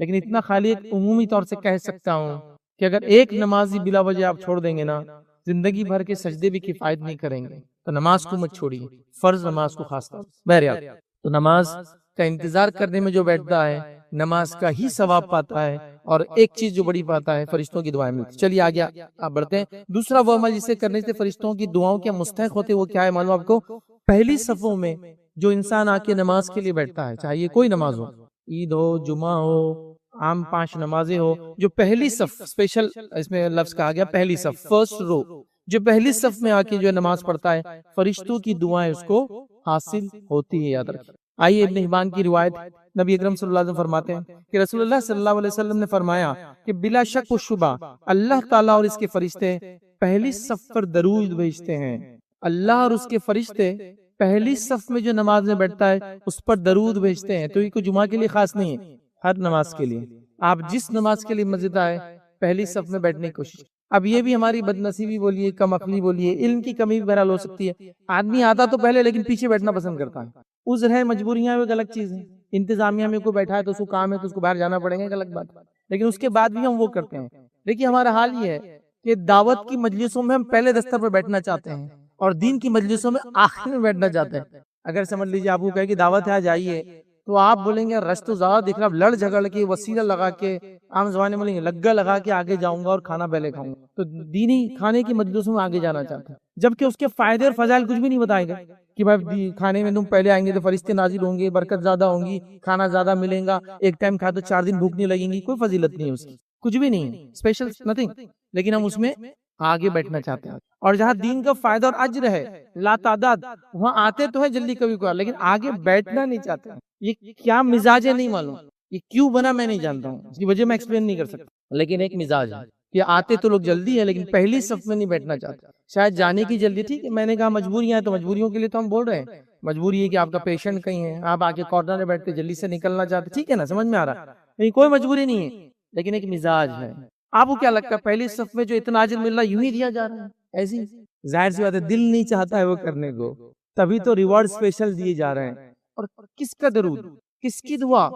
لیکن اتنا خالی ایک عمومی طور سے کہہ سکتا ہوں کہ اگر ایک نمازی بلا وجہ آپ چھوڑ دیں گے نا، زندگی بھر کے سجدے بھی کفایت نہیں کریں گے. تو نماز کو مت چھوڑیے، فرض نماز کو خاص طور سے. بہرحال تو نماز کا انتظار کرنے میں جو بیٹھتا ہے نماز کا ہی ثواب پاتا ہے، اور ایک چیز جو بڑی پاتا ہے، فرشتوں کی دعائیں ملتی. چلیے آگے آپ بڑھتے ہیں. دوسرا وہ عمل جسے کرنے سے فرشتوں کی دعاؤں کے مستحق ہوتے، وہ کیا ہے معلوم آپ کو؟ پہلی صفوں میں جو انسان آ کے نماز کے لیے بیٹھتا ہے، چاہیے کوئی نماز ہو، عید ہو، جمعہ ہو، عام 5 نمازیں ہو، جو پہلی صف، اسپیشل اس میں لفظ کہا گیا پہلی صف، فرسٹ رو، جو پہلی صف میں آ کے جو نماز پڑھتا ہے، فرشتوں کی دعائیں اس کو حاصل ہوتی ہے. یاد رکھیں. آئیے ابن حبان کی روایت، نبی اکرم صلی اللہ علیہ وسلم فرماتے ہیں کہ رسول اللہ صلی اللہ علیہ وسلم نے فرمایا کہ بلا شک و شبہ اللہ تعالیٰ اور اس کے فرشتے پہلی صف پر درود بھیجتے ہیں. اللہ اور اس کے فرشتے پہلی صف میں جو نماز میں بیٹھتا ہے اس پر درود بھیجتے ہیں. تو یہ کوئی جمعہ کے لیے خاص نہیں ہے، ہر نماز کے لیے. آپ جس نماز کے لیے مسجد آئے پہلی صف میں بیٹھنے کی کوشش. اب یہ بھی ہماری بدنصیبی بولیے، کم عقلی بولیے، علم کی کمی بھی بہرحال ہو سکتی ہے. آدمی آتا تو پہلے لیکن پیچھے بیٹھنا پسند کرتا ہے. عذر ہے، مجبوریاں ایک الگ چیز ہے. انتظامیہ میں کوئی بیٹھا ہے تو اس کو کام ہے تو اس کو باہر جانا پڑے گا، ایک الگ بات. لیکن اس کے بعد بھی ہم وہ کرتے ہیں. دیکھیے ہمارا حال یہ ہے کہ دعوت کی مجلسوں میں ہم پہلے دستر پر بیٹھنا چاہتے ہیں اور دین کی مجلسوں میں آخر میں بیٹھنا چاہتے ہیں. اگر سمجھ لیجیے آپ کو کہے کہ دعوت ہے آج آئیے، تو آپ بولیں گے رش تو زیادہ دکھ رہا، لڑ جھگڑ کے وسیلہ لگا کے، عام زبانے میں بولیں گے لگا لگا کے آگے جاؤں گا اور کھانا پہلے کھاؤں گا. تو دینی کھانے کی مجلسوں میں آگے جانا چاہتے ہیں، جبکہ اس کے فائدے اور فضائل کچھ بھی نہیں بتائے گا کہ بھائی کھانے میں تم پہلے آئیں گے تو فرشتے نازل ہوں گے، برکت زیادہ ہوں گی، کھانا زیادہ ملے گا، ایک ٹائم کھا تو 4 دن بھوک نہیں لگیں گی. کوئی فضیلت نہیں ہے اس کی، کچھ بھی نہیں ہے، اسپیشل نتھنگ. لیکن ہم اس میں آگے بیٹھنا چاہتے ہیں. اور جہاں دین کا فائدہ اور اجر ہے لا تعداد، وہاں آتے تو ہے جلدی کبھی کبھار، لیکن آگے بیٹھنا نہیں چاہتے ہیں. یہ کیا مزاج ہے نہیں معلوم، یہ کیوں بنا میں نہیں جانتا ہوں، اس کی وجہ میں ایکسپلین نہیں کر سکتا. لیکن ایک مزاج ہے کہ آتے تو لوگ جلدی ہے لیکن پہلی صف میں نہیں بیٹھنا چاہتے. شاید جانے کی جلدی، ٹھیک ہے، میں نے کہا مجبوریاں ہیں تو مجبوریوں کے لیے تو ہم بول رہے ہیں. مجبوری ہے کہ آپ کا پیشنٹ کہیں ہے، آپ آگے کارنر میں بیٹھتے جلدی سے نکلنا چاہتے، ٹھیک ہے نا، سمجھ میں آ رہا ہے. کوئی مجبوری نہیں ہے لیکن ایک مزاج ہے. آپ کو کیا لگتا ہے پہلی صف میں جو اتنا اجر مل رہا ہے یوں ہی دیا جا رہا ہے؟ ایسی ظاہر سی بات ہے، دل نہیں چاہتا ہے وہ کرنے کو، تبھی تو ریوارڈ اسپیشل دیے جا رہے ہیں. اور کس کا درود، کس کی دعا؟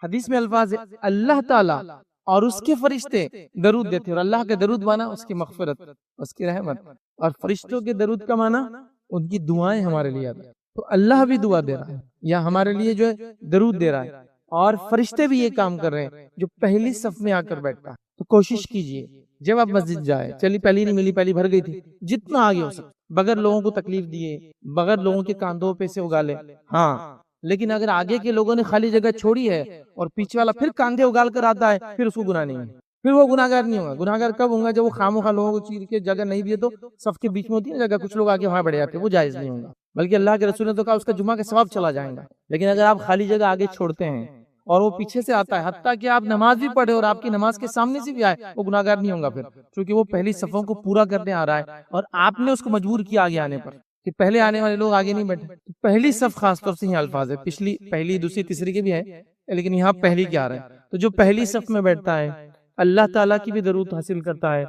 حدیث میں الفاظ ہے اللہ تعالیٰ اور اس کے فرشتے درود دیتے ہیں. اور اللہ کے درود مانا اس کی مغفرت، اس کی رحمت، اور فرشتوں کے درود کا مانا ان کی دعائیں ہمارے لیے آتی ہیں. تو اللہ بھی دعا دے رہا ہے یا ہمارے لیے جو ہے درود دے رہا ہے، اور فرشتے بھی یہ کام کر رہے ہیں جو پہلی صف میں آ کر بیٹھتا ہے. تو کوشش کیجئے جب آپ مسجد جائے، چلی پہلی نہیں ملی، پہلی بھر گئی تھی، جتنا آگے ہو سکتا بغیر لوگوں کو تکلیف دیے، بغیر لوگوں کے کاندھوں پہ سے اگالے. ہاں لیکن اگر آگے کے لوگوں نے خالی جگہ چھوڑی ہے اور پیچھے والا پھر کاندھے اگال کر آتا ہے، پھر اس کو گناہ نہیں ہے، پھر وہ گناہگار نہیں ہوگا. گناہگار کب ہوگا؟ جب وہ خامخواہ لوگوں کو چیر کے جگہ نہیں دیے تو صف کے بیچ میں ہوتی ہے جگہ، کچھ لوگ آگے وہاں بڑھ جاتے ہیں، وہ جائز نہیں ہوگا. بلکہ اللہ کے رسول نے تو کہا اس کا جمعہ کا ثواب چلا جائے گا. لیکن اگر آپ خالی جگہ آگے چھوڑتے ہیں اور وہ پیچھے سے آتا ہے، حتیٰ کہ آپ نماز بھی پڑھے اور آپ کی نماز کے سامنے سے بھی آئے، وہ گناہگار نہیں ہوگا پھر، کیونکہ وہ پہلی صفوں کو پورا کرنے آ رہا ہے اور آپ نے اس کو مجبور کیا آگے آنے پر کہ پہلے آنے والے لوگ آگے نہیں بیٹھے. پہلی صف خاص طور سے یہ الفاظ ہے، پچھلی پہلی دوسری تیسری کے بھی ہے لیکن یہاں پہلی کیا آ رہا ہے. تو جو پہلی صف میں بیٹھتا ہے اللہ تعالیٰ کی بھی درود حاصل کرتا ہے.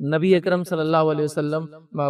نبی اکرم صلی اللہ علیہ وسلم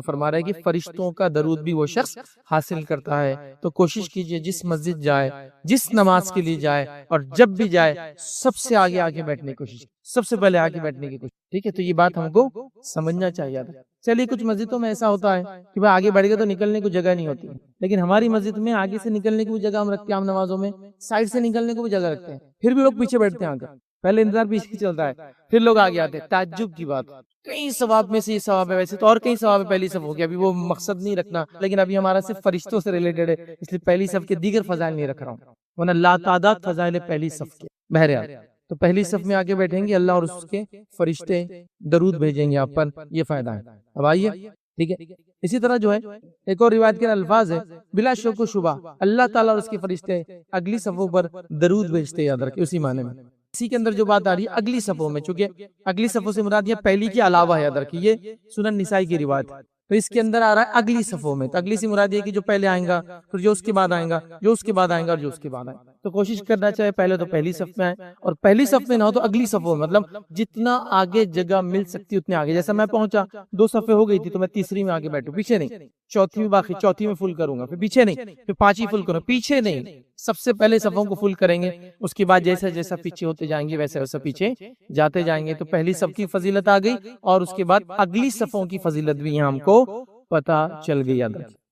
فرما رہے ہیں کہ فرشتوں کا درود بھی وہ شخص حاصل کرتا ہے. تو کوشش کیجئے جس مسجد جائے، جس نماز کے لیے جائے، اور جب بھی جائے سب سے آگے آگے بیٹھنے کی کوشش، سب سے پہلے آگے بیٹھنے کی کوشش. ٹھیک ہے، تو یہ بات ہم کو سمجھنا چاہیے. چلیے کچھ مسجدوں میں ایسا ہوتا ہے کہ وہ آگے بڑھ گئے تو نکلنے کو جگہ نہیں ہوتی، لیکن ہماری مسجد میں آگے سے نکلنے کی بھی جگہ ہم رکھتے ہیں. عام نمازوں میں سائڈ سے نکلنے کو بھی جگہ رکھتے ہیں، پھر بھی لوگ پیچھے بیٹھتے ہیں. آگے پہلے انتظار پیچھے چلتا ہے، پھر لوگ آگے آتے ہیں. تعجب کی بات، کئی ثواب میں سے یہ ثواب ہے، ویسے تو اور کئی ثواب ہے پہلی صف ہو گیا، ابھی وہ مقصد نہیں رکھنا، لیکن ابھی ہمارا صرف فرشتوں سے ریلیٹڈ ہے، اس لیے پہلی صف کے دیگر فضائل نہیں رکھ رہا ہوں، ورنہ لا تعداد فضائل پہلی صف کے. بہرحال تو پہلی صف میں آگے بیٹھیں گے، اللہ اور اس کے فرشتے درود بھیجیں گے آپ پر، یہ فائدہ ہے. اب آئیے، ٹھیک ہے، اسی طرح جو ہے ایک اور روایت کے الفاظ ہے بلا شک و شبہ اللہ تعالیٰ اور اس کے فرشتے اگلی صفوں پر درود بھیجتے. یاد رکھیں اسی معنی میں. اسی کے اندر جو بات آ رہی ہے اگلی صفوں میں، چونکہ اگلی صفوں سے مراد یہ پہلی کے علاوہ ہے. یاد رکھیں یہ سنن نسائی کی روایت ہے، تو اس کے اندر آ رہا ہے اگلی صفوں میں. تو اگلی سے مراد یہ کہ جو پہلے آئیں گا، پھر جو اس کے بعد آئیں گا، جو اس کے بعد آئیں گا، اور جو اس کے بعد آئیں گا. تو کوشش کرنا چاہے پہلے تو پہلی صف میں آئے، اور پہلی صف میں نہ ہو تو اگلی صفوں میں، مطلب جتنا آگے جگہ مل سکتی اتنے آگے. جیسا میں پہنچا 2 صفیں ہو گئی تھی تو میں تیسری میں آگے بیٹھوں، پیچھے نہیں. چوتھی میں باقی، چوتھی میں فل کروں گا، پھر پیچھے نہیں، پھر 5ویں فل کروں، پیچھے نہیں. سب سے پہلے صفوں کو فل کریں گے، اس کے بعد جیسا جیسا پیچھے ہوتے جائیں گے ویسا ویسا پیچھے جاتے جائیں گے. تو پہلی صف کی فضیلت آ گئی، اور اس کے بعد اگلی صفوں کی فضیلت بھی یہاں ہم کو پتہ چل گئی.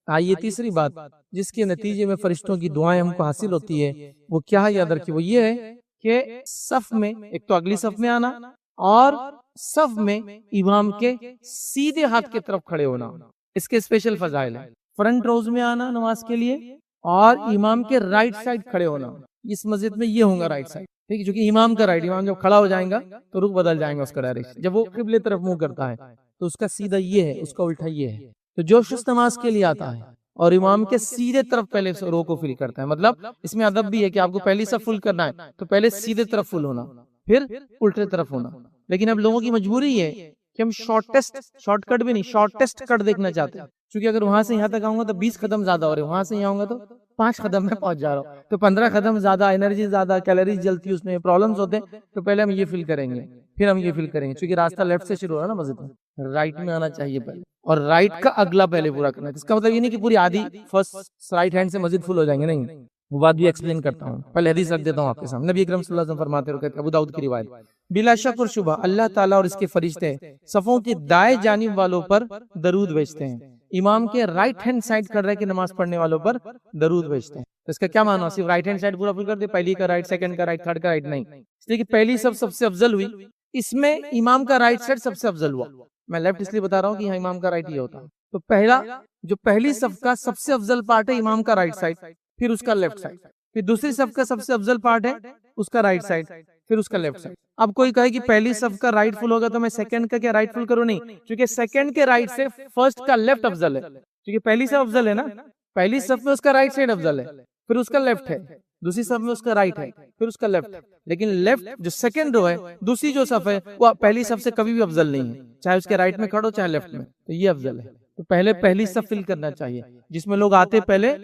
آئیے تیسری بات جس کے نتیجے میں فرشتوں کی دعائیں ہم کو حاصل ہوتی ہے وہ کیا ہے، یاد رکھیے. وہ یہ ہے کہ صف میں ایک تو اگلی صف میں آنا، اور صف میں امام کے سیدھے ہاتھ کی طرف کھڑے ہونا. اس کے اسپیشل فضائل ہیں. فرنٹ روز میں آنا نماز کے لیے، اور امام کے رائٹ سائڈ کھڑے ہونا. اس مسجد میں یہ ہوگا رائٹ سائڈ، ٹھیک ہے، چونکہ امام کا رائٹ، امام جب کھڑا ہو جائے گا تو رخ بدل جائے گا اس کا ڈائریکشن. جب وہ قبلے طرف منہ کرتا ہے تو اس کا سیدھا یہ ہے، اس کا الٹا یہ ہے. تو جو شخص نماز کے لیے آتا ہے اور امام کے سیدھے طرف پہلے رو کو فل کرتا ہے، مطلب اس میں ادب بھی ہے کہ آپ کو پہلی صف فل کرنا ہے تو پہلے سیدھے طرف فل ہونا، پھر الٹے طرف ہونا. لیکن اب لوگوں کی مجبوری ہے کہ ہم شارٹ کٹ بھی نہیں، شارٹیسٹ کٹ دیکھنا چاہتے ہیں، کیونکہ اگر وہاں سے یہاں تک آؤں گا تو 20 قدم زیادہ ہو رہے ہیں، وہاں سے یہاں آؤں گا تو 5 قدم میں پہنچ جا رہا ہوں، تو 15 قدم زیادہ، انرجی زیادہ، کیلوریز جلتی ہے، اس میں پرابلمز ہوتے ہیں. تو پہلے ہم یہ فل کریں گے، پھر ہم یہ فل کریں گے، چونکہ راستہ لیفٹ سے شروع ہو رہا ہے نا مسجد میں، رائٹ میں آنا چاہیے پہلے، اور رائٹ کا اگلا پہلے پورا کرنا ہے. اس کا مطلب یہ نہیں کہ پوری آدھی فرسٹ رائٹ ہینڈ سے مسجد فل ہو جائیں گے، نہیں، وہ بات بھی ایکسپلین کرتا ہوں. پہلے حدیث رکھ دیتا ہوں آپ کے سامنے. نبی اکرم صلی اللہ علیہ وسلم فرماتے ہیں، ابو داؤد کی روایت، بلا شک اور شبہ اللہ تعالیٰ اور اس کے فرشتے صفوں کی دائیں جانب والوں پر درود بھیجتے ہیں، امام کے رائٹ ہینڈ سائڈ کر رہے کہ نماز پڑھنے والوں پر درود بھیجتے ہیں. اس کا کیا معنی ہے؟ صرف رائٹ ہینڈ سائڈ پورا فل کر دے، پہلی کا رائٹ، سیکنڈ کا رائٹ، تھرڈ کا رائٹ، نہیں. اس لیے کہ پہلی سب سے افضل ہوئی، اس میں امام کا رائٹ سائڈ سب سے افضل ہوا. میں لیفٹ اس لیے بتا رہا ہوں کہ یہاں امام کا رائٹ یہ ہوتا ہے. تو پہلا جو پہلی صف کا سب سے افضل پارٹ ہے امام کا رائٹ سائڈ، پھر اس کا لیفٹ سائڈ. پھر دوسری صف کا سب سے افضل پارٹ ہے اس کا رائٹ سائڈ، پھر اس کا لیفٹ سائڈ. اب کوئی کہے کہ پہلی صف کا رائٹ فل ہوگا تو میں سیکنڈ کا کیا رائٹ فل کروں؟ نہیں، کیونکہ سیکنڈ کے رائٹ سے فرسٹ کا لیفٹ افضل ہے، کیونکہ پہلی صف افضل ہے نا. پہلی صف میں اس کا رائٹ سائڈ افضل ہے، پھر اس کا لیفٹ ہے. دوسری صف میں اس کا رائٹ ہے، پھر اس کا لیفٹ. لیکن لیفٹ جو سیکنڈ رو ہے، دوسری جو صف ہے، وہ پہلی صف سے کبھی بھی افضل نہیں ہے، چاہے اس کے رائٹ میں کھڑو چاہے لیفٹ میں، تو یہ افضل ہے. تو پہلے پہلی صف فل کرنا چاہیے، جس میں لوگ آتے پہلے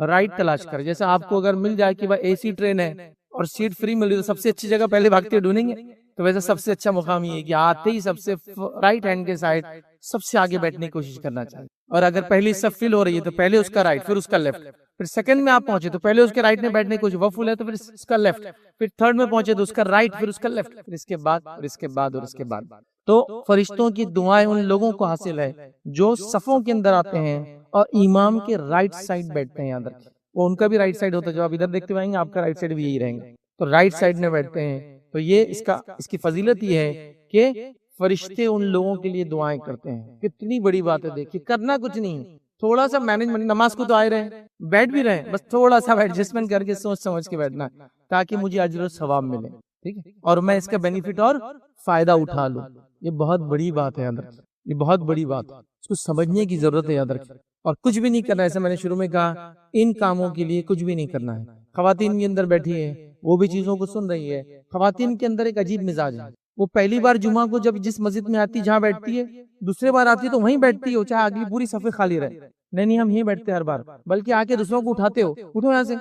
رائٹ تلاش کریں. جیسے آپ کو اگر مل جائے کہ وہ اے سی ٹرین ہے اور سیٹ فری مل رہی تو سب سے اچھی جگہ پہلے بھاگتے ڈھونڈیں گے. تو ویسے سب سے اچھا مقام یہ ہے کہ آتے ہی سب سے رائٹ ہینڈ کے سائڈ سب سے آگے بیٹھنے کی کوشش کرنا چاہیے. اور اگر پہلی صف فل ہو رہی ہے تو پہلے اس کا رائٹ، پھر اس کا لیفٹ. پھر سیکنڈ میں آپ پہنچے تو پہلے اس کے رائٹ میں بیٹھنے کی کوشش، وہ فل ہے تو پھر اس کا لیفٹ. پھر تھرڈ میں پہنچے تو اس کا رائٹ، پھر اس کا لیفٹ، پھر اس کے بعد اور اس کے بعد اور اس کے بعد. تو فرشتوں کی دعائیں ان لوگوں کو حاصل ہے جو صفوں کے اندر آتے ہیں اور امام کے رائٹ سائڈ بیٹھتے ہیں. یاد رکھیں وہ ان کا بھی رائٹ سائڈ ہوتا ہے، جو آپ ادھر دیکھتے ہوئیں گے آپ کا رائٹ سائڈ بھی یہی رہیں گے. تو رائٹ سائڈ میں بیٹھتے ہیں. تو یہ اس کی فضیلت یہ ہے کہ فرشتے ان لوگوں کے لیے دعائیں کرتے ہیں. کتنی بڑی بات ہے، دیکھیے کرنا کچھ نہیں، تھوڑا سا مینجمنٹ. نماز کو تو آئے رہے، بیٹھ بھی رہے، بس تھوڑا سا ایڈجسٹمنٹ کر کے سوچ سمجھ کے بیٹھنا تاکہ مجھے اجر و ثواب ملے، ٹھیک ہے، اور میں اس کا بینیفٹ اور فائدہ اٹھا لوں. یہ بہت بڑی بات ہے، یاد رکھیں، یہ بہت بڑی بات ہے، اس کو سمجھنے کی ضرورت ہے. یاد رکھیں، اور کچھ بھی نہیں کرنا ہے. ایسا میں نے شروع میں کہا، ان کاموں کے لیے کچھ بھی نہیں کرنا ہے. خواتین بھی اندر بیٹھی ہے، وہ بھی چیزوں کو سن رہی ہے. خواتین کے اندر ایک عجیب مزاج ہے، وہ پہلی بار جمعہ کو جب جس مسجد میں آتی جہاں بیٹھتی ہے، دوسرے بار آتی ہے تو وہیں بیٹھتی ہے، چاہے اگلی پوری صفحے خالی رہے. نہیں ہم یہیں بیٹھتے ہر بار، بلکہ آ کے دوسروں کو اٹھاتے ہو، اٹھو یہاں سے،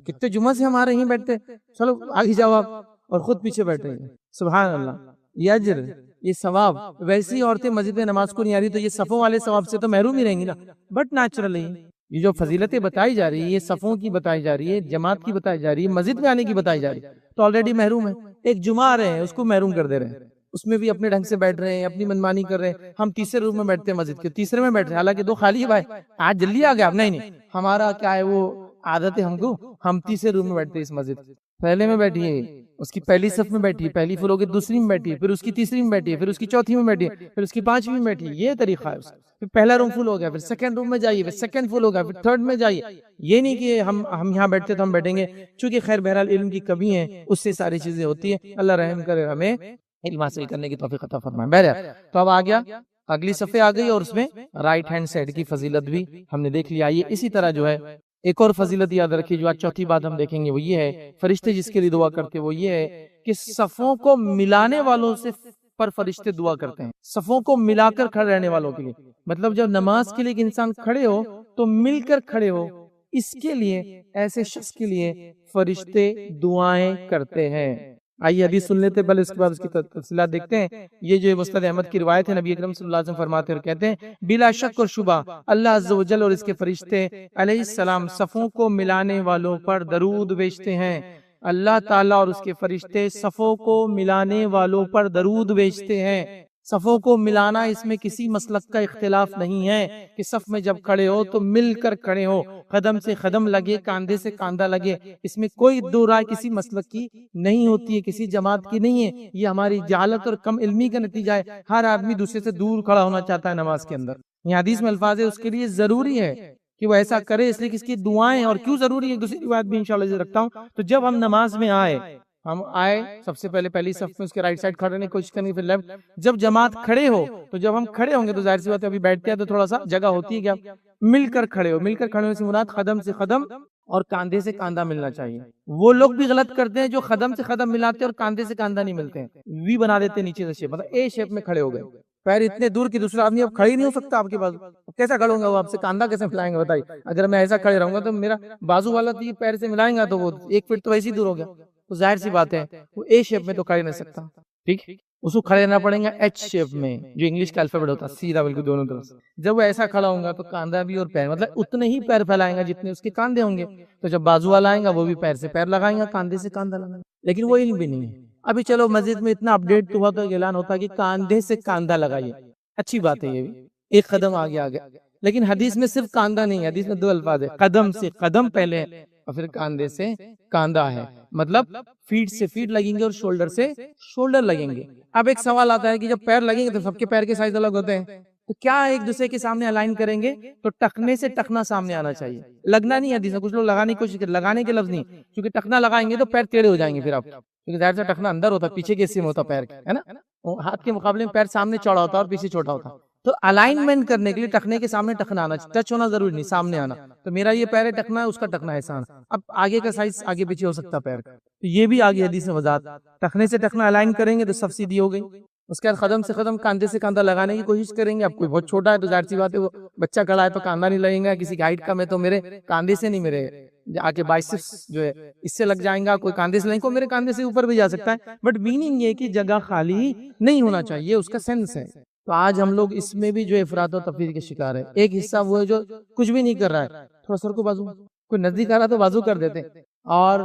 کتنے جمعہ سے ہمارے یہیں بیٹھتے، چلو آگے جاؤ آپ، اور خود پیچھے بیٹھے ہیں. سبحان اللہ، یہ اجر، یہ ثواب. ویسی عورتیں مسجد میں نماز کو نہیں آ رہی تو یہ صفوں والے ثواب سے تو محروم ہی رہیں گی نا. بٹ نیچرلی یہ جو فضیلتیں بتائی جا رہی ہے، یہ صفوں کی بتائی جا رہی ہے، جماعت کی بتائی جا رہی ہے، مسجد میں آنے کی بتائی جا رہی ہے، تو آلریڈی محروم ہے. ایک جمعہ آ رہے ہیں اس کو محروم کر دے رہے ہیں، اس میں بھی اپنے ڈھنگ سے بیٹھ رہے ہیں، اپنی منمانی کر رہے ہیں. ہم تیسرے روم میں بیٹھتے ہیں مسجد کے، تیسرے میں بیٹھ رہے ہیں، حالانکہ 2 خالی ہے. بھائی آج جلدی آ گیا آپ؟ نہیں، ہمارا کیا ہے وہ عادت ہے ہم کو، ہم تیسرے روم میں بیٹھتے ہیں. اس مسجد پہلے میں بیٹھی ہے، اس کی پہلی صف میں بیٹھی ہے، پہلی فل ہو گئی، دوسری میں بیٹھی ہے، پھر اس کی تیسری میں بیٹھی ہے، پھر اس کی چوتھی میں بیٹھی ہے، پھر اس کی 5ویں میں بیٹھی ہے. یہ طریقہ ہے اس کا. پھر پہلا روم فل ہو گیا، پھر سیکنڈ روم میں جائیے، پھر سیکنڈ فل ہو گیا، پھر تھرڈ میں جائیے. یہ نہیں کہ ہم یہاں بیٹھتے تو ہم بیٹھیں گے، چونکہ خیر بہرحال علم کی کمی ہے، اس سے ساری چیزیں ہوتی ہیں. اللہ رحم کرے، ہمیں علم حاصل کرنے کی توفیق عطا فرمائے. بہرحال تو اب آ گیا اگلی صفحے آ گئی، اور اس میں رائٹ ہینڈ سائڈ کی فضیلت بھی ہم نے دیکھ لیا. یہ اسی طرح جو ہے ایک اور فضیلت یاد رکھیے، جو آج چوتھی بات ہم دیکھیں گے وہ یہ ہے، فرشتے جس کے لیے دعا کرتے وہ یہ ہے کہ صفوں کو ملانے والوں سے پر فرشتے دعا کرتے ہیں. صفوں کو ملا کر کھڑے رہنے والوں کے لیے، مطلب جب نماز کے لیے ایک انسان کھڑے ہو تو مل کر کھڑے ہو، اس کے لیے ایسے شخص کے لیے فرشتے دعائیں کرتے ہیں۔ آئیے حدیث سن لیتے، بل اس کے بعد اس کی تفصیلات دیکھتے ہیں۔ یہ جو مسند احمد کی روایت ہے، نبی اکرم صلی اللہ علیہ وسلم فرماتے اور کہتے ہیں بلا شک اور شبہ اللہ عز و جل اور اس کے فرشتے علیہ السلام صفوں کو ملانے والوں پر درود بھیجتے ہیں۔ اللہ تعالیٰ اور اس کے فرشتے صفوں کو ملانے والوں پر درود بھیجتے ہیں۔ صفوں کو ملانا، اس میں کسی مسلک کا اختلاف نہیں ہے کہ صف میں جب کھڑے ہو تو مل کر کھڑے ہو، قدم سے قدم لگے، کاندھے سے کاندھا لگے، اس میں کوئی دو رائے کسی مسلک کی نہیں ہوتی ہے، کسی جماعت کی نہیں ہے۔ یہ ہماری جہالت اور کم علمی کا نتیجہ ہے۔ ہر آدمی دوسرے سے دور کھڑا ہونا چاہتا ہے نماز کے اندر۔ یہ حدیث میں الفاظ ہے، اس کے لیے ضروری ہے کہ وہ ایسا کرے، اس لیے کہ اس کی دعائیں، اور کیوں ضروری ہے دوسری بات بھی انشاءاللہ سے رکھتا ہوں۔ تو جب ہم نماز میں ہم آئے سب سے پہلے پہلی صف میں اس کے رائٹ سائڈ کھڑے ہونے کی کوشش کریں، پھر لیفٹ۔ جب جماعت کھڑے ہو تو جب ہم کھڑے ہوں گے تو ظاہر سی بات ہے ابھی بیٹھتے ہیں تو تھوڑا سا جگہ ہوتی ہے کہ آپ مل کر کھڑے ہو۔ مل کر کھڑے ہونے سے مراد قدم سے قدم اور کاندھے سے کاندھا ملنا چاہیے۔ وہ لوگ بھی غلط کرتے ہیں جو قدم سے قدم ملاتے ہیں اور کاندھے سے کاندھا نہیں ملتے ہیں، وی بنا دیتے ہیں نیچے سے شیپ، مطلب اے شیپ میں کھڑے ہو گئے، پیر اتنے دور کی دوسرا آدمی اب کھڑے ہی نہیں ہو سکتا آپ کے بازو، کیسا کھڑوں گا وہ آپ سے، کاندھا کیسے ملائیں گے بتائیے؟ اگر میں ایسا کھڑے رہوں گا تو میرا بازو والا تو یہ پیر سے ملائیں گا تو وہ 1 فٹ تو ویسے ہی دور ہو گیا، تو ظاہر سی بات ہے وہ اے شیپ میں تو کھڑے نہیں سکتا، ٹھیک، اس کو کھڑے رہنا پڑے گا ایچ شیپ میں، جو انگلش کا الفابیٹ ہوتا ہے سیدھا بالکل دونوں طرف سے۔ جب وہ ایسا کھڑا ہوگا تو کاندھا بھی اور پیر، مطلب اتنے ہی پیر پھیلائیں گا جتنے اس کے کاندھے ہوں گے، تو جب بازو والا آئے گا وہ بھی پیر سے پیر لگائیں گا، کاندھے سے کاندھا لگائیں گا، لیکن وہ علم بھی نہیں ہے۔ ابھی چلو مسجد میں اتنا اپڈیٹ ہوا تو اعلان ہوتا کہ کاندھے سے کاندھا لگائیے، اچھی بات ہے، یہ بھی ایک قدم آگے آ گیا، لیکن حدیث میں صرف کاندھا نہیں ہے، حدیث میں 2 الفاظ ہے، قدم سے قدم پہلے اور پھر کاندھے سے کاندھا ہے، مطلب فیٹ سے فیٹ لگیں گے اور شولڈر سے شولڈر لگیں گے۔ اب ایک سوال آتا ہے کہ جب پیر لگیں گے تو سب کے پیر کے سائز الگ ہوتے ہیں، تو کیا ایک دوسرے کے سامنے الائن کریں گے؟ تو ٹخنے سے ٹخنا سامنے آنا چاہیے، لگنا نہیں ہے حدیث میں، کچھ لوگ لگانے کی کوشش کرتے، لگانے کے لفظ نہیں، کیونکہ ٹخنا لگائیں گے تو پیر ٹیڑھے ہو جائیں گے پھر آپ، کیونکہ ظاہر سے ٹخنا اندر ہوتا ہے، پیچھے کے حصے میں ہوتا پیر کے، ہے نا، ہاتھ کے مقابلے میں پیر سامنے چوڑا ہوتا ہے اور پیچھے چھوٹا ہوتا ہے، تو الائنمنٹ کرنے کے لیے ٹخنے کے سامنے ٹخنا آنا، ٹچ ہونا ضروری نہیں، سامنے آنا، تو میرا یہ پیر ہے ٹخنا ہے، اس کا ٹخنا ایسا آنا، اب آگے کا سائز آگے پیچھے ہو سکتا ہے پیر کا، تو یہ بھی آگے حدیث میں وضاحت، ٹخنے سے ٹخنا الائن کریں گے تو سب سیدھی ہو گئی، اس کے بعد قدم سے قدم کاندھے سے کاندھا لگانے کی کوشش کریں گے۔ اب کوئی بہت چھوٹا ہے تو ظاہر سی بات ہے وہ بچہ کھڑا ہے تو کاندھا نہیں لگیں گا، کسی کی ہائٹ کم ہے تو میرے کاندھے سے نہیں، میرے آگے بائسپس جو ہے اس سے لگ جائیں گا، کوئی کاندھے سے لگیں گے، میرے کاندھے سے اوپر بھی جا سکتا ہے، بٹ میننگ یہ کہ جگہ خالی نہیں ہونا چاہیے، اس کا سینس ہے۔ تو آج ہم لوگ اس میں بھی جو افراط و تفریط کے شکار ہے، ایک حصہ وہ ہے جو کچھ بھی نہیں کر رہا ہے، تھوڑا سر کو بازو، کوئی نزدیک آ رہا تو بازو کر دیتے، اور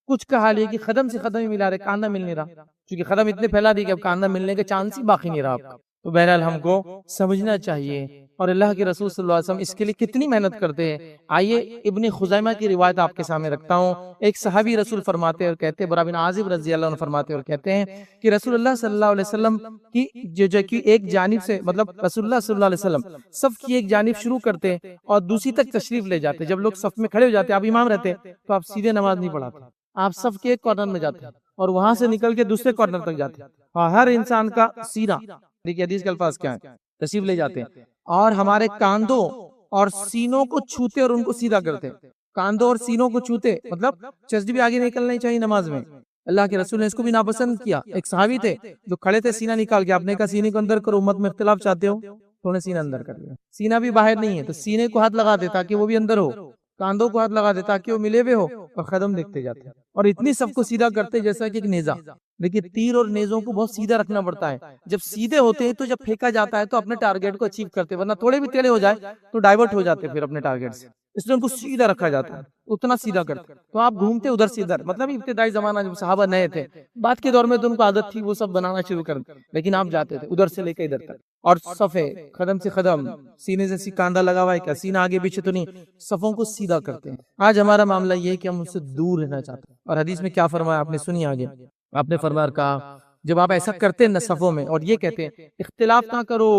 کچھ کا حال یہ کہ قدم سے قدم ہی ملا رہے، کاندھا مل نہیں رہا، کیونکہ قدم اتنے پھیلا دی کہ اب کاندھا ملنے کے چانس ہی باقی نہیں رہا آپ کا۔ تو بہرحال ہم کو سمجھنا چاہیے، اور اللہ کے رسول صلی اللہ علیہ وسلم اس کے لیے کتنی محنت کرتے ہیں۔ آئیے ابن خزیمہ کی روایت آپ کے سامنے رکھتا ہوں، ایک صحابی رسول فرماتے اور کہتے ہیں، برا بن عازب رضی اللہ عنہ فرماتے اور کہتے ہیں کہ رسول اللہ صلی اللہ علیہ وسلم کی جو کی ایک جانب سے، مطلب رسول اللہ صلی اللہ علیہ وسلم صف کی ایک جانب شروع کرتے اور دوسری تک تشریف لے جاتے، جب لوگ صف میں کھڑے ہو جاتے، آپ امام رہتے تو آپ سیدھے نماز نہیں پڑھاتے، آپ صف کے ایک کارنر میں جاتے اور وہاں سے نکل کے دوسرے کارنر تک جاتے، اور ہر انسان کا سینہ، دیکھیے حدیث کے الفاظ کیا ہیں، تشریف لے جاتے ہیں اور ہمارے کاندھوں اور سینوں کو چھوتے اور ان کو سیدھا کرتے، کاندھوں اور سینوں کو چھوتے، مطلب چستی بھی آگے نکلنا چاہیے نماز میں۔ اللہ کے رسول نے اس کو بھی ناپسند کیا، ایک صحابی تھے جو کھڑے تھے، سینہ نکال کے، آپ نے کہا سینے کو اندر کرو، امت میں اختلاف چاہتے ہو، تو انہیں سینہ اندر کر لیا، سینہ بھی باہر نہیں ہے تو سینے کو ہاتھ لگا دے تاکہ وہ بھی اندر ہو، کاندھوں کو ہاتھ لگا دے تاکہ وہ ملے ہوئے ہو، اور قدم دیکھتے جاتے اور اتنی سب کو سیدھا کرتے جیسا کہ ایک نیزہ۔ لیکن تیر اور نیزوں کو بہت سیدھا رکھنا پڑتا ہے، جب سیدھے ہوتے ہیں تو جب پھینکا جاتا ہے تو اپنے ٹارگیٹ کو اچیو کرتے، ورنہ تھوڑے بھی ٹیڑھے ہو جائے تو ڈائیورٹ ہو جاتے پھر اپنے ٹارگیٹ سے، اس لیے ان کو سیدھا رکھا جاتا ہے، اتنا سیدھا کرتے، تو آپ گھومتے ادھر سے ادھر، مطلب ابتدائی زمانہ جب صحابہ نئے تھے، بعد کے دور میں تو ان کو عادت تھی وہ سب بنانا شروع کر، لیکن آپ جاتے تھے ادھر سے لے کے ادھر تک، اور صفے قدم سے قدم، سینے سے کاندھا لگا ہوا ہے کیا، سینہ آگے پیچھے تو نہیں، صفوں کو سیدھا کرتے ہیں۔ آج ہمارا معاملہ یہ ہے کہ ہم ان سے دور رہنا چاہتے ہیں، اور حدیث میں کیا فرمایا آپ نے سنی آگے، آپ نے فرمایا کہا جب آپ ایسا کرتے ہیں صفوں میں، اور یہ کہتے ہیں اختلاف نہ کرو،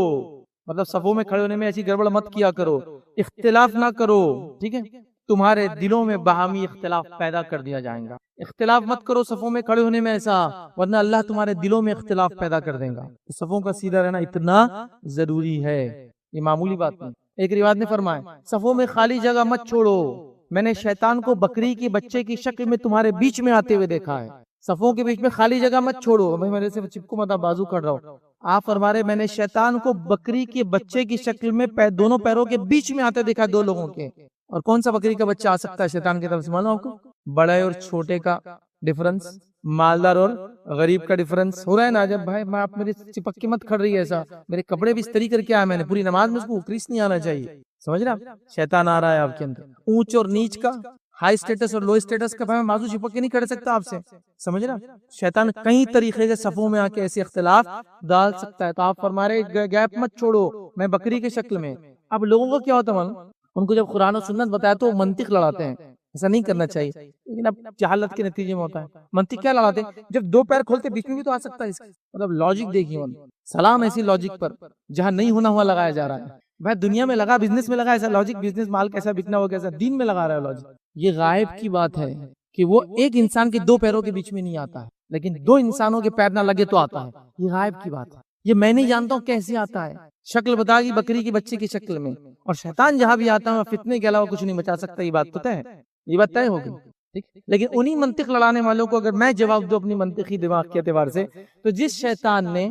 مطلب صفوں میں کھڑے ہونے میں ایسی گڑبڑ مت کیا کرو، اختلاف نہ کرو، ٹھیک ہے، تمہارے دلوں میں باہمی اختلاف پیدا کر دیا جائے گا، اختلاف مت کرو صفوں میں کھڑے ہونے میں ایسا، ورنہ اللہ تمہارے دلوں میں اختلاف پیدا کر دے گا۔ صفوں کا سیدھا رہنا اتنا ضروری ہے، یہ معمولی بات نہیں۔ ایک روایت نے فرمایا صفوں میں خالی جگہ مت چھوڑو، میں نے شیطان کو بکری کی بچے کی شکل میں تمہارے بیچ میں آتے ہوئے دیکھا ہے، صفوں کے بیچ میں خالی جگہ مت چھوڑو، میں میرے سے چپکو مت، بازو کر رہا ہوں، آپ فرما رہے میں نے شیطان کو بکری کے بچے کی شکل میں دونوں پیروں کے بیچ میں آتے دیکھا دو لوگوں کے، اور کون سا بکری کا بچہ آ سکتا ہے شیطان کی طرف سے معلوم آپ کو؟ بڑے اور چھوٹے کا ڈفرنس، مالدار اور غریب کا ڈفرنس ہو رہا ہے نا؟ جب بھائی میں آپ میرے چپک کے مت کھڑ رہی ہے ایسا، میرے کپڑے بھی استری کر کے آیا میں نے، پوری نماز میں اس کو اوکریس نہیں آنا چاہیے، سمجھ رہے آپ؟ شیطان آ رہا ہے آپ کے اندر، اونچ اور نیچ کا، ہائی اسٹیٹس اور لو اسٹیٹس کا، میں بازو چھپک کے نہیں کھڑ سکتا آپ سے، سمجھ رہا؟ شیطان کئی طریقے کے صفوں میں آ کے ایسے اختلاف ڈال سکتا ہے، تو آپ فرما رہے گیپ مت چھوڑو، میں بکری کے شکل میں۔ اب لوگوں کو کیا ہوتا ہے معلوم؟ ان کو جب قرآن و سنت بتایا تو وہ منطق لڑاتے ہیں، ایسا نہیں کرنا چاہیے، لیکن اب جہالت کے نتیجے میں ہوتا ہے۔ منطق کیا لڑاتے ہیں؟ جب دو پیر کھولتے بیچ میں بھی تو آ سکتا ہے اس کا، مطلب لاجک دیکھیے، سلام ایسی لاجک پر جہاں نہیں ہونا ہوا لگایا جا رہا ہے۔ بھائی دنیا میں لگا، بزنس میں لگا ایسا لاجک، بزنس مال کیسا بکنا ہو کیسا، دین میں لگا رہا ہے لاجک۔ یہ غائب کی بات ہے کہ وہ ایک انسان کے دو پیروں کے بیچ میں نہیں آتا ہے، لیکن دو انسانوں کے پیر نہ لگے تو آتا ہے، یہ غائب کی بات ہے۔ یہ میں نہیں جانتا ہوں کیسے آتا ہے، شکل بتا گی بکری کے بچے کی شکل میں، اور شیطان جہاں بھی آتا ہے فتنے کے علاوہ کچھ نہیں بچا سکتا، یہ بات پتہ ہے، یہ بات طے ہوگی۔ لیکن انہی منطق لڑانے والوں کو اگر میں جواب دوں اپنی منطقی دماغ کے اعتبار سے، تو جس شیطان نے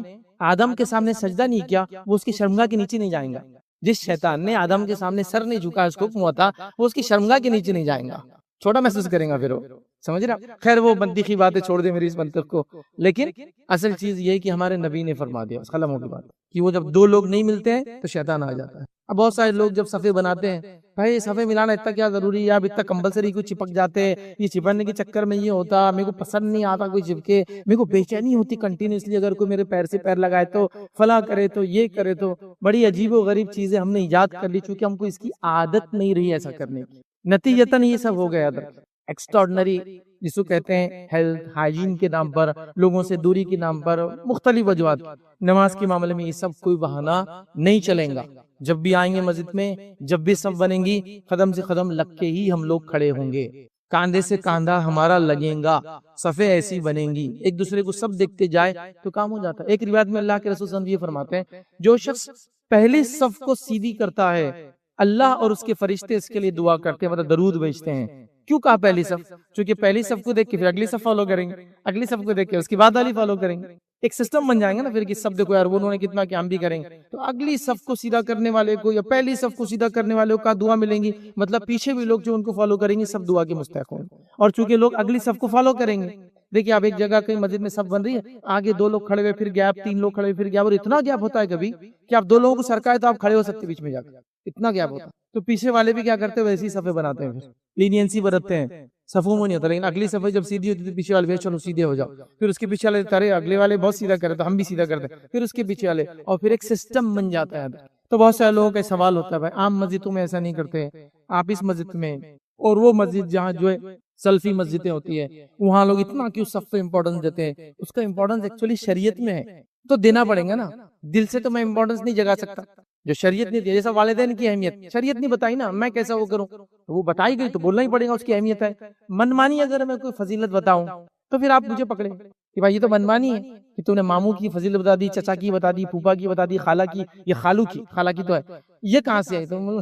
آدم کے سامنے سجدہ نہیں کیا وہ اس کی شرمگاہ کے نیچے نہیں جائیں گا، جس شیطان نے آدم کے سامنے سر نہیں جھکا اس کو حکم ہوا تھا وہ اس کی شرمگاہ کے نیچے نہیں جائیں گا، چھوٹا محسوس کریں گا پھر وہ، سمجھ رہا؟ خیر وہ منطقی باتیں چھوڑ دے میری اس منطق کو، لیکن اصل چیز یہ کہ ہمارے نبی نے فرما دیا قلموں کی بات کہ وہ جب دو لوگ نہیں ملتے ہیں تو شیطان آ جاتا ہے۔ اب بہت سارے لوگ جب صفے بناتے ہیں، بھائی صفے ملانا اتنا کیا ضروری ہے، آپ اتنا کمپلسری کو چپک جاتے ہیں، یہ چپکنے کے چکر میں یہ ہوتا، میرے کو پسند نہیں آتا کوئی چپکے، میرے کو بے چینی ہوتی کنٹینیوسلی اگر کوئی میرے پیر سے پیر لگائے تو، فلاں کرے تو، یہ کرے تو، بڑی عجیب و غریب چیزیں ہم نے ایجاد کر لی چونکہ ہم کو اس کی عادت نہیں رہی ایسا کرنے کی، نتیجتاً یہ سب ہو گیا تھا ایکسٹراڈنری، جس کو کہتے ہیں ہیلتھ ہائیجین کے نام پر، لوگوں سے دوری کے نام پر، مختلف وجوہات۔ نماز کے معاملے میں یہ سب کوئی بہانہ نہیں چلیں گا، جب بھی آئیں گے مسجد میں، جب بھی سب بنیں گی، قدم سے قدم لگ کے ہی ہم لوگ کھڑے ہوں گے، کاندھے سے کاندھا ہمارا لگیں گا، صفیں ایسی بنیں گی، ایک دوسرے کو سب دیکھتے جائے تو کام ہو جاتا ہے۔ ایک روایت میں اللہ کے رسول صلی اللہ علیہ وسلم یہ فرماتے ہیں، جو شخص پہلی صف کو سیدھی کرتا ہے اللہ اور اس کے فرشتے اس کے لیے دعا کرتے ہیں، مطلب درود بھیجتے ہیں۔ کیوں کہا پہلی صف؟ چونکہ پہلی صف کو دیکھ کے پھر اگلی صف فالو کریں گے، اگلی صف کو دیکھ کے اس کی بعد والی فالو کریں گے، ایک سسٹم بن جائیں گے نا پھر کہ سب دیکھو یار وہ انہوں نے کتنا کیا، ہم بھی کریں گے، تو اگلی صف کو سیدھا کرنے والے کو یا پہلی صف کو سیدھا کرنے والے کو دعا ملیں گی، مطلب پیچھے بھی لوگ جو ان کو فالو کریں گے سب دعا کے مستحق ہوں گے، اور چونکہ لوگ اگلی صف کو فالو کریں گے۔ دیکھیے آپ ایک جگہ کہیں مسجد میں صف بن رہی ہے، آگے دو لوگ کھڑے ہوئے پھر گیپ، تین لوگ کھڑے ہوئے پھر گیپ، اور اتنا گیپ ہوتا ہے کبھی کہ آپ دو لوگوں کو سرکائے تو آپ کھڑے ہو سکتے بیچ میں جا کر، اتنا گیپ ہوتا ہے، تو پیچھے والے بھی کیا کرتے ہیں ویسی صفیں بناتے ہیں، پھر لینینسی برتتے ہیں، صفوں میں نہیں ہوتا، لیکن اگلی صفحہ جب سیدھی ہوتی ہے تو پیچھے والے چلو سیدھے ہو جاؤ، پھر اس کے پیچھے والے تارے اگلے والے بہت سیدھا کرے تو ہم بھی سیدھا کرتے ہیں، پھر اس کے پیچھے والے، اور پھر ایک سسٹم بن جاتا ہے۔ تو بہت سارے لوگوں کا سوال ہوتا ہے بھائی عام مسجدوں میں ایسا نہیں کرتے، آپ اس مسجد میں اور وہ مسجد جہاں جو ہے سلفی مسجدیں ہوتی ہے وہاں لوگ اتنا کیوں صف پہ امپورٹنس دیتے ہیں؟ اس کا امپورٹنس ایکچولی شریعت میں ہے تو دینا پڑیں گا نا، دل سے تو میں امپورٹنس نہیں جگا سکتا، جو شریعت نہیں دی، جیسا والدین کی اہمیت شریعت نہیں بتائی نا، میں کیسا وہ کروں، وہ بتائی گئی تو بولنا ہی پڑے گا، اس کی اہمیت ہے۔ منمانی اگر میں کوئی فضیلت بتاؤں تو پھر آپ مجھے پکڑیں کہ بھائی یہ تو منمانی ہے کہ تو نے ماموں کی فضیلت بتا دی، چچا کی بتا دی، پھوپا کی بتا دی، خالہ کی، یہ خالو کی، خالہ کی تو ہے، یہ کہاں سے آئی؟ تو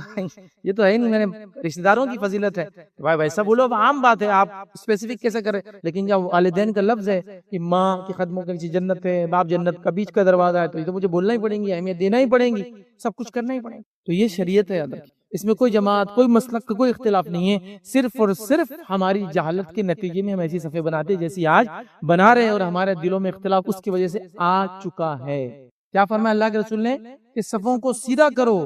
یہ تو ہے نہیں، میں نے رشتہ داروں کی فضیلت ہے، بھائی ویسا بولو، اب عام بات ہے، آپ اسپیسیفک کیسے کریں، لیکن جب والدین کا لفظ ہے کہ ماں کے قدموں کے نیچے جنت ہے، باپ جنت کا بیچ کا دروازہ ہے، تو یہ تو مجھے بولنا ہی پڑیں گی، اہمیت دینا ہی پڑیں گی، سب کچھ کرنا ہی پڑے گا، تو یہ شریعت ہے یاد رکھیں، اس میں کوئی جماعت، کوئی مسلک کا کوئی اختلاف نہیں ہے، صرف اور صرف ہماری جہالت کے نتیجے میں ہم ایسی صفیں بناتے ہیں جیسی آج بنا رہے ہیں، اور ہمارے دلوں میں اختلاف اس کی وجہ سے آ چکا ہے۔ کیا فرمایا اللہ کے رسول نے کہ صفوں کو سیدھا کرو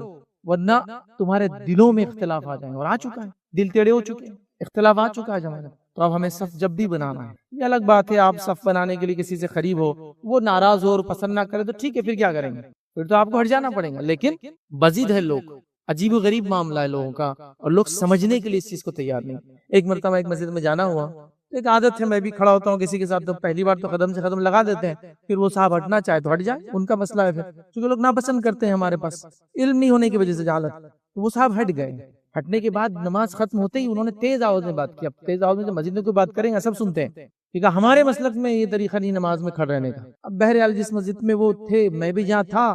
ورنہ تمہارے دلوں میں اختلاف آ جائیں گے، اور آ چکا ہے، دل ٹیڑے ہو چکے ہیں، اختلاف آ چکا ہے ہمارے، تو اب ہمیں صف جب بھی بنانا ہے، یہ الگ بات ہے آپ صف بنانے کے لیے کسی سے قریب ہو، وہ ناراض ہو اور پسند نہ کرے تو ٹھیک ہے، پھر کیا کریں گے، پھر تو آپ کو ہٹ جانا پڑے گا، لیکن بزید ہے لوگ، عجیب و غریب معاملہ ہے لوگوں کا، اور لوگ سمجھنے کے لیے اس چیز کو تیار نہیں۔ ایک مرتبہ ایک مسجد میں جانا ہوا، ایک عادت ہے میں بھی کھڑا ہوتا ہوں کسی کے ساتھ تو پہلی بار تو قدم سے قدم لگا دیتے ہیں، پھر وہ صاحب ہٹنا چاہے تو ہٹ جائے، ان کا مسئلہ ہے، پھر کیونکہ لوگ ناپسند کرتے ہیں ہمارے پاس علم نہیں ہونے کی وجہ سے جہالت، تو وہ صاحب ہٹ گئے، ہٹنے کے بعد نماز ختم ہوتے ہی انہوں نے تیز آواز میں بات کی، اب تیز آواز میں مسجد میں کوئی بات کریں گے سب سنتے ہیں، ٹھیک ہے، ہمارے مسلک میں یہ طریقہ نہیں نماز میں کھڑے رہنے کا، اب بہرحال جس مسجد میں وہ تھے میں بھی جہاں تھا،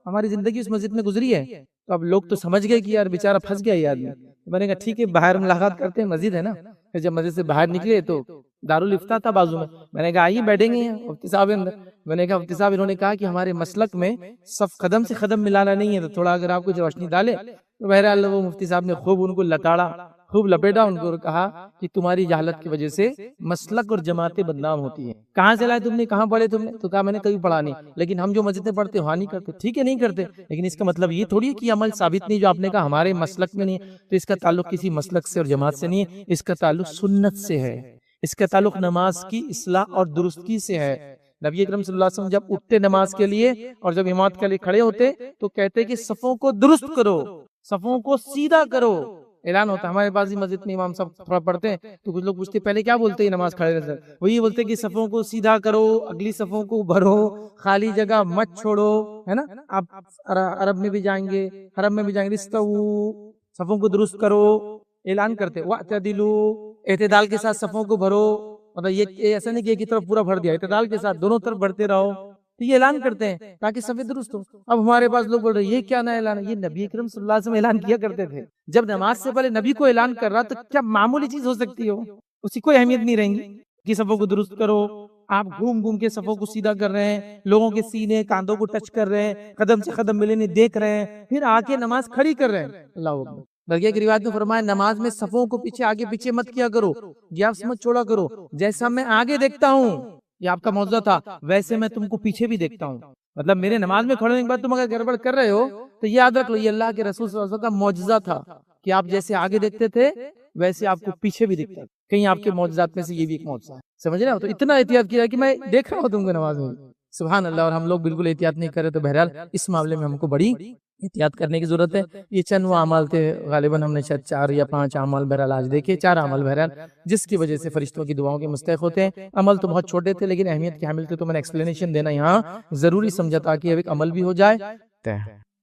ہماری زندگی اس مسجد میں گزری ہے، تو اب لوگ تو سمجھ گئے کہ یار بیچارہ پھنس گیا یہ آدمی، میں نے کہا ٹھیک ہے باہر ملاقات کرتے ہیں، مسجد ہے نا، پھر جب مسجد سے باہر نکلے تو دارالفتہ تھا بازو میں نے کہا آئیے بیٹھیں گے مفتی صاحب اندر. میں نے کہا مفتی صاحب انہوں نے کہا کہ ہمارے مسلک میں صف قدم سے قدم ملانا نہیں ہے، تو تھوڑا اگر آپ کچھ روشنی ڈالے. تو بہرحال وہ مفتی صاحب نے خوب ان کو لتاڑا، خوب لپیٹا ان کو، کہا کہ تمہاری جہالت کی وجہ سے مسلک اور جماعتیں بدنام ہوتی ہیں. کہاں سے لائے تم نے، کہاں پڑھے تم نے؟ تو کہا میں نے کبھی پڑھا نہیں، لیکن ہم جو مسجدیں پڑھتے وہاں نہیں کرتے. ٹھیک ہے نہیں کرتے، لیکن اس کا مطلب یہ تھوڑی ہے کہ عمل ثابت نہیں. جو آپ نے کہا ہمارے مسلک میں نہیں ہے، تو اس کا تعلق کسی مسلک سے اور جماعت سے نہیں ہے، اس کا تعلق سنت سے ہے، اس کا تعلق نماز کی اصلاح اور درستگی سے ہے. نبی اکرم صلی اللہ علیہ وسلم جب اٹھتے نماز کے لیے اور جب امامت کے لیے کھڑے ہوتے تو کہتے کہ صفوں کو درست کرو، صفوں کو سیدھا کرو. اعلان ہوتا ہے ہمارے پاس مسجد میں امام صاحب تھوڑا پڑھتے ہیں تو کچھ لوگ پوچھتے پہلے کیا بولتے ہیں نماز کھڑے رہتے، وہ یہ بولتے کہ صفوں کو سیدھا کرو، اگلی صفوں کو بھرو، خالی جگہ مت چھوڑو، ہے نا. آپ عرب میں بھی جائیں گے، حرم میں بھی جائیں گے، صفوں کو درست کرو اعلان کرتے. وَاعْتَدِلُوا، اعتدال کے ساتھ صفوں کو بھرو. مطلب یہ ایسا نہیں کہ ایک طرف پورا بھر دیا، اعتدال کے ساتھ دونوں طرف بڑھتے رہو. تو یہ اعلان کرتے ہیں تاکہ صفیں درست ہو. اب ہمارے پاس لوگ بول رہے ہیں یہ کیا نیا اعلان ہے؟ یہ نبی اکرم صلی اللہ علیہ وسلم اعلان کیا کرتے تھے. جب نماز سے پہلے نبی کو اعلان کر رہا تو کیا معمولی چیز ہو سکتی ہو؟ اس کی کوئی اہمیت نہیں رہیں گی کہ صفوں کو درست کرو. آپ گھوم گھوم کے صفوں کو سیدھا کر رہے ہیں، لوگوں کے سینے کاندھوں کو ٹچ کر رہے ہیں، قدم سے قدم ملے نہیں دیکھ رہے ہیں، پھر آ کے نماز کھڑی کر رہے ہیں. اللہ اکبر. بلکہ ایک روایت میں فرمایا نماز میں صفوں کو پیچھے آگے پیچھے مت کیا کرو، گیپس مت چھوڑا کرو. جیسا میں آگے دیکھتا ہوں، یہ آپ کا موضوع تھا، ویسے میں تم کو پیچھے بھی دیکھتا ہوں. مطلب میرے نماز میں کھڑے ہونے کے بعد تم اگر گڑبڑ کر رہے ہو تو یاد رکھ لو یہ اللہ کے رسول صلی اللہ علیہ وسلم کا معجزہ تھا کہ آپ جیسے آگے دیکھتے تھے ویسے آپ کو پیچھے بھی دکھتا. کہیں آپ کے معجزات میں سے یہ بھی ایک معجزہ ہے. سمجھ رہے ہو؟ تو اتنا احتیاط کیا کہ میں دیکھ رہا ہوں تم کو نماز میں. سبحان اللہ. اور ہم لوگ بالکل احتیاط نہیں کر رہے. تو بہرحال اس معاملے میں ہم کو بڑی احتیاط کرنے کی ضرورت ہے. یہ چند وہ اعمال تھے، غالباً ہم نے شاید 4 یا 5 اعمال بہرحال آج دیکھے، 4 اعمال بہرحال جس کی وجہ سے فرشتوں کی دعاؤں کے مستحق ہوتے ہیں. عمل تو بہت چھوٹے تھے لیکن اہمیت کے حامل تھے، تو میں نے ایکسپلینیشن دینا یہاں ضروری سمجھا تاکہ ایک عمل بھی ہو جائے.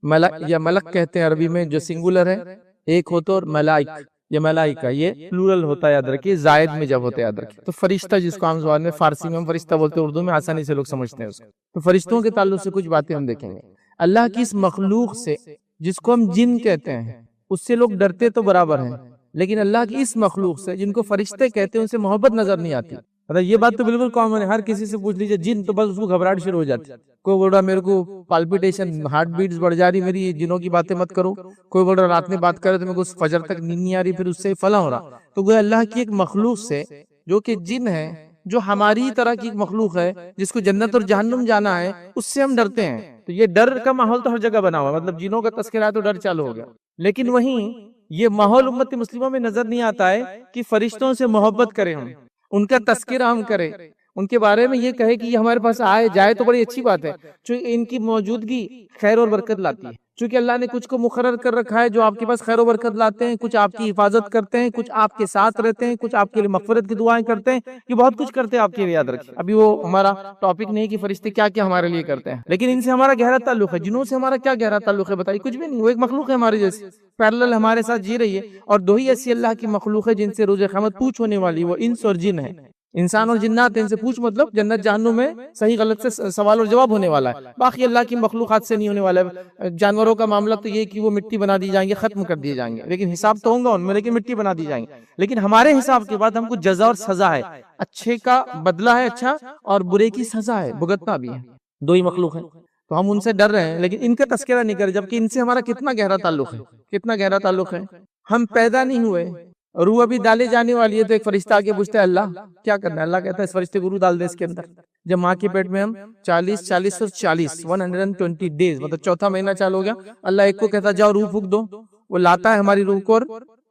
ملک یا ملک کہتے ہیں عربی میں، جو سنگولر ہے ایک ہوتا، اور ملائک یا ملائکہ یہ پلورل ہوتا ہے، یاد رکھیے زائد میں جب ہوتا ہے یاد رکھیے. تو فرشتہ جس کو عام زبان میں فارسی میں ہم فرشتہ بولتے ہیں، اردو میں آسانی سے لوگ سمجھتے ہیں اس کو. تو فرشتوں کے تعلق سے کچھ باتیں ہم دیکھیں گے. اللہ کی اس مخلوق سے جس کو ہم جن کہتے ہیں اس سے لوگ ڈرتے تو برابر ہیں، لیکن اللہ کی اس مخلوق سے جن کو فرشتے کہتے ہیں ان سے محبت نظر نہیں آتی. مطلب یہ بات تو بالکل کامن ہے، ہر کسی سے پوچھ لیجئے جن، تو بس اس کو گھبراہٹ شروع ہو جاتی. کوئی بول رہا میرے کو پالپیٹیشن، ہارٹ بیٹس بڑھ جا رہی میری، جنوں کی باتیں مت کرو. کوئی بول رہا رات میں بات کرے تو میرے کو فجر تک نیند نہیں آ رہی، پھر اس سے فلاں ہو رہا. تو وہ اللہ کی ایک مخلوق سے جو کہ جن ہے، جو ہماری طرح کی ایک مخلوق ہے جس کو جنت اور جہنم جانا ہے، اس سے ہم ڈرتے ہیں. تو یہ ڈر کا ماحول تو ہر جگہ بنا ہوا ہے، مطلب جنوں کا تذکرہ ہے تو ڈر چالو ہو گیا. لیکن وہیں یہ ماحول امت مسلمہ میں نظر نہیں آتا ہے کہ فرشتوں سے محبت کریں، ہم ان کا تذکرہ ہم کریں، ان کے بارے میں یہ کہے کہ یہ ہمارے پاس آئے جائے تو بڑی اچھی بات ہے، چونکہ ان کی موجودگی خیر اور برکت لاتی ہے. چونکہ اللہ نے کچھ کو مقرر کر رکھا ہے جو آپ کے پاس خیر و برکت لاتے ہیں، کچھ آپ کی حفاظت کرتے ہیں، کچھ آپ کے ساتھ رہتے ہیں، کچھ آپ کے لیے مغفرت کی دعائیں کرتے ہیں. یہ بہت کچھ کرتے ہیں آپ کے لیے، یاد رکھیں. ابھی وہ ہمارا ٹاپک نہیں کہ فرشتے کیا کیا ہمارے لیے کرتے ہیں، لیکن ان سے ہمارا گہرا تعلق ہے. جنوں سے ہمارا کیا گہرا تعلق ہے بتائیے؟ کچھ بھی نہیں. وہ ایک مخلوق ہے ہمارے جیسی، پیرلل ہمارے ساتھ جی رہی ہے. اور 2 ہی ایسی اللہ کی مخلوق ہے جن سے روز قیامت پوچھ ہونے والی، وہ انس اور جن ہے. انسان اور جنات ان سے پوچھ مطلب جنت جہنم میں صحیح غلط سے سوال اور جواب ہونے والا ہے. باقی اللہ کی مخلوقات سے نہیں ہونے والا ہے. جانوروں کا معاملہ تو یہ کہ وہ مٹی بنا دی جائیں گے، ختم کر دیے جائیں گے، لیکن حساب تو ہوگا ان میں، لیکن مٹی بنا دی جائیں گے. لیکن ہمارے حساب کے بعد ہم کو جزا اور سزا ہے، اچھے کا بدلہ ہے اچھا، اور برے کی سزا ہے، بھگتنا بھی ہے. 2 ہی مخلوق ہیں تو ہم ان سے ڈر رہے ہیں، لیکن ان کا تذکرہ نہیں کر، جبکہ ان سے ہمارا کتنا گہرا تعلق ہے، کتنا گہرا تعلق ہے. ہم پیدا نہیں ہوئے، روح ابھی ڈالے جانے والی ہے، تو ایک فرشتہ آگے پوچھتا ہے اللہ کیا کرنا ہے؟ اللہ کہتا ہے اس فرشتے کو روح ڈال دے اس کے اندر. جب ماں کے پیٹ میں ہم 40 اور 40 120 ڈیز مطلب 4تھا مہینہ چالو ہو گیا، اللہ ایک کو کہتا جاؤ روح پھونک دو، وہ لاتا ہے ہماری روح کو، اور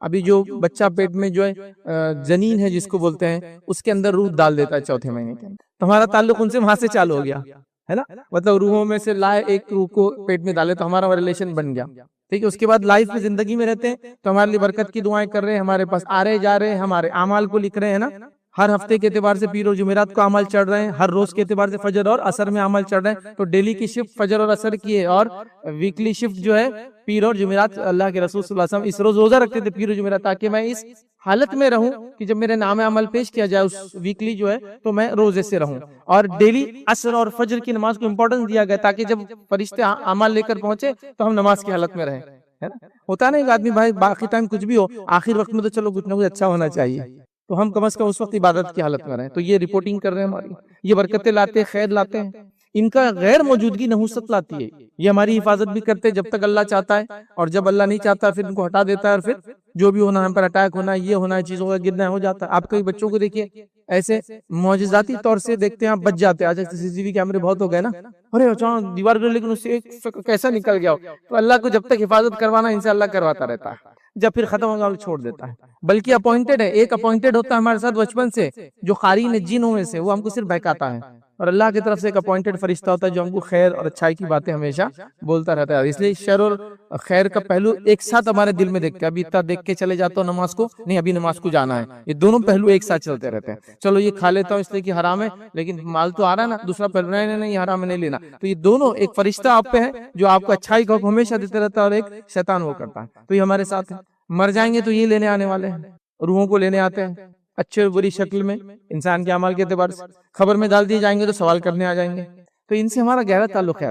ابھی جو بچہ پیٹ میں جو ہے جنین ہے جس کو بولتے ہیں، اس کے اندر روح ڈال دیتا ہے 4تھے مہینے کے اندر. تو ہمارا تعلق ان سے وہاں سے چالو ہو گیا ہے نا. مطلب روحوں میں سے لائے ایک روح کو پیٹ میں ڈالے تو ہمارا ریلیشن بن گیا. ٹھیک ہے. اس کے بعد لائف میں زندگی میں رہتے ہیں تو ہمارے لیے برکت کی دعائیں کر رہے ہیں، ہمارے پاس آ رہے جا رہے ہیں، ہمارے اعمال کو لکھ رہے ہیں نا. ہر ہفتے کے اعتبار سے پیر اور جمعرات کو عمل چڑھ رہے ہیں، ہر روز کے اعتبار سے فجر اور عصر میں عمل چڑھ رہے ہیں. تو ڈیلی کی شفٹ فجر اور عصر کی ہے، اور ویکلی شفٹ جو ہے پیر اور جمعرات. اللہ کے رسول صلی اللہ علیہ وسلم اس روز روزہ رکھتے تھے پیر اور جمعرات، تاکہ میں اس حالت میں رہوں کہ جب میرے نام عمل پیش کیا جائے اس ویکلی جو ہے تو میں روزے سے رہوں. اور ڈیلی عصر اور فجر کی نماز کو امپورٹنس دیا گیا تاکہ جب فرشتے عمل لے کر پہنچے تو ہم نماز کی حالت میں رہیں. ہوتا نہیں ایک آدمی بھائی باقی ٹائم کچھ بھی ہو، آخر وقت میں تو چلو کچھ نہ کچھ اچھا ہونا چاہیے. تو ہم کم از کم اس وقت عبادت کی حالت میں رہیں. تو یہ رپورٹنگ کر رہے ہیں ہماری, یہ برکتیں لاتے ہیں, خیر لاتے ہیں. ان کا غیر موجودگی نحوست لاتی ہے. یہ ہماری حفاظت بھی کرتے جب تک اللہ چاہتا ہے, اور جب اللہ نہیں چاہتا پھر ان کو ہٹا دیتا ہے, اور پھر جو بھی ہونا, ہم پر اٹیک ہونا, یہ ہونا, چیزوں کا گرنا ہو جاتا ہے. آپ کئی بچوں کو دیکھیے ایسے معجزاتی طور سے دیکھتے ہیں آپ بچ جاتے ہیں. آج سی سی ٹی وی کیمرے بہت ہو گئے نا, ارے اچانک دیوار گرے لیکن اس سے ایک کیسا نکل گیا ہو. تو اللہ کو جب تک حفاظت کروانا ان سے اللہ کرواتا رہتا ہے, جب پھر ختم ہوگا وہ چھوڑ دیتا ہے. بلکہ اپوائنٹڈ ہے, ایک اپوائنٹڈ ہوتا ہے ہمارے ساتھ بچپن سے, جو قارئین جنوں میں سے, وہ ہم کو صرف بہکاتا ہے. اور اللہ کی طرف سے ایک اپوائنٹڈ فرشتہ ہوتا ہے جو ہم کو خیر اور اچھائی کی باتیں ہمیشہ بولتا رہتا ہے. اس لیے شر اور خیر کا پہلو ایک ساتھ ہمارے دل میں دیکھتے ہیں. ابھی اتنا دیکھ کے چلے جاتا ہوں نماز کو, نہیں ابھی نماز کو جانا ہے. یہ دونوں پہلو ایک ساتھ چلتے رہتے ہیں. چلو یہ کھا لیتا ہوں اس لیے کہ حرام ہے, لیکن مال تو آ رہا ہے نا, دوسرا پہلو نہیں یہ حرام ہے نہیں لینا. تو یہ دونوں, ایک فرشتہ آپ پہ ہے جو آپ کو اچھائی کا حکم ہمیشہ دیتے رہتا ہے, اور ایک شیطان وہ کرتا ہے. تو یہ ہمارے ساتھ ہے. مر جائیں گے تو یہ لینے آنے والے ہیں, روحوں کو لینے آتے ہیں اچھے اور بری شکل میں, انسان کے اعمال کے اعتبار سے. خبر میں ڈال دیے جائیں گے تو سوال کرنے آ جائیں گے. تو ان سے ہمارا گہرا تعلق ہے,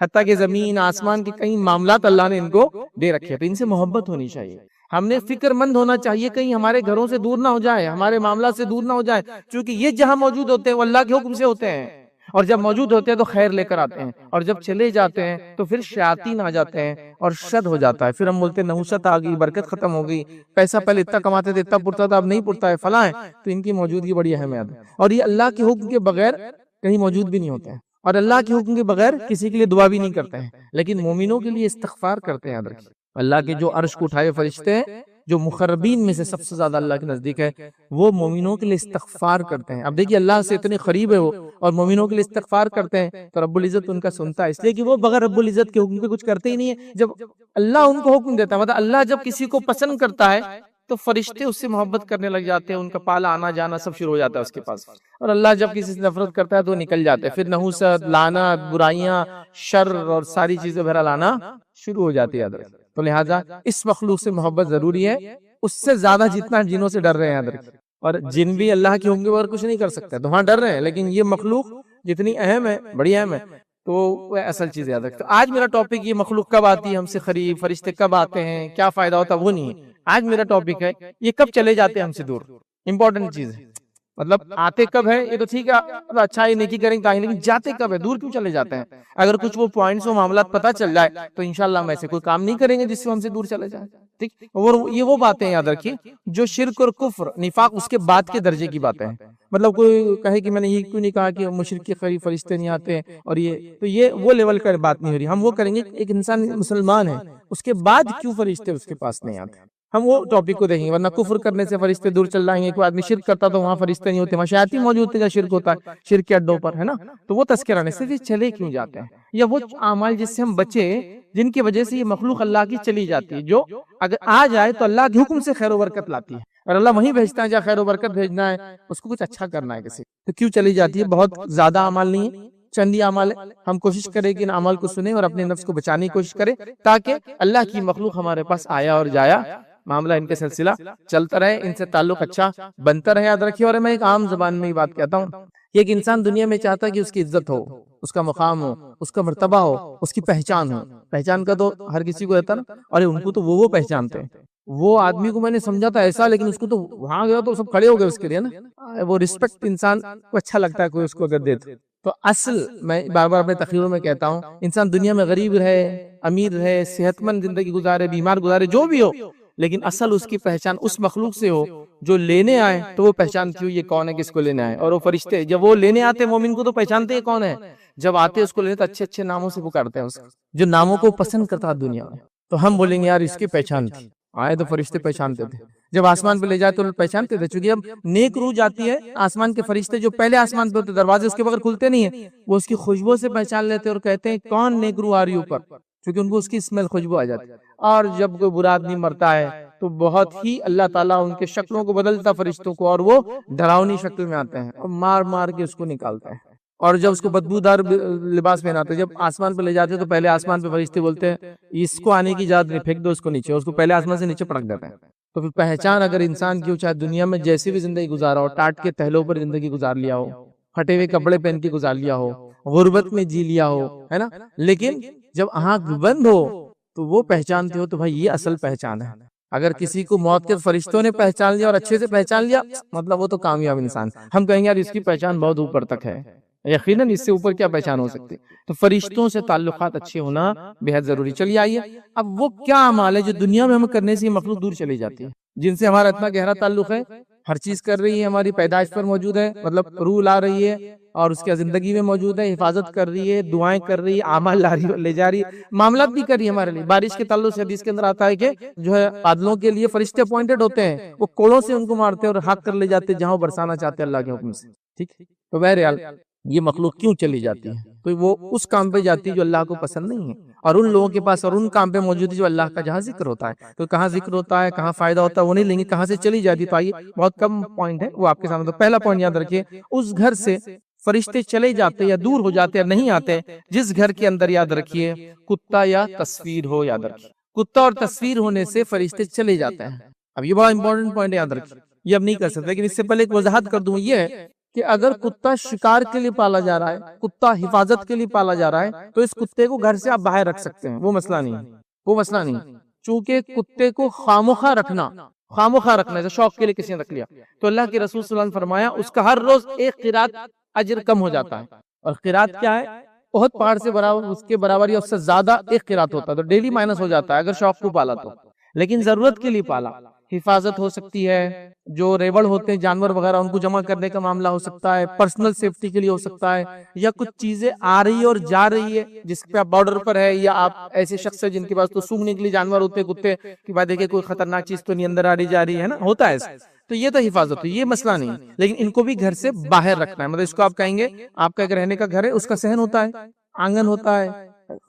حتیٰ کہ زمین آسمان کے کئی معاملات اللہ نے ان کو دے رکھے. تو ان سے محبت ہونی چاہیے. ہم نے فکر مند ہونا چاہیے کہیں ہمارے گھروں سے دور نہ ہو جائے, ہمارے معاملات سے دور نہ ہو جائے, کیونکہ یہ جہاں موجود ہوتے ہیں وہ اللہ کے حکم سے ہوتے ہیں, اور جب موجود ہوتے ہیں تو خیر لے کر آتے ہیں, اور جب چلے جاتے ہیں تو پھر شیاطین آ جاتے ہیں اور شر ہو جاتا ہے. پھر ہم بولتے ہیں نحوست آ گئی, برکت ختم ہو گئی, پیسہ پہلے اتنا کماتے تھے اتنا پڑتا تھا اب نہیں پڑتا ہے, فلاں ہے. تو ان کی موجودگی بڑی اہمیت ہے, اور یہ اللہ کے حکم کے بغیر کہیں موجود بھی نہیں ہوتے ہیں, اور اللہ کے حکم کے بغیر کسی کے لیے دعا بھی نہیں کرتے ہیں. لیکن مومنوں کے لیے استغفار کرتے ہیں. یاد رکھیے, اللہ کے جو عرش کو اٹھائے فرشتے ہیں, جو مقربین میں سے سب سے زیادہ اللہ کے نزدیک ہے, وہ مومنوں کے لیے استغفار کرتے ہیں. اب دیکھیے اللہ سے اتنے قریب ہے وہ, اور مومنوں کے لیے استغفار کرتے ہیں, تو رب العزت ان کا سنتا ہے, اس لیے کہ وہ بغیر رب العزت کے حکم کے کچھ کرتے ہی نہیں ہے. جب اللہ ان کو حکم دیتا ہے, مطلب اللہ جب کسی کو پسند کرتا ہے تو فرشتے اس سے محبت کرنے لگ جاتے ہیں, ان کا پالا آنا جانا سب شروع ہو جاتا ہے اس کے پاس. اور اللہ جب کسی سے نفرت کرتا ہے تو وہ نکل جاتے ہیں, پھر نحوست, لعنت, برائیاں, شر اور ساری چیزیں بہرحال آنا شروع ہو جاتی ہے. تو لہٰذا اس مخلوق سے محبت ضروری ہے, اس سے زیادہ جتنا جنوں سے ڈر رہے ہیں. اور جن بھی اللہ کے حکم کے بغیر کچھ نہیں کر سکتے, تو وہاں ڈر رہے ہیں, لیکن یہ مخلوق جتنی اہم ہے, بڑی اہم ہے, تو وہ اصل چیز یاد رکھتے. آج میرا ٹاپک یہ مخلوق کب آتی ہے ہم سے قریب, فرشتے کب آتے ہیں, کیا فائدہ ہوتا ہے, وہ نہیں ہے. آج میرا ٹاپک ہے یہ کب چلے جاتے ہیں ہم سے دور. امپورٹنٹ چیز ہے, مطلب آتے کب ہے یہ تو ٹھیک ہے, اچھا یہ نیکی کریں گے, لیکن جاتے کب ہے, دور کیوں چلے جاتے ہیں. اگر کچھ وہ پوائنٹس و معاملات پتہ چل جائے تو انشاءاللہ ہم ایسے کوئی کام نہیں کریں گے جس سے ہم سے دور چلے جائیں. ٹھیک, اور یہ وہ باتیں یاد رکھیے جو شرک اور کفر, نفاق اس کے بعد کے درجے کی باتیں ہیں. مطلب کوئی کہے کہ میں نے یہ کیوں نہیں کہا کہ مشرک کے قریب فرشتے نہیں آتے, اور یہ تو یہ وہ لیول کا بات نہیں ہو رہی. ہم وہ کریں گے, ایک انسان مسلمان ہے اس کے بعد کیوں فرشتے اس کے پاس نہیں آتے, ہم وہ ٹاپک کو دیکھیں گے. ورنہ کفر کرنے سے فرشتے دور چل جائیں گے, کوئی آدمی شرک کرتا تو وہاں فرشتے نہیں ہوتے, وہاں شیاطین موجود تھے جہاں شرک ہوتا ہے, شرک کے اڈوں پر, ہے نا. تو وہ تذکرہ نہیں, صرف یہ چلے کیوں جاتے ہیں, یا وہ اعمال جس سے ہم بچے, جن کی وجہ سے یہ مخلوق اللہ کی چلی جاتی ہے, جو اگر آ جائے تو اللہ کے حکم سے خیر و برکت لاتی ہے, اور اللہ وہیں بھیجتا ہے جہاں خیر و برکت بھیجنا ہے, اس کو کچھ اچھا کرنا ہے کسی. تو کیوں چلی جاتی ہے, بہت زیادہ اعمال نہیں ہے, چند ہی اعمال ہے. ہم کوشش کریں کہ ان اعمال کو سنیں اور اپنے نفس کو بچانے کی کوشش کریں, تاکہ اللہ کی مخلوق ہمارے پاس آیا اور جایا معاملہ ان کے سلسلہ چلتا رہے, ان سے تعلق اچھا بنتا رہے. یاد رکھیے, اور میں ایک عام زبان میں یہ بات کہتا ہوں, یہ ایک انسان دنیا میں چاہتا ہے کہ اس کی عزت ہو, اس کا مقام ہو, اس کا مرتبہ ہو, اس کی پہچان ہو. پہچان کا تو ہر کسی کو رہتا نا, اور ان کو تو وہ پہچانتے ہیں. وہ آدمی کو میں نے سمجھا تھا ایسا, لیکن اس کو تو وہاں گیا تو سب کھڑے ہو گئے اس کے لیے نا. وہ رسپیکٹ انسان کو اچھا لگتا ہے کوئی اس کو اگر دے تو. اصل میں بار بار اپنے تقریروں میں کہتا ہوں, انسان دنیا میں غریب رہے, امیر رہے, صحت مند زندگی گزارے, بیمار گزارے, جو بھی ہو, لیکن اصل اس کی پہچان اس مخلوق سے ہو جو لینے آئے. تو وہ پہچان کیوں, یہ کون ہے, کس کو لینے آئے. اور وہ فرشتے جب وہ لینے آتے مومن کو تو پہچانتے ہیں کون ہے, جب آتے اس کو لینے تو اچھے اچھے ناموں سے پکارتے ہیں, اس جو ناموں کو پسند کرتا دنیا میں. تو ہم بولیں گے یار اس کی پہچان تھی, آئے تو فرشتے پہچانتے تھے, جب آسمان پہ لے جاتے تو پہچانتے تھے. چونکہ اب نیک روح جاتی ہے, آسمان کے فرشتے جو پہلے آسمان پہ ہوتے, دروازے اس کے بغیر کھلتے نہیں ہیں, وہ اس کی خوشبو سے پہچان لیتے اور کہتے ہیں کون نیک روح آ رہی اوپر, کیونکہ ان کو اس کی اسمیل خوشبو آ جاتی. اور جب کوئی برا آدمی مرتا ہے تو بہت ہی اللہ تعالیٰ ان کے شکلوں کو بدلتا فرشتوں کو, اور وہ ڈراؤنی شکل میں آتے ہیں اور مار مار کے اس کو نکالتے ہیں. اور جب اس کو بدبودار لباس پہناتے ہیں, جب آسمان پہ لے جاتے ہیں تو پہلے آسمان پہ فرشتے بولتے ہیں اس کو آنے کی اجازت نہیں, پھینک دو اس کو نیچے, اس کو پہلے آسمان سے نیچے پٹک دیتے ہیں. تو پھر پہچان اگر انسان کی ہو, چاہے دنیا میں جیسی بھی زندگی گزارا ہو, ٹاٹ کے تہلوں پر زندگی گزار لیا ہو, پھٹے ہوئے کپڑے پہن کے گزار لیا ہو, غربت میں جی لیا ہو, ہے نا, لیکن جب آنکھ بند ہو تو وہ پہچانتے ہو تو بھائی یہ اصل پہچان ہے. اگر کسی کو موت کے فرشتوں نے پہچان لیا اور اچھے سے پہچان لیا مطلب وہ تو کامیاب انسان. ہم کہیں گے یار اس کی پہچان بہت اوپر تک ہے, یقیناً اس سے اوپر کیا پہچان ہو سکتی. تو فرشتوں سے تعلقات اچھے ہونا بہت ضروری. چلیے آئیے اب وہ کیا اعمال ہے جو دنیا میں ہم کرنے سے یہ مخلوق دور چلی جاتی ہے, جن سے ہمارا اتنا گہرا تعلق ہے, ہر چیز کر رہی ہے, ہماری پیدائش پر موجود ہے, مطلب روح لا رہی ہے اور اس کی زندگی میں موجود ہے, حفاظت کر رہی ہے, دعائیں کر رہی ہے, اعمال لا رہی ہے, لے جا رہی ہے, معاملات بھی کر رہی ہے ہمارے لیے. بارش کے تعلق سے حدیث کے اندر آتا ہے کہ جو ہے بادلوں کے لیے فرشتے اپوائنٹڈ ہوتے ہیں, وہ کوڑوں سے ان کو مارتے ہیں اور ہاک کر لے جاتے ہیں جہاں وہ برسانا چاہتے ہیں اللہ کے حکم سے. ٹھیک, تو بہرحال یہ مخلوق کیوں چلی جاتی ہے؟ تو وہ اس کام پہ جاتی ہے جو اللہ کو پسند نہیں ہے, اور ان لوگوں کے پاس اور ان کام پہ موجود ہے جو اللہ کا جہاں ذکر ہوتا ہے. تو کہاں ذکر ہوتا ہے, کہاں فائدہ ہوتا ہے, وہ نہیں لیں گے, کہاں سے چلی جاتی. تو آئیے بہت کم پوائنٹ ہے وہ آپ کے سامنے. تو پہلا پوائنٹ یاد رکھیے, اس گھر سے فرشتے چلے جاتے یا دور ہو جاتے یا نہیں آتے جس گھر کے اندر, یاد رکھیے, کتا یا تصویر ہو. یاد رکھیے کتا اور تصویر ہونے سے فرشتے چلے جاتے ہیں. اب یہ بڑا امپورٹنٹ پوائنٹ ہے, یاد رکھیے, یہ اب نہیں کر سکتے. لیکن اس سے پہلے ایک وضاحت کر دوں, یہ ہے کہ اگر کتا شکار کے لیے پالا جا رہا ہے, کتا حفاظت کے لیے پالا جا رہا ہے, تو اس کتے کو گھر سے آپ باہر رکھ سکتے ہیں, وہ مسئلہ نہیں ہے, وہ مسئلہ نہیں. چونکہ کتے کو خاموخواہ رکھنا جیسے شوق کے لیے کسی نے رکھ لیا, تو اللہ کے رسول صلی اللہ علیہ وسلم نے فرمایا اس کا ہر روز ایک قرات اجر کم ہو جاتا ہے. اور قرات کیا ہے؟ بہت پہاڑ سے برابر, اس کے برابر یا اس سے زیادہ ایک قرات ہوتا ہے. تو ڈیلی مائنس ہو جاتا ہے اگر شوق کو پالا تو. لیکن ضرورت کے لیے پالا, حفاظت ہو سکتی ہے, جو ریوڑ ہوتے ہیں جانور وغیرہ ان کو جمع کرنے کا معاملہ ہو سکتا ہے, پرسنل سیفٹی کے لیے ہو سکتا ہے, یا کچھ چیزیں آ رہی ہے اور جا رہی ہے جس پہ آپ بارڈر پر ہے, یا آپ ایسے شخص ہیں جن کے پاس تو سونگنے کے لیے جانور ہوتے ہیں کتے کہ بھائی دیکھیں کوئی خطرناک چیز تو نہیں اندر آ رہی جا رہی ہے نا, ہوتا ہے ایسا. تو یہ تو حفاظت ہے, یہ مسئلہ نہیں. لیکن ان کو بھی گھر سے باہر رکھنا ہے. مطلب اس کو آپ کہیں گے آپ کا ایک رہنے کا گھر ہے, اس کا صحن ہوتا ہے, آنگن ہوتا ہے,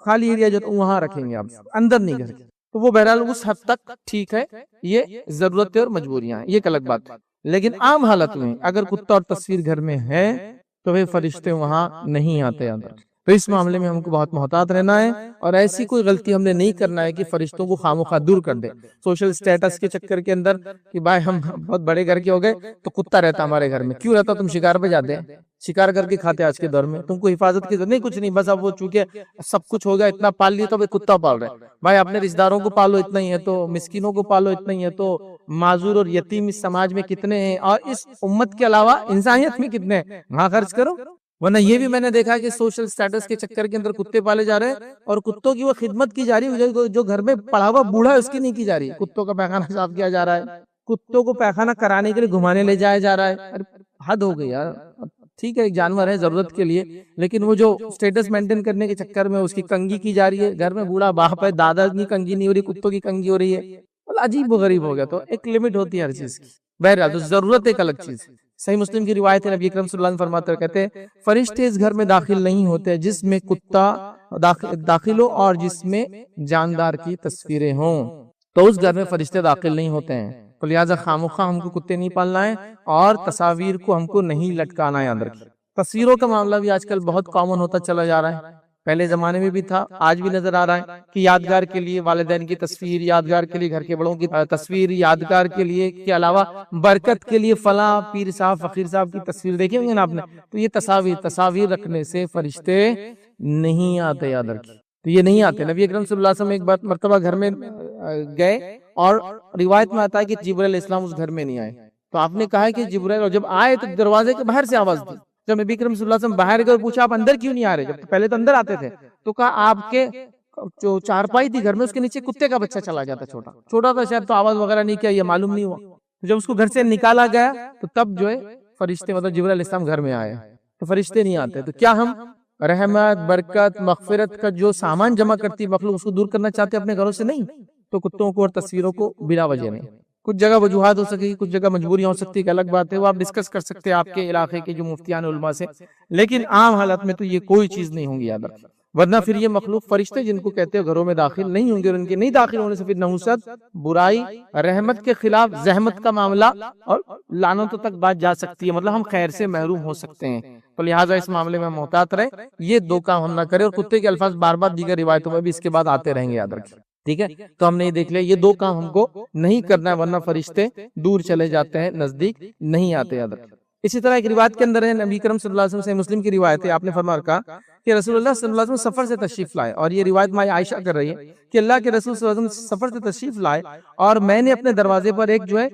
خالی ایریا جو وہاں رکھیں گے آپ, اندر نہیں گھر کے. تو وہ بہرحال اس حد تک ٹھیک ہے, یہ ضرورتیں اور مجبوریاں ہیں, یہ ایک الگ بات ہے. لیکن عام حالت میں اگر کتا اور تصویر گھر میں ہے تو وہ فرشتے وہاں نہیں آتے اندر. تو اس معاملے میں ہم کو بہت محتاط رہنا ہے, اور ایسی کوئی غلطی ہم نے نہیں کرنا ہے کہ فرشتوں کو خاموخواہ دور کر دے سوشل سٹیٹس کے چکر کے اندر, کہ بھائی ہم بہت بڑے گھر کے ہو گئے تو کتا رہتا ہمارے گھر میں. کیوں رہتا؟ تم شکار پہ جاتے ہیں, شکار کر کے کھاتے آج کے دور میں, تم کو حفاظت کی ضرورت نہیں, کچھ نہیں, بس اب وہ چونکہ سب کچھ ہو گیا, اتنا پال لیا تو اب کتا پال رہے. بھائی اپنے رشتہ داروں کو پالو اتنا ہی ہے, تو مسکینوں کو پالو اتنا ہی ہے, تو معذور اور یتیم اس سماج میں کتنے ہیں, اور اس امت کے علاوہ انسانیت میں کتنے ہیں, وہاں خرچ کرو. ورنہ یہ بھی میں نے دیکھا کہ سوشل سٹیٹس کے چکر کے اندر کتے پالے جا رہے ہیں, اور کتوں کی وہ خدمت کی جا رہی ہے جو گھر میں پڑا ہوا بوڑھا ہے اس کی نہیں کی جا رہی. کتوں کا پیخانہ صاف کیا جا رہا ہے, کتوں کو پیخانہ کرانے کے لیے گھمانے لے جایا جا رہا ہے. حد ہو گئی یار. ٹھیک ہے ایک جانور ہے ضرورت کے لیے, لیکن وہ جو سٹیٹس مینٹین کرنے کے چکر میں اس کی کنگھی کی جا رہی ہے. گھر میں بوڑھا باپ ہے, دادا کی کنگھی نہیں ہو رہی, کتوں کی کنگھی ہو رہی ہے. عجیب و غریب ہو گیا. تو ایک لمٹ ہوتی ہے ہر چیز کی. بہرحال تو ضرورت ایک الگ چیز. صحیح مسلم کی روایت ہے, نبی اکرم صلی اللہ علیہ وسلم فرماتے کہتے ہیں فرشتے اس گھر میں داخل نہیں ہوتے جس میں کتا داخل ہو اور جس میں جاندار کی تصویریں ہوں. تو اس گھر میں فرشتے داخل نہیں ہوتے ہیں. تو لہٰذا خامخواہ ہم کو کتے نہیں پالنا ہے, اور تصاویر کو ہم کو نہیں لٹکانا ہے. یاد رکھیں تصویروں کا معاملہ بھی آج کل بہت کامن ہوتا چلا جا رہا ہے. پہلے زمانے میں بھی تھا, آج بھی نظر آ رہا ہے کہ یادگار کے لیے والدین کی تصویر, یادگار کے لیے گھر کے بڑوں کی تصویر, یادگار کے لیے کے علاوہ برکت کے لیے فلاں پیر صاحب فقیر صاحب کی تصویر دیکھیں ہوں گے نا آپ نے. تو یہ تصاویر رکھنے سے فرشتے نہیں آتے. یاد رکھیں تو یہ نہیں آتے. نبی اکرم صلی اللہ علیہ وسلم ایک بار مرتبہ گھر میں گئے, اور روایت میں آتا ہے کہ جبرائیل علیہ السلام اس گھر میں نہیں آئے. تو آپ نے کہا کہ جبرائیل, اور جب آئے تو دروازے کے باہر سے آواز دی. جب نبی کریم صلی اللہ علیہ وسلم باہر گئے اور پوچھا آپ اندر کیوں نہیں آ رہے, جب پہلے تو اندر آتے تھے, تو کہا آپ کے جو چارپائی تھی گھر میں اس کے نیچے کتے کا بچہ چلا جاتا, چھوٹا تھا شاید, تو آواز وغیرہ نہیں کیا, یہ معلوم نہیں ہوا. جب اس کو گھر سے نکالا گیا تو تب جو ہے فرشتے مطلب جبرائیل علیہ السلام گھر میں آئے. تو فرشتے نہیں آتے. تو کیا ہم رحمت برکت مغفرت کا جو سامان جمع کرتی مخلوق اس کو دور کرنا چاہتے اپنے گھروں سے؟ نہیں. تو کتوں کو اور تصویروں کو بلا وجہ نہیں. کچھ جگہ وجوہات ہو سکتی, کچھ جگہ مجبوریاں ہو سکتی, کہ الگ بات ہے, وہ آپ ڈسکس کر سکتے ہیں آپ کے علاقے کے جو مفتیان علماء سے. لیکن عام حالت میں تو یہ کوئی چیز نہیں ہوگی. یاد رکھیں, ورنہ پھر یہ مخلوق فرشتے جن کو کہتے ہیں گھروں میں داخل نہیں ہوں گے, اور ان کے نہیں داخل ہونے سے پھر نحوست, برائی, رحمت کے خلاف زحمت کا معاملہ اور لعنتوں تک بات جا سکتی ہے. مطلب ہم خیر سے محروم ہو سکتے ہیں. تو لہٰذا اس معاملے میں محتاط رہے, یہ دو کام ہم نہ کریں. اور کتے کے الفاظ بار بار دیگر روایتوں میں بھی اس کے بعد آتے رہیں گے, یاد رکھیں. ٹھیک ہے, تو ہم نے یہ دیکھ لیا یہ دو کام ہم کو نہیں کرنا ہے, ورنہ فرشتے دور چلے جاتے ہیں, نزدیک نہیں آتے. یاد رکھیں. اسی طرح ایک روایت کے اندر ہے, نبی کرم صلی اللہ علیہ وسلم سے مسلم کی روایت ہے, آپ نے فرمایا کہ رسول اللہ صلی اللہ علیہ وسلم سفر سے تشریف لائے، اور یہ روایت مائی عائشہ کر رہی ہے کہ اللہ کے رسول صلی اللہ علیہ وسلم سفر سے تشریف لائے اور میں نے اپنے دروازے پر ایک جو ہے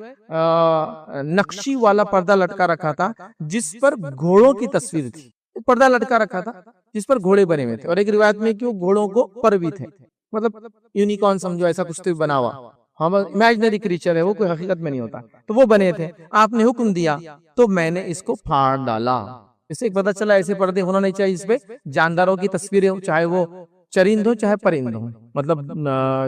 نقشی والا پردہ لٹکا رکھا تھا جس پر گھوڑوں کی تصویر تھی، پردہ لٹکا رکھا تھا جس پر گھوڑے بنے ہوئے تھے، اور ایک روایت میں کہ وہ گھوڑوں کو پر بھی تھے، مطلب یونیکارن سمجھو، ایسا کچھ تو بنا ہوا، ہم امیجنری کریچر ہے وہ، کوئی حقیقت میں نہیں ہوتا، تو وہ بنے تھے۔ آپ نے حکم دیا تو میں نے اس کو پھاڑ ڈالا۔ اس سے ایک پتہ چلا ایسے پردے ہونا نہیں چاہیے، اس پہ جانداروں کی تصویریں ہوں، چاہے وہ چرند ہو چاہے پرند ہو، مطلب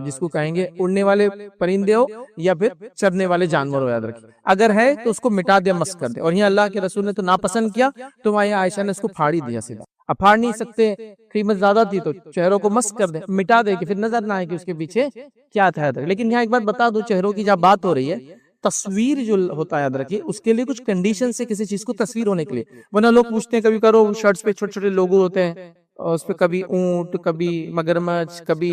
جس کو کہیں گے اڑنے والے پرندے ہو یا پھر چرنے والے جانور ہو، یاد رکھیں اگر ہے تو اس کو مٹا دے، مسخ کر دے۔ اور یہاں اللہ کے رسول نے تو ناپسند کیا تو وہاں عائشہ نے اس کو پھاڑ ہی دیا سیدھا۔ اب پھاڑ نہیں سکتے، قیمت زیادہ تھی، تو چہروں کو مسخ کر دے، مٹا دے کہ پھر نظر نہ آئے کہ اس کے پیچھے کیا تھا۔ لیکن یہاں ایک بات بتا دو، چہروں کی جب بات ہو رہی ہے، تصویر جو ہوتا ہے یاد رکھیے اس کے لیے کچھ کنڈیشن سے کسی چیز کو تصویر ہونے کے لیے، ورنہ لوگ پوچھتے ہیں کبھی کرو شرٹس پہ چھوٹے چھوٹے لوگو ہوتے ہیں، اور اس پہ کبھی اونٹ، کبھی مگرمچھ، کبھی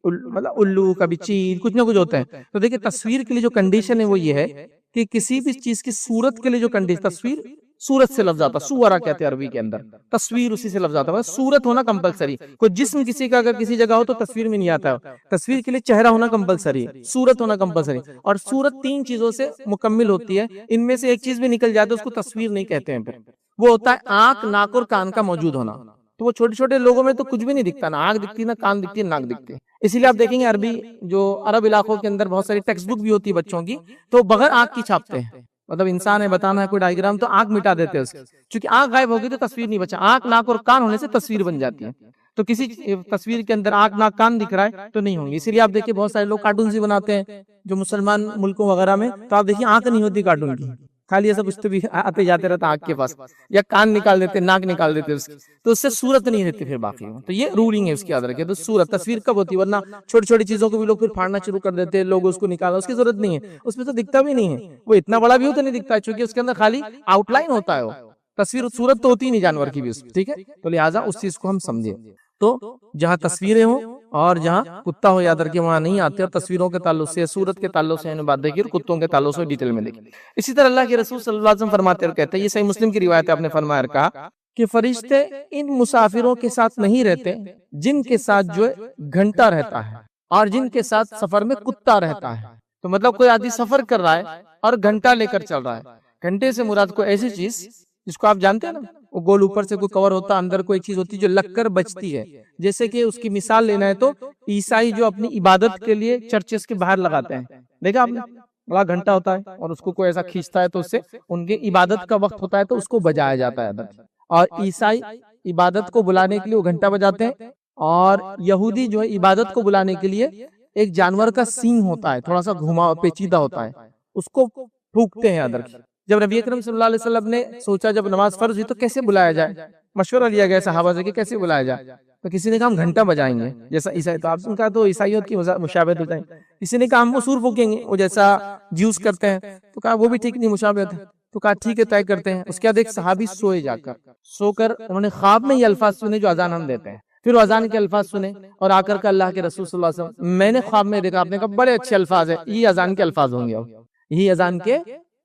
مطلب الو، کبھی چیل، کچھ نہ کچھ ہوتے ہیں۔ تو دیکھیں تصویر کے لیے جو کنڈیشن ہے وہ یہ ہے کہ کسی بھی چیز کی صورت کے لیے جو کنڈیشن، تصویر صورت سے لفظ آتا، سورہ کہتے ہیں عربی کے اندر، تصویر اسی سے لفظ آتا ہے، صورت ہونا کمپلسری۔ کوئی جسم کسی کا اگر کسی جگہ ہو تو تصویر میں نہیں آتا ہے، تصویر کے لیے چہرہ ہونا کمپلسری ہے، صورت ہونا کمپلسری، اور صورت 3 چیزوں سے مکمل ہوتی ہے، ان میں سے ایک چیز بھی نکل جائے تو اس کو تصویر نہیں کہتے ہیں۔ پھر وہ ہوتا ہے آنکھ، ناک اور کان کا موجود ہونا۔ تو وہ چھوٹے چھوٹے لوگوں میں تو کچھ بھی نہیں دکھتا، نہ آنکھ دکھتی، نہ کان دکھتی، نہ ناک دکھتی۔ اسی لیے آپ دیکھیں گے عربی جو عرب علاقوں کے اندر بہت ساری ٹیکسٹ بک بھی ہوتی ہے بچوں کی، تو بغیر آنکھ کی چھاپتے ہیں، مطلب انسان ہے، بتانا ہے کوئی ڈائیگرام تو آنکھ مٹا دیتے ہیں اس کی، چونکہ آنکھ غائب ہوگی تو تصویر نہیں بچا، آنکھ، ناک اور کان ہونے سے تصویر بن جاتی ہے۔ تو کسی تصویر کے اندر آنکھ، ناک، کان دکھ رہا ہے تو نہیں ہوں گی۔ اسی لیے آپ دیکھیں بہت سارے لوگ کارٹونز بھی بناتے ہیں جو مسلمان ملکوں وغیرہ میں، تو آپ دیکھیں آنکھ نہیں ہوتی کارٹون کی، خالی ایسا کچھ تو بھی آتے جاتے رہتا آنکھ کے پاس، یا کان نکال دیتے، ناک نکال دیتے اس کی، تو اس سے صورت نہیں رہتی پھر باقی۔ تو یہ رولنگ ہے اس کی، یاد رکھیں۔ تو صورت، تصویر کب ہوتی ہے؟ ورنہ چھوٹی چھوٹی چیزوں کو بھی لوگ پھر پھاڑنا شروع کر دیتے ہیں، لوگ اس کو نکالا، اس کی ضرورت نہیں ہے، اس میں تو دکھتا بھی نہیں ہے، وہ اتنا بڑا بھی ہو تو نہیں دکھتا ہے، چونکہ اس کے اندر خالی آؤٹ لائن ہوتا ہے، وہ تصویر، صورت تو ہوتی نہیں جانور کی بھی اس میں، ٹھیک ہے؟ تو لہٰذا اس چیز کو ہم سمجھیں۔ تو جہاں تصویریں ہوں اور جہاں کتا ہو، یاد رکھیں وہاں نہیں آتے، اور تصویروں کے تعلق سے، صورت کے تعلق سے بات دیکھیے، اور کتوں کے تعلق سے ڈیٹیل میں دیکھیے۔ اسی طرح اللہ کے رسول صلی اللہ علیہ وسلم فرماتے اور کہتے ہیں، یہ صحیح مسلم کی روایت ہے، آپ نے فرمایا اور کہا کہ فرشتے ان مسافروں کے ساتھ نہیں رہتے جن کے ساتھ جو گھنٹہ رہتا ہے اور جن کے ساتھ سفر میں کتا رہتا ہے۔ تو مطلب کوئی آدمی سفر کر رہا ہے اور گھنٹہ لے کر چل رہا ہے، گھنٹے سے مراد کوئی ایسی چیز جس کو آپ جانتے ہیں نا، وہ گول اوپر سے کوئی کور ہوتا، اندر کوئی چیز ہوتی جو لگ کر بچتی ہے، جیسے کہ اس کی مثال لینا ہے تو عیسائی جو اپنی عبادت کے لیے چرچز کے باہر لگاتے ہیں، دیکھا آپ نے، بڑا گھنٹہ ہوتا ہے اور اس کو کوئی ایسا کھینچتا ہے تو اس سے ان کے عبادت کا وقت ہوتا ہے تو اس کو بجایا جاتا ہے۔ اور عیسائی عبادت کو بلانے کے لیے وہ گھنٹہ بجاتے ہیں، اور یہودی جو ہے عبادت کو بلانے کے لیے ایک جانور کا سینگ ہوتا ہے، تھوڑا سا گھما پیچیدہ ہوتا ہے، اس کو پھونکتے ہیں۔ یاد رکھیں جب نبی اکرم صلی اللہ علیہ وسلم نے سوچا جب نماز فرض ہوئی تو کیسے بلایا جائے، مشورہ لیا گیا صحابہ سے کہ کیسے بلایا جائے، تو کسی نے کہا ہم گھنٹہ بجائیں گے جیسا عیسائی، تو آپ نے کہا تو عیسائیت کی مشابہت ہو جائے، کسی نے کہا ہم مسور پھونکیں گے وہ جیسا جیوز کرتے ہیں، تو کہا وہ بھی ٹھیک نہیں، مشابہت ہے، تو کہا ٹھیک ہے طے کرتے ہیں۔ اس کے بعد ایک صحابی سوئے، جا کر سو کر انہوں نے خواب میں یہ الفاظ سنے جو اذان ہم دیتے ہیں، پھر وہ اذان کے الفاظ سنے اور آ کر اللہ کے رسول صلی اللہ علیہ وسلم، میں نے خواب میں دیکھا، آپ نے کہا بڑے اچھے الفاظ ہیں، یہ اذان کے الفاظ ہوں گے، یہی اذان کے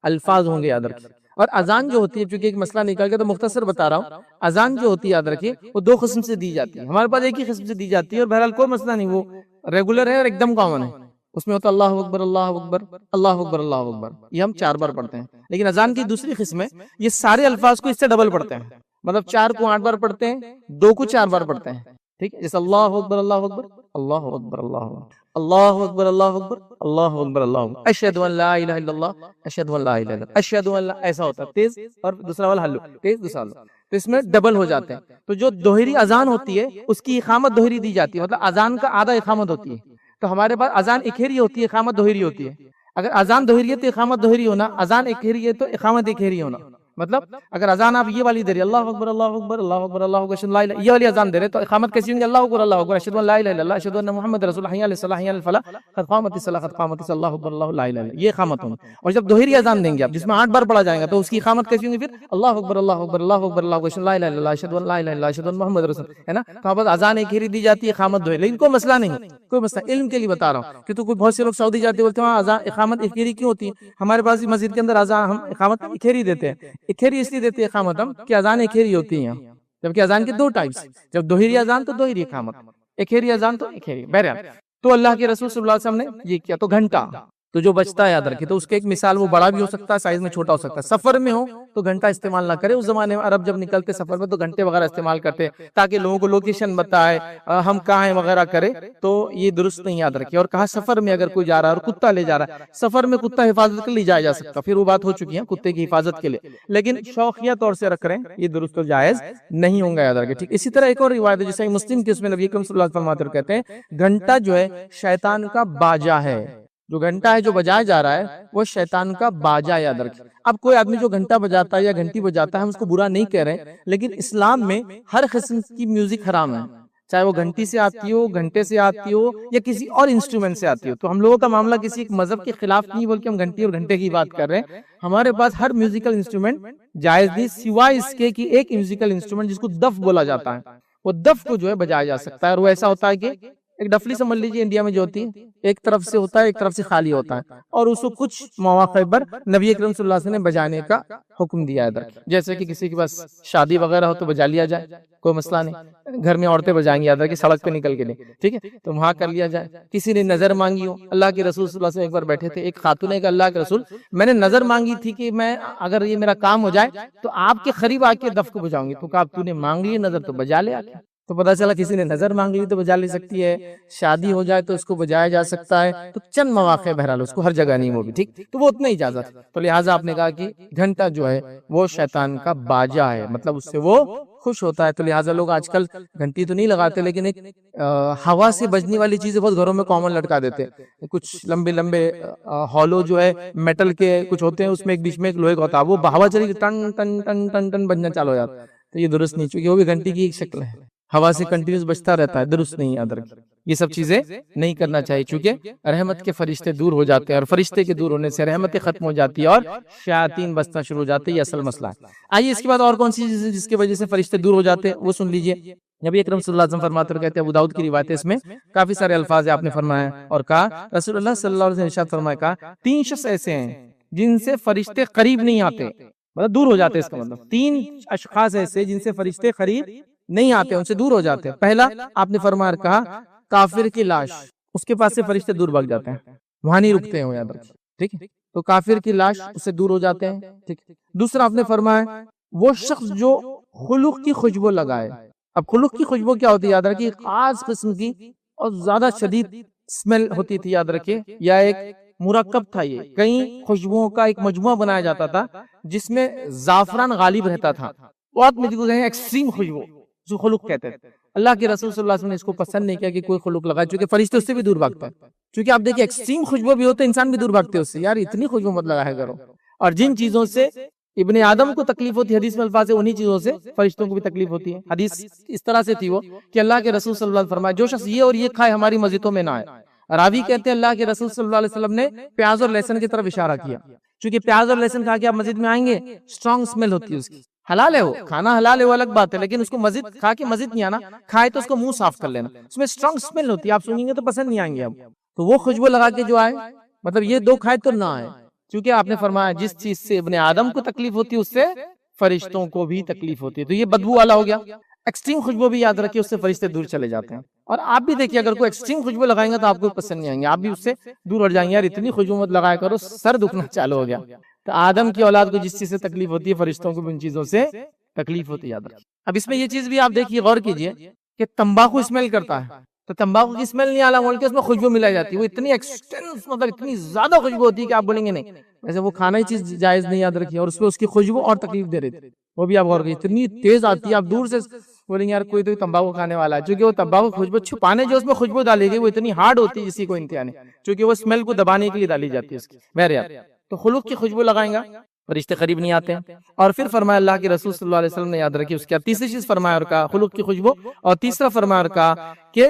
الفاظ ہوں گے، یاد رکھیں۔ اور اذان جو ہوتی ہے، چونکہ ایک مسئلہ نکل گیا تو مختصر بتا رہا ہوں، اذان جو ہوتی ہے یاد رکھیے وہ 2 قسم سے دی جاتی ہے، ہمارے پاس ایک ہی قسم سے دی جاتی ہے، اور بہرحال کوئی مسئلہ نہیں، وہ ریگولر ہے اور ایک دم کامن ہے، اس میں ہوتا ہے اللہ اکبر، اللہ اکبر، اللہ اکبر، اللہ اکبر، یہ ہم 4 بار پڑھتے ہیں۔ لیکن اذان کی دوسری قسم ہے، یہ سارے الفاظ کو اس سے ڈبل پڑھتے ہیں، مطلب 4 کو 8 بار پڑھتے ہیں، 2 کو 4 بار پڑھتے ہیں، ٹھیک ہے؟ جیسے اللہ اکبر، اللہ اکبر، اللہ اکبر، اللہ اکبر، اللہ اکبر، اللہ اکبر، اللہ اکبر، اللہ اکبر، اشہد ان لا الہ الا اللہ، اشہد ان لا الہ الا اللہ، اشہد ان لا، ایسا ہوتا ہے تیز، اور دوسرا والا ہلو، تیز، دوسرا ہلو، تو اس میں ڈبل ہو جاتے ہیں۔ تو جو دوہری اذان ہوتی ہے اس کی اقامت دوہری دی جاتی ہے، مطلب اذان کا آدھا اقامت ہوتی ہے، تو ہمارے پاس اذان اکھیری ہوتی ہے، اقامت دوہری ہوتی ہے۔ اگر اذان دوہری ہے تو اقامت دوہری ہونا، اذان اکھیری ہے تو اقامت اکھیری ہونا، مطلب اگر اذان آپ یہ والی دے رہے اللہ اکبر، اللہ اکبر، اللہ اکبر، اللہ اکبر، اشہد ان لا الہ، یہ والی اذان دے رہے تو اقامت کیسی ہوگی؟ اللہ اکبر، اللہ اکبر، اشہد ان لا الہ الا اللہ، اشہد ان محمد رسول اللہ، حی علی الصلاۃ، حی علی الفلاح، قد قامت الصلاۃ، قد قامت الصلاۃ، اللہ اکبر، اللہ لا الہ الا اللہ، یہ اقامت ہوگی۔ اور جب دوہری اذان دیں گے آپ جس میں 8 بار پڑھا جائے گا تو اس کی اقامت کیسی ہوگی؟ پھر اللہ اکبر، اللہ اکبر، اللہ اکبر، اللہ اکبر، اشہد ان لا الہ الا اللہ، اشہد ان لا الہ الا اللہ، اشہد ان محمد رسول اللہ، ہے نا؟ تو بس اذان اکھیری دی جاتی ہے، اقامت دوہری، لیکن کوئی مسئلہ نہیں، کوئی مسئلہ، علم کے لیے بتا رہا ہوں کہ تو کوئی بہت سے لوگ سعودی جاتے بولتے ہیں وہاں اذان اقامت اکھیری کیوں ہوتی ہے؟ ہمارے پاس مسجد کے اندر اذان ہم اقامت اکھیری دیتے ہیں، اکھیری اس لیے دیتے ہیں اقامت ہم کہ اذان اکھیری ہوتی ہے، جبکہ اذان کے دو ٹائپس، جب دوہری اذان تو دوہری اقامت، اکھیری اذان تو اکھیری. بہرحال تو اللہ کے رسول صلی اللہ علیہ وسلم نے یہ کیا. تو گھنٹہ تو جو بچتا ہے یاد رکھے، تو اس کے ایک مثال وہ بڑا بھی ہو سکتا ہے، سائز میں چھوٹا ہو سکتا ہے. سفر میں ہو تو گھنٹہ استعمال نہ کرے. اس زمانے میں عرب جب نکلتے سفر میں تو گھنٹے وغیرہ استعمال کرتے تاکہ لوگوں کو لوکیشن بتائے، ہم کہاں ہیں وغیرہ کرے، تو یہ درست نہیں یاد رکھے. اور کہا سفر میں اگر کوئی جا رہا ہے اور کتا لے جا رہا ہے، سفر میں کتا حفاظت کے لیے جایا جا سکتا، پھر وہ بات ہو چکی ہے کتے کی حفاظت کے لیے، لیکن شوقیہ طور سے رکھ رہے ہیں یہ درست و جائز نہیں ہوں گا یاد رکھے. ٹھیک. اسی طرح ایک اور روایت ہے جیسے مسلم کے، اس میں نبی کریم صلی اللہ علیہ وسلم فرماتے ہیں، کہتے ہیں گھنٹہ جو ہے شیطان کا باجا ہے. جو گھنٹہ ہے جو بجایا جا رہا ہے وہ شیطان کا باجا یاد رکھیں. اب کوئی آدمی جو گھنٹہ بجاتا ہے یا گھنٹی بجاتا ہے، ہم اس کو برا نہیں کہہ رہے، لیکن اسلام میں ہر قسم کی میوزک حرام ہے، چاہے وہ گھنٹی سے آتی ہو، گھنٹے سے آتی ہو، یا کسی اور انسٹرومنٹ سے آتی ہو. تو ہم لوگوں کا معاملہ کسی ایک مذہب کے خلاف نہیں بلکہ ہم گھنٹی اور گھنٹے کی بات کر رہے ہیں. ہمارے پاس ہر میوزیکل انسٹرومنٹ جائز نہیں، سوائے اس کے کہ ایک میوزیکل انسٹرومنٹ جس کو دف بولا جاتا ہے، وہ دف کو جو ہے بجایا جا سکتا ہے. اور وہ ایسا ہوتا ہے کہ ایک ڈفلی سمجھ لیجیے انڈیا میں جو ہوتی ہے، ایک طرف سے ہوتا ہے ایک طرف سے خالی ہوتا ہے، اور اس کو کچھ مواقع پر نبی اکرم صلی اللہ علیہ وسلم نے بجانے کا حکم دیا ہے. جیسے کہ کسی کے پاس شادی وغیرہ ہو تو بجا لیا جائے، کوئی مسئلہ نہیں. گھر میں عورتیں بجائیں گی یاد رکھیں سڑک پہ نکل کے نہیں، ٹھیک ہے، تو وہاں کر لیا جائے. کسی نے نظر مانگی ہو، اللہ کے رسول صلی اللہ علیہ وسلم ایک بار بیٹھے تھے، ایک خاتون نے کہا اللہ کے رسول میں نے نظر مانگی تھی کہ میں اگر یہ میرا کام ہو جائے تو آپ کے قریب آ کے دف کو بجاؤں گی. تو کہا تو نے مانگ لی نظر تو بجا لے آ کے. تو پتا چلا کسی نے نظر مانگ لی تو بجا لے سکتی ہے، شادی ہو جائے تو اس کو بجایا جا سکتا ہے. تو چند مواقع بہرحال، اس کو ہر جگہ نہیں وہ بھی ٹھیک، تو وہ اتنا اجازت. تو لہٰذا آپ نے کہا کہ گھنٹہ جو ہے وہ شیطان کا باجا ہے، مطلب اس سے وہ خوش ہوتا ہے. تو لہٰذا لوگ آج کل گھنٹی تو نہیں لگاتے، لیکن ایک ہوا سے بجنے والی چیزیں بہت گھروں میں کامن لٹکا دیتے. کچھ لمبے لمبے ہالو جو ہے میٹل کے کچھ ہوتے ہیں، اس میں ایک بیچ میں ایک لوہے کا ہوتا ہے، وہ ہوا چلی کہ ٹن ٹن ٹن ٹن ٹن بجنا چالو ہو جاتا. تو یہ درست نہیں، چونکہ وہ بھی گھنٹی کی ایک شکل ہے، ہوا سے کنٹینیوس بجتا رہتا ہے، درست نہیں. یاد رکھیں یہ سب چیزیں نہیں کرنا چاہیے، چونکہ رحمت کے فرشتے دور ہو جاتے ہیں، اور فرشتے کے دور ہونے سے رحمتیں ختم ہو جاتی ہے اور شیاطین بسنا شروع ہو جاتے ہیں. یہ اصل مسئلہ ہے. آئیے اس کے بعد اور کون سی چیز جس کی وجہ سے فرشتے دور ہو جاتے ہیں وہ سن لیجئے. نبی اکرم صلی اللہ علیہ وسلم فرماتے ہیں، کہتے ہیں ابو داؤد کی روایت ہے، اس میں کافی سارے الفاظ آپ نے فرمایا اور کہا رسول اللہ صلی اللہ علیہ وسلم نے ارشاد فرمایا، کہا 3 شخص ایسے ہیں جن سے فرشتے قریب نہیں آتے، مطلب دور ہو جاتے. اس کا مطلب 3 اشخاص ایسے جن سے فرشتے قریب نہیں آتے، ان سے دور ہو جاتے ہیں. پہلا آپ نے فرمایا کہا کافر کی لاش، اس کے پاس سے فرشتے دور بھاگ جاتے ہیں، وہاں نہیں رکتے ہیں وہ، یاد رکھیں ٹھیک ہے. تو کافر کی لاش اس سے دور ہو جاتے ہیں ٹھیک. دوسرا آپ نے فرمایا وہ شخص جو خلق کی خوشبو لگائے. اب خلق کی خوشبو کیا ہوتی ہے یاد رکھیں، خاص قسم کی اور زیادہ شدید اسمیل ہوتی تھی یاد رکھیں، یا ایک مرکب تھا. یہ کئی خوشبوؤں کا ایک مجموعہ بنایا جاتا تھا جس میں زعفران غالب رہتا تھا. بہت مجھے ایکسٹریم خوشبو جو خلق کہتے ہیں. اللہ کے رسول صلی اللہ علیہ وسلم نے اس کو پسند نہیں کیا کہ کوئی خلق لگائے، چونکہ فرشتے اس سے بھی دور بھاگتا ہے. چونکہ آپ دیکھیں ایکسٹریم خوشبو بھی ہوتے انسان بھی دور بھاگتے اس سے، یار اتنی خوشبو مت لگایا کرو. اور جن چیزوں سے ابن آدم کو تکلیف ہوتی ہے، حدیث میں الفاظ ہے، انہی چیزوں سے فرشتوں کو بھی تکلیف ہوتی ہے. حدیث اس طرح سے تھی وہ کہ اللہ کے رسول صلی اللہ علیہ وسلم فرمایا جو شخص یہ اور یہ کھائے ہماری مسجدوں میں نہ آئے. راوی کہتے ہیں اللہ کے رسول صلی اللہ علیہ وسلم نے پیاز اور لہسن کی طرف اشارہ کیا، چونکہ پیاز اور لہسن کھا کے آپ مسجد میں آئیں گے، اسٹرانگ اسمیل ہوتی ہے اس کی. حلال ہے وہ کھانا، حلال ہے وہ الگ بات ہے، لیکن اس کو مسجد کھا کے مسجد نہیں آنا، کھائے تو اس کو منہ صاف کر لینا، اس میں اسٹرانگ اسمیل ہوتی ہے، آپ سنیں گے تو پسند نہیں آئیں گے. اب تو وہ خوشبو لگا کے جو آئے، مطلب یہ 2 کھائے تو نہ آئے، چونکہ آپ نے فرمایا جس چیز سے ابن آدم کو تکلیف ہوتی ہے اس سے فرشتوں کو بھی تکلیف ہوتی ہے. تو یہ بدبو والا ہو گیا. ایکسٹریم خوشبو بھی یاد رکھیں، اس سے فرشتے دور چلے جاتے ہیں. اور آپ بھی دیکھیے اگر کوئی ایکسٹریم خوشبو لگائیں گے تو آپ کو پسند نہیں آئیں گے، آپ بھی اس سے دور ہٹ جائیں گے، یار اتنی خوشبو مت لگایا کرو، سر دکھنا چالو ہو گیا. تو آدم کی اولاد کو جس چیز سے تکلیف ہوتی ہے فرشتوں کو بھی ان چیزوں سے تکلیف ہوتی ہے، یاد رکھیں. اب اس میں یہ چیز بھی آپ دیکھیے، غور کیجئے کہ تمباکو اسمیل کرتا ہے، تو تمباکو کی اسمیل نہیں آلہ مول کے اس میں خوشبو ملائی جاتی ہے، وہ اتنی ایکسٹینس مطلب اتنی زیادہ خوشبو ہوتی ہے کہ آپ بولیں گے نہیں، ویسے وہ کھانا ہی چیز جائز نہیں، یاد رکھیے. اور اس پہ اس کی خوشبو اور تکلیف دے رہی تھی، وہ بھی آپ غور کیجئے اتنی تیز آتی ہے، آپ دور سے بولیں گے یار کوئی تو تمباکو کھانے والا ہے، چونکہ وہ تمباکو خوشبو چھپانے جو اس میں خوشبو ڈالی گئی وہ اتنی ہارڈ ہوتی ہے جسی کو انتہا نہیں، چونکہ وہ اسمیل کو دبانے کے لیے ڈالی جاتی ہے اس کی. بہرحال تو خلق کی خوشبو لگائیں گا فرشتے قریب نہیں آتے ہیں. اور پھر فرمایا اللہ کے رسول صلی اللہ علیہ وسلم نے یاد رکھی اس کے تیسری چیز فرمایا اور کہا خلق کی خوشبو، اور تیسرا فرمایا اور کہا کہ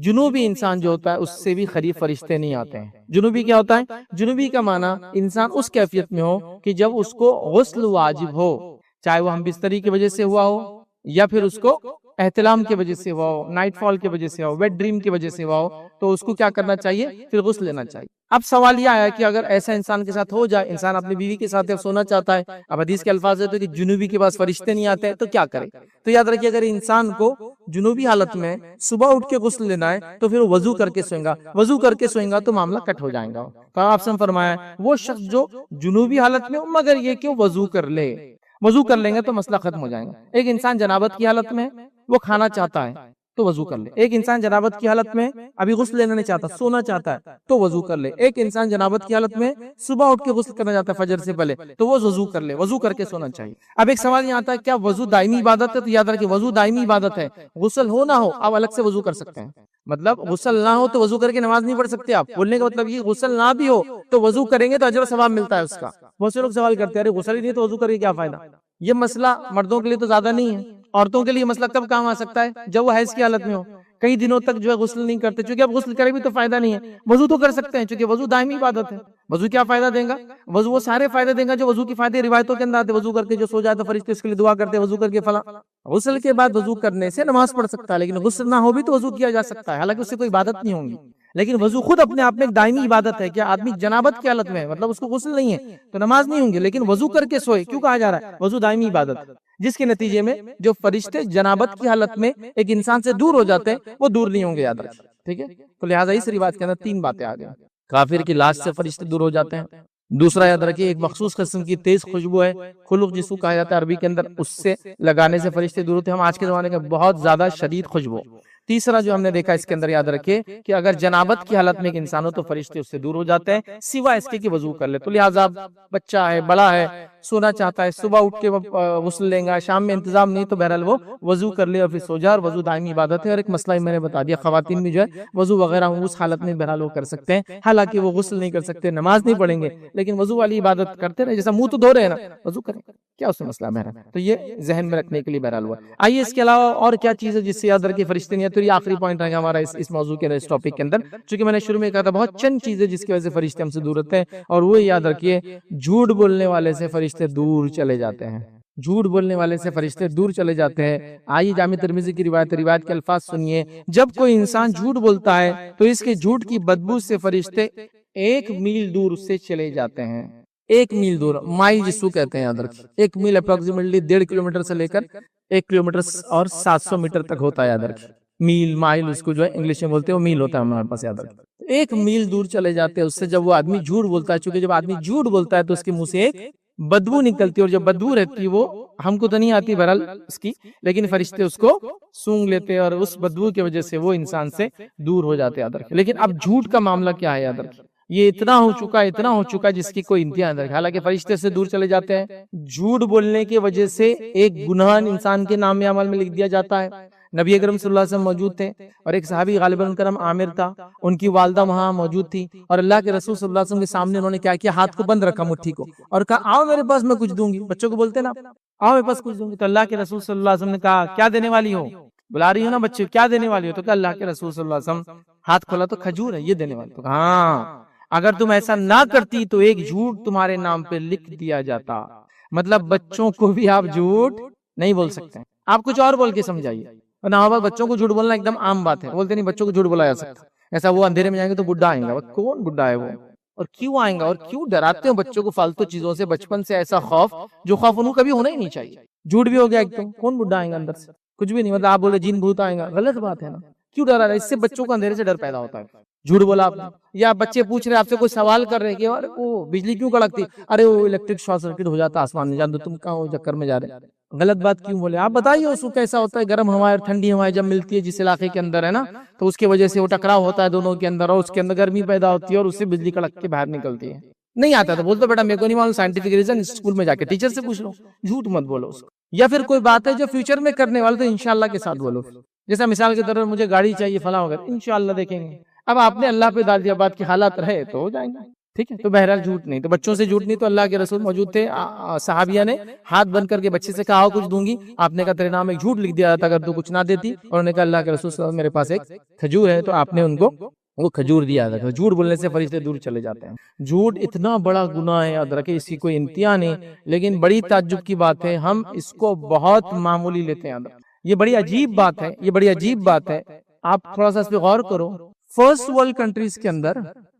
جنوبی انسان جو ہوتا ہے اس سے بھی قریب فرشتے نہیں آتے ہیں. جنوبی کیا ہوتا ہے؟ جنوبی کا معنی انسان اس کیفیت میں ہو کہ جب اس کو غسل واجب ہو، چاہے وہ ہم بستری کی وجہ سے ہوا ہو یا پھر اس کو احتلام کی وجہ سے ہوا ہو، نائٹ فال کی وجہ سے ہو، ویٹ ڈریم کی وجہ سے ہوا ہو، تو اس کو کیا کرنا چاہیے؟ پھر غسل لینا چاہیے۔ اب سوال یہ آیا کہ اگر ایسا انسان کے ساتھ ہو جائے، انسان اپنی بیوی کے ساتھ سونا چاہتا ہے، اب حدیث کے الفاظ ہے کہ جنوبی کے پاس فرشتے نہیں آتے ہیں، تو کیا کرے؟ تو یاد رکھیے اگر انسان کو جنوبی حالت میں صبح اٹھ کے غسل لینا ہے تو پھر وضو کر کے سوئیں گا، وضو کر کے سوئیں گا تو معاملہ کٹ ہو جائے گا۔ کہا آپ سے فرمایا وہ شخص جو جنوبی حالت میں مگر یہ کہ وضو کر لے، وضو کر لیں گے تو مسئلہ ختم ہو جائے گا۔ ایک انسان جنابت کی حالت میں وہ کھانا چاہتا ہے تو وضو کر لے، ایک انسان جنابت کی حالت میں ابھی غسل لینا نہیں چاہتا، سونا چاہتا ہے تو وضو کر لے، ایک انسان جنابت کی حالت میں صبح اٹھ کے غسل کرنا چاہتا ہے فجر سے پہلے تو وہ وضو کر لے، وضو کر کے سونا چاہیے۔ اب ایک سوال یہ آتا ہے کیا وضو دائمی عبادت ہے؟ تو یاد رکھیں وضو دائمی عبادت ہے، غسل ہو نہ ہو آپ الگ سے وضو کر سکتے ہیں۔ مطلب غسل نہ ہو تو وضو کر کے نماز نہیں پڑھ سکتے آپ، بولنے کا مطلب یہ غسل نہ بھی ہو تو وضو کریں گے تو اجر و ثواب ملتا ہے اس کا۔ بہت سے لوگ سوال کرتے ہیں ارے غسل ہی نہیں تو وضو کر کے کیا فائدہ؟ یہ مسئلہ مردوں کے لیے تو زیادہ نہیں ہے، عورتوں کے لیے مسئلہ کب کام آ سکتا ہے؟ جب وہ حیض کی حالت میں ہو، کئی دنوں تک جو ہے غسل نہیں کرتے، چونکہ اب غسل کرے بھی تو فائدہ نہیں ہے، وضو تو کر سکتے ہیں چونکہ وضو دائمی عبادت ہے۔ وضو کیا فائدہ دے گا؟ وضو وہ سارے فائدے دے گا جو وضو کی فائدے روایتوں کے اندر آتے، وضو کر کے جو سو جائے تو فرشتے اس کے لیے دعا کرتے ہیں، وضو کر کے فلاں۔ غسل کے بعد وضو کرنے سے نماز پڑھ سکتا ہے، لیکن غسل نہ ہو بھی تو وضو کیا جا سکتا ہے، حالانکہ اس سے کوئی عبادت نہیں ہوگی، لیکن وضو خود اپنے آپ میں ایک دائمی عبادت ہے۔ کیا آدمی جنابت کی حالت میں ہے مطلب اس کو غسل نہیں ہے تو نماز نہیں ہوں گی، لیکن وضو کر کے سوئے، کیوں کہا جا رہا ہے؟ وضو دائمی عبادت، جس کے نتیجے میں جو فرشتے جنابت کی حالت میں ایک انسان سے دور ہو جاتے ہیں وہ دور نہیں ہوں گے، یاد رکھیں، ٹھیک ہے؟ تو لہٰذا اس روایت کے اندر تین باتیں آ گئی۔ کافر کی لاش سے فرشتے دور ہو جاتے ہیں، دوسرا یاد رکھیے ایک مخصوص قسم کی تیز خوشبو ہے خلق جس کو کہا جاتا ہے عربی کے اندر، اس سے لگانے سے فرشتے دور ہوتے ہیں، ہم آج کے زمانے کا بہت زیادہ شدید خوشبو۔ تیسرا جو ہم نے دیکھا اس کے اندر یاد رکھیے کہ اگر جنابت کی حالت میں ایک انسان ہو تو فرشتے اس سے دور ہو جاتے ہیں سوائے اس کے کہ وضو کر لے۔ تو لہٰذا بچہ ہے، بڑا ہے، سونا چاہتا ہے، صبح اٹھ کے غسل لیں گا، شام میں انتظام نہیں تو بہرحال وہ وضو کر لے اور پھر سو جائے، اور وضو دائمی عبادت ہے۔ اور ایک مسئلہ میں نے بتا دیا خواتین بھی جو ہے وضو وغیرہ اس حالت میں بہرحال وہ کر سکتے ہیں، حالانکہ وہ غسل نہیں کر سکتے، نماز نہیں پڑھیں گے، لیکن وضو والی عبادت کرتے رہے، جیسا منہ تو دھو رہے ہیں نا، وضو کریں، کیا اس میں مسئلہ بہرحال؟ تو یہ ذہن میں رکھنے کے لیے بہرحال ہوا۔ آئیے اس کے علاوہ اور کیا چیز ہے جس سے یاد رکھے فرشتے نہیں ہے؟ تو یہ آخری پوائنٹ رہے گا ہمارا اس موضوع کے اس ٹاپک کے اندر، چونکہ میں نے شروع میں کہا تھا بہت چند چیزیں جس کی وجہ سے فرشتے ہم سے دور رہتے ہیں، اور وہ یاد رکھیے جھوٹ بولنے والے سے فرشتے دور چلے جاتے ہیں، جھوٹ بولنے والے سے فرشتے دور چلے جاتے ہیں۔ آئیے جامع ترمذی کی روایت کے الفاظ سنیے، جب کوئی انسان جھوٹ بولتا ہے تو اس کے جھوٹ کی بدبو سے فرشتے 1 میل دور سے چلے جاتے ہیں۔ 1 میل دور، مائل جس کو کہتے ہیں یاد رکھیے، 1 میل اپروکسیمیٹلی 1.5 کلومیٹر سے لے کر 1 کلومیٹر اور 700 میٹر تک ہوتا ہے، یاد رکھیے۔ میل، مائل اس کو جو ہے انگلش میں بولتے ہیں، وہ میل ہوتا ہے ہمارے پاس، یاد رکھیے۔ 1 میل دور چلے جاتے ہیں اس سے جب وہ آدمی جھوٹ بولتا ہے، چونکہ جب آدمی جھوٹ بولتا ہے تو اس کے منہ سے ایک بدبو نکلتی ہے، اور جب بدبو رہتی ہے وہ ہم کو تو نہیں آتی بہرحال اس کی، لیکن فرشتے اس کو سونگ لیتے ہیں اور اس بدبو کی وجہ سے وہ انسان سے دور ہو جاتے ہیں، یاد رکھیں۔ لیکن اب جھوٹ کا معاملہ کیا ہے؟ یاد رکھیں یہ اتنا ہو چکا جس کی کوئی انتہا نہیں، حالانکہ فرشتے سے دور چلے جاتے ہیں۔ جھوٹ بولنے کی وجہ سے ایک گناہ انسان کے نام عمل میں لکھ دیا جاتا ہے۔ نبی اکرم صلی اللہ علیہ وسلم موجود تھے اور ایک صحابی غالباً ان کا نام عامر تھا، ان کی والدہ وہاں موجود تھی، اور اللہ کے رسول صلی اللہ علیہ وسلم کے سامنے انہوں نے کیا کیا؟ ہاتھ کو بند رکھا مٹھی کو اور کہا آؤ میرے پاس میں کچھ دوں گی۔ بچوں کو بولتے نا آؤ میرے پاس کچھ دوں گی، تو اللہ کے رسول صلی اللہ علیہ وسلم نے کہا کیا دینے والی ہو؟ بلا رہی ہو نا بچے، کیا دینے والی ہو؟ تو کہا اللہ کے رسول صلی اللہ علیہ وسلم ہاتھ کھولا تو کھجور ہے، یہ دینے والی۔ تو ہاں اگر تم ایسا نہ کرتی تو ایک جھوٹ تمہارے نام پہ لکھ دیا جاتا۔ مطلب بچوں کو بھی آپ جھوٹ نہیں بول سکتے، آپ کچھ اور بول کے سمجھائیے، نہ بچوں کو جھوٹ بولنا ایک دم عام بات ہے، بولتے نہیں بچوں کو جھوٹ بولا جا سکتا، ایسا وہ اندھیرے میں جائیں گے تو بڈھا آئیں گا، کون بڈھا ہے وہ، اور کیوں آئیں گا، اور کیوں ڈراتے ہو بچوں کو فالتو چیزوں سے بچپن سے؟ ایسا خوف جو خوف انہوں کبھی ہونا ہی نہیں چاہیے۔ جھوٹ بھی ہو گیا ایک دم، کون بڈھا آئیں گا اندر سے؟ کچھ بھی نہیں، مطلب آپ بولے جن بھوت آئیں گا، غلط بات ہے نا، کیوں ڈرا رہا ہے؟ اس سے بچوں کو اندھیرے سے ڈر پیدا ہوتا ہے، جھوٹ بولا آپ نے۔ یا بچے پوچھ رہے آپ سے کوئی سوال کر رہے ہیں کہ وہ بجلی کیوں کڑکتی؟ ارے وہ الیکٹرک شارٹ سرکٹ ہو جاتا آسمان میں، جان دو تم کہاں چکر میں جا رہے ہیں، غلط بات کیوں بولے؟ آپ بتائیے اس کو کیسا ہوتا ہے؟ گرم ہوائیں اور ٹھنڈی ہوائیں جب ملتی ہے جس علاقے کے اندر ہے نا، تو اس کی وجہ سے وہ ٹکراؤ ہوتا ہے دونوں کے اندر، اور اس کے اندر گرمی پیدا ہوتی ہے اور اس سے بجلی کڑک کے باہر نکلتی ہے۔ نہیں آتا تو بولتا بیٹا میرے کو نہیں معلوم، سائنٹیفک ریزن اسکول میں جا کے ٹیچر سے پوچھ لو، جھوٹ مت بولو اس کو۔ یا پھر کوئی بات ہے جو فیوچر میں کرنے والے تو انشاءاللہ کے ساتھ بولو، جیسا مثال کے طور پر مجھے گاڑی چاہیے فلاں وغیرہ، انشاءاللہ دیکھیں گے۔ اب آپ نے اللہ پہ ڈال دیا بات کے حالات رہے تو ہو جائیں گے، ٹھیک ہے؟ تو بہرحال جھوٹ نہیں، تو بچوں سے جھوٹ نہیں۔ تو اللہ کے رسول موجود تھے، صحابیہ نے ہاتھ بند کر کے بچے سے کہا کچھ دوں گی، آپ نے کہا تیرے نام ایک جھوٹ لکھ دیا جاتا اگر تو کچھ نہ دیتی، اور انہوں نے کہا اللہ کے رسول صلی اللہ علیہ وسلم میرے پاس ایک کھجور ہے، تو آپ نے ان کو وہ کھجور دیا تھا۔ جھوٹ بولنے سے فرشتے دور چلے جاتے ہیں۔ جھوٹ اتنا بڑا گناہ ہے، یاد رکھیں اس کی کوئی انتہا نہیں، لیکن بڑی تعجب کی بات ہے ہم اس کو بہت معمولی لیتے ہیں۔ یہ بڑی عجیب بات ہے، یہ بڑی عجیب بات ہے، آپ تھوڑا سا اس پہ غور کرو۔ فرسٹ ورلڈ کنٹریز کے اندر،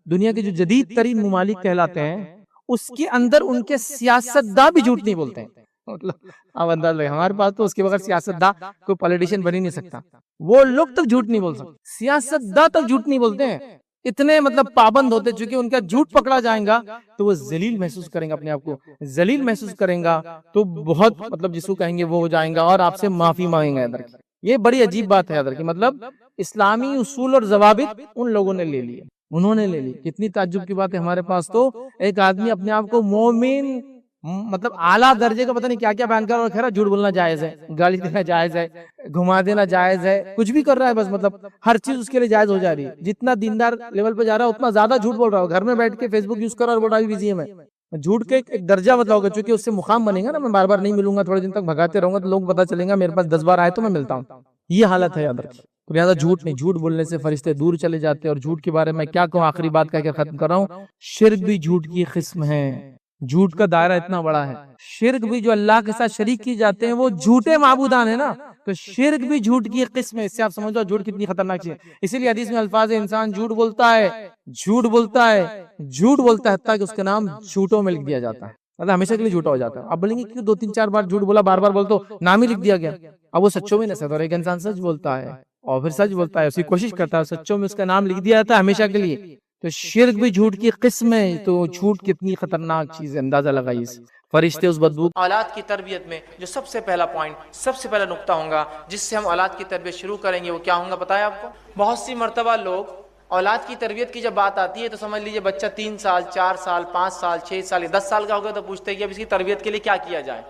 دنیا کے جو جدید ترین ممالک کہلاتے ہیں، اس کے اندر ان کے سیاستداں بھی جھوٹ نہیں بولتے ہیں. مطلب آپ انداز لگائیں، ہمارے پاس تو اس کے بغیر سیاستداں کوئی پولیٹیشین بن ہی نہیں سکتا. وہ لوگ تک جھوٹ نہیں بول سکتے، سیاستداں تک جھوٹ نہیں بولتے ہیں. اتنے مطلب پابند ہوتے، چونکہ ان کا جھوٹ پکڑا جائے گا تو وہ ذلیل محسوس کریں گا، اپنے آپ کو ذلیل محسوس کریں گا، تو بہت مطلب جس کو کہیں گے وہ ہو جائیں گا اور آپ سے معافی مانگیں گے. ادھر یہ بڑی عجیب بات ہے ادھر کی. مطلب اسلامی اصول اور ضوابط ان لوگوں نے لے لیے، انہوں نے لے لی. کتنی تعجب کی بات ہے. ہمارے پاس تو ایک آدمی اپنے آپ کو مومن مطلب اعلیٰ درجے کا پتہ نہیں کیا کیا بیان کر رہا ہے. خیر جھوٹ بولنا جائز ہے، گالی دینا جائز ہے، گھما دینا جائز ہے، کچھ بھی کر رہا ہے. بس مطلب ہر چیز اس کے لیے جائز ہو جا رہی ہے. جتنا دیندار لیول پہ جا رہا ہے اتنا زیادہ جھوٹ بول رہا ہے. گھر میں بیٹھ کے فیس بک یوز کر رہا ہے اور بول رہا ہے بزی ہے میں. جھوٹ کے ایک درجہ مطلب ہوگا، چونکہ اس سے مقام بنے گا نا. میں بار بار نہیں ملوں گا، تھوڑے دن تک بھگاتے رہوں گا تو لوگ پتہ چلیں گا میرے پاس 10 بار آئے تو میں ملتا ہوں. یہ حالت ہے ادھر. لہٰذا جھوٹ نہیں، جھوٹ بولنے سے فرشتے دور چلے جاتے. اور جھوٹ کے بارے میں کیا کہوں، آخری بات کہہ کے ختم کر رہا ہوں. شرک بھی جھوٹ کی قسم ہے. جھوٹ کا دائرہ اتنا بڑا ہے. شرک بھی جو اللہ کے ساتھ شریک کی جاتے ہیں وہ جھوٹے معبودان ہیں نا، تو شرک بھی جھوٹ کی قسم ہے. اس سے آپ سمجھ لو جھوٹ کتنی خطرناک چیز ہے. اسی لیے حدیث میں الفاظ ہے، انسان جھوٹ بولتا ہے، جھوٹ بولتا ہے، جھوٹ بولتا ہے، حتیٰ کہ اس کا نام جھوٹوں میں لکھ دیا جاتا ہے. مطلب ہمیشہ کے لیے جھوٹا ہو جاتا ہے. اب بولیں گے کیوں 2-3-4 بار جھوٹ بولا، بار بار بول تو نام ہی لکھ دیا گیا. اب وہ سچوں میں نہیں. اور ایک انسان سچ بولتا ہے اور پھر سچ بولتا ہے، اس کی کوشش کرتا ہے، سچوں میں اس کا نام لکھ دیا جاتا ہے ہمیشہ کے لیے. تو شرک بھی جھوٹ کی قسم ہے. تو جھوٹ کتنی خطرناک چیز ہے، اندازہ لگائیے. فرشتے اس بدبو. اولاد کی تربیت میں جو سب سے پہلا پوائنٹ، سب سے پہلا نقطہ ہوگا جس سے ہم اولاد کی تربیت شروع کریں گے، وہ کیا ہوگا بتایا آپ کو؟ بہت سی مرتبہ لوگ اولاد کی تربیت کی جب بات آتی ہے تو سمجھ لیجئے بچہ 3 سال 4 سال 5 سال 6 سال 10 سال کا ہو گیا تو پوچھتے ہیں کہ اب اس کی تربیت کے لیے کیا کیا جائے.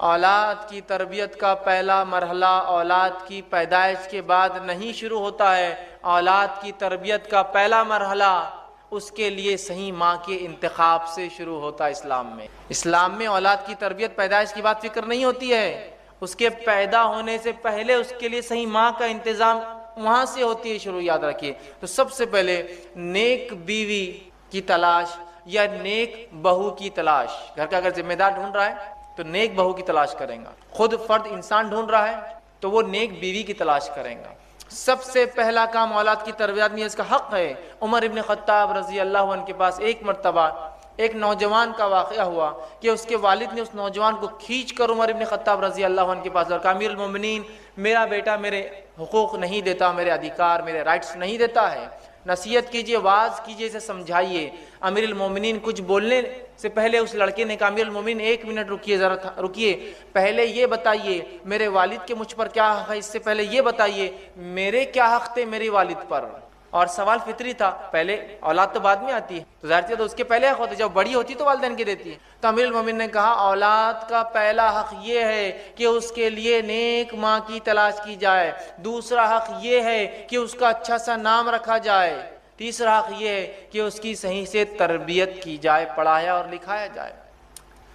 اولاد کی تربیت کا پہلا مرحلہ اولاد کی پیدائش کے بعد نہیں شروع ہوتا ہے. اولاد کی تربیت کا پہلا مرحلہ اس کے لیے صحیح ماں کے انتخاب سے شروع ہوتا ہے. اسلام میں اولاد کی تربیت پیدائش کی بات فکر نہیں ہوتی ہے. اس کے پیدا ہونے سے پہلے اس کے لیے صحیح ماں کا انتظام وہاں سے ہوتی ہے شروع. یاد رکھیے. تو سب سے پہلے نیک بیوی کی تلاش یا نیک بہو کی تلاش. گھر کا اگر ذمہ دار ڈھونڈ رہا ہے تو نیک بہو کی تلاش کریں گا. خود فرد انسان ڈھونڈ رہا ہے تو وہ نیک بیوی کی تلاش کریں گا. سب سے پہلا کام اولاد کی تربیت میں اس کا حق ہے. عمر ابن خطاب رضی اللہ عنہ کے پاس ایک مرتبہ ایک نوجوان کا واقعہ ہوا کہ اس کے والد نے اس نوجوان کو کھینچ کر عمر ابن خطاب رضی اللہ عنہ کے پاس اور کہا امیر المومنین میرا بیٹا میرے حقوق نہیں دیتا، میرے ادھیکار میرے رائٹس نہیں دیتا ہے، نصیحت کیجئے، واعظ کیجئے، اسے سمجھائیے. امیر المومنین کچھ بولنے سے پہلے اس لڑکے نے کہا امیر المومنین 1 منٹ رکیے، ذرا رکیے، پہلے یہ بتائیے میرے والد کے مجھ پر کیا حق ہے، اس سے پہلے یہ بتائیے میرے کیا حق تھے میرے والد پر. اور سوال فطری تھا، پہلے اولاد تو بعد میں آتی ہے تو ظاہر ہے تو اس کے پہلے حق ہوتے، جب بڑی ہوتی تو والدین کے دیتی ہے. تو امیر المومنین نے کہا اولاد کا پہلا حق یہ ہے کہ اس کے لیے نیک ماں کی تلاش کی جائے، دوسرا حق یہ ہے کہ اس کا اچھا سا نام رکھا جائے، تیسرا حق یہ ہے کہ اس کی صحیح سے تربیت کی جائے، پڑھایا اور لکھایا جائے.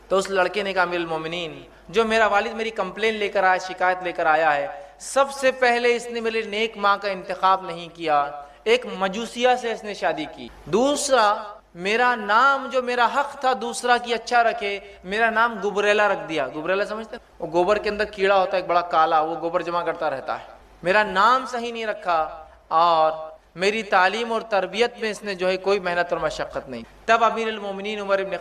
تو اس لڑکے نے کہا امیر المومنین جو میرا والد میری کمپلین لے کر آیا، شکایت لے کر آیا ہے، سب سے پہلے اس نے میرے نیک ماں کا انتخاب نہیں کیا، ایک مجوسیہ سے اس نے شادی کی. دوسرا میرا نام جو میرا حق تھا دوسرا کی اچھا رکھے، میرا نام گبریلا رکھ دیا. گبریلا سمجھتے ہیں؟ وہ گوبر کے اندر کیڑا ہوتا ہے ایک بڑا کالا، وہ گوبر جمع کرتا رہتا ہے. میرا نام صحیح نہیں رکھا اور میری تعلیم اور تربیت میں اس نے جو ہے کوئی محنت اور مشقت نہیں. تب امیر المومنین عمر ابن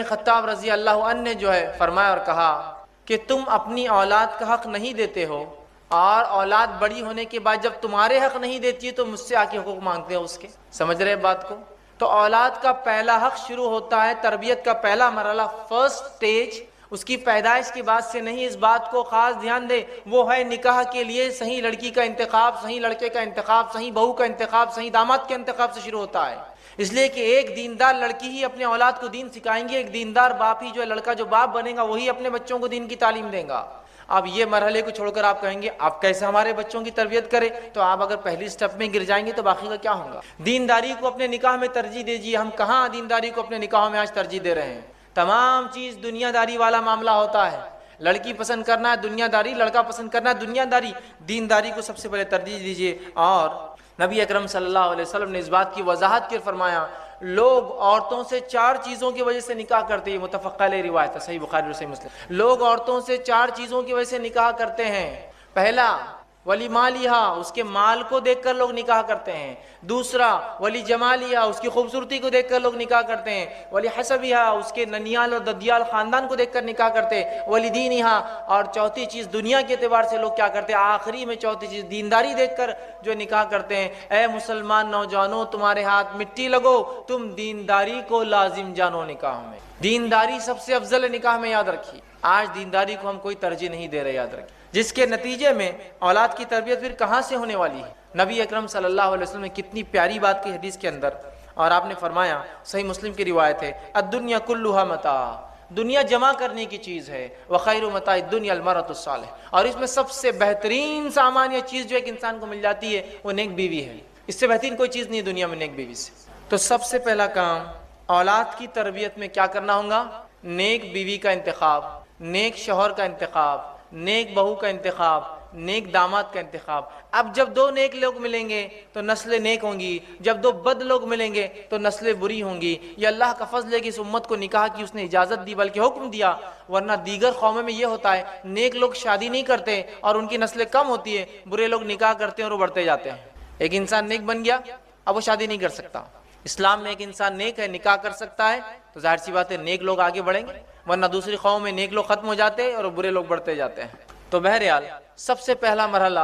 خطاب رضی اللہ عنہ نے جو ہے فرمایا اور کہا کہ تم اپنی اولاد کا حق نہیں دیتے ہو اور اولاد بڑی ہونے کے بعد جب تمہارے حق نہیں دیتی ہے تو مجھ سے آ کے حقوق مانگتے ہو اس کے. سمجھ رہے بات کو؟ تو اولاد کا پہلا حق شروع ہوتا ہے، تربیت کا پہلا مرحلہ، فرسٹ سٹیج اس کی پیدائش کے بعد سے نہیں. اس بات کو خاص دھیان دے، وہ ہے نکاح کے لیے صحیح لڑکی کا انتخاب، صحیح لڑکے کا انتخاب، صحیح بہو کا انتخاب، صحیح داماد کے انتخاب سے شروع ہوتا ہے. اس لیے کہ ایک دیندار لڑکی ہی اپنے اولاد کو دین سکھائیں گی، ایک دیندار باپ ہی جو ہے، لڑکا جو باپ بنے گا وہی اپنے بچوں کو دین کی تعلیم دے گا. اب یہ مرحلے کو چھوڑ کر آپ کہیں گے آپ کیسے ہمارے بچوں کی تربیت کریں، تو آپ اگر پہلی سٹیپ میں گر جائیں گے تو باقی کا کیا ہوگا. دینداری کو اپنے نکاح میں ترجیح دیجیے. ہم کہاں دینداری کو اپنے نکاحوں میں آج ترجیح دے رہے ہیں؟ تمام چیز دنیا داری والا معاملہ ہوتا ہے. لڑکی پسند کرنا ہے دنیا داری، لڑکا پسند کرنا ہے دنیا داری. دینداری کو سب سے پہلے ترجیح دیجیے. اور نبی اکرم صلی اللہ علیہ وسلم نے اس بات کی وضاحت کر فرمایا لوگ عورتوں سے 4 چیزوں کی وجہ سے نکاح کرتے ہیں. متفق علیہ روایت ہے، صحیح بخاری اور صحیح مسلم. لوگ عورتوں سے 4 چیزوں کی وجہ سے نکاح کرتے ہیں. پہلا ولی مالیہا، اس کے مال کو دیکھ کر لوگ نکاح کرتے ہیں. دوسرا ولی جمالیہا، اس کی خوبصورتی کو دیکھ کر لوگ نکاح کرتے ہیں. ولی حسبیہا، اس کے ننیال اور ددیال خاندان کو دیکھ کر نکاح کرتے ہیں. ولی دینہا، اور چوتھی چیز دنیا کے اعتبار سے لوگ کیا کرتے ہیں، آخری میں چوتھی چیز دینداری دیکھ کر جو نکاح کرتے ہیں. اے مسلمان نوجوانوں، تمہارے ہاتھ مٹی لگو، تم دینداری کو لازم جانو. نکاح میں دینداری سب سے افضل ہے. نکاح میں یاد رکھیے، آج دینداری کو ہم کوئی ترجیح نہیں دے رہے، یاد رکھیے، جس کے نتیجے میں اولاد کی تربیت پھر کہاں سے ہونے والی ہے. نبی اکرم صلی اللہ علیہ وسلم نے کتنی پیاری بات کی حدیث کے اندر، اور آپ نے فرمایا، صحیح مسلم کی روایت ہے، الدنیا کلھا متاع، دنیا جمع کرنے کی چیز ہے، وخیر متاع الدنیا المرأۃ الصالحہ، اور اس میں سب سے بہترین سامان یا چیز جو ایک انسان کو مل جاتی ہے وہ نیک بیوی ہے. اس سے بہترین کوئی چیز نہیں ہے دنیا میں نیک بیوی سے. تو سب سے پہلا کام اولاد کی تربیت میں کیا کرنا ہوگا، نیک بیوی کا انتخاب، نیک شوہر کا انتخاب، نیک بہو کا انتخاب، نیک داماد کا انتخاب. اب جب دو نیک لوگ ملیں گے تو نسلیں نیک ہوں گی، جب دو بد لوگ ملیں گے تو نسلیں بری ہوں گی. یہ اللہ کا فضل ہے کہ اس امت کو نکاح کی اس نے اجازت دی، بلکہ حکم دیا، ورنہ دیگر قوموں میں یہ ہوتا ہے نیک لوگ شادی نہیں کرتے اور ان کی نسلیں کم ہوتی ہیں، برے لوگ نکاح کرتے ہیں اور وہ بڑھتے جاتے ہیں. ایک انسان نیک بن گیا، اب وہ شادی نہیں کر سکتا. اسلام میں ایک انسان نیک ہے، نکاح کر سکتا ہے، تو ظاہر سی بات ہے نیک لوگ آگے بڑھیں گے، ورنہ دوسری قوم میں نیک لوگ ختم ہو جاتے ہیں اور برے لوگ بڑھتے جاتے ہیں. تو بہرحال سب سے پہلا مرحلہ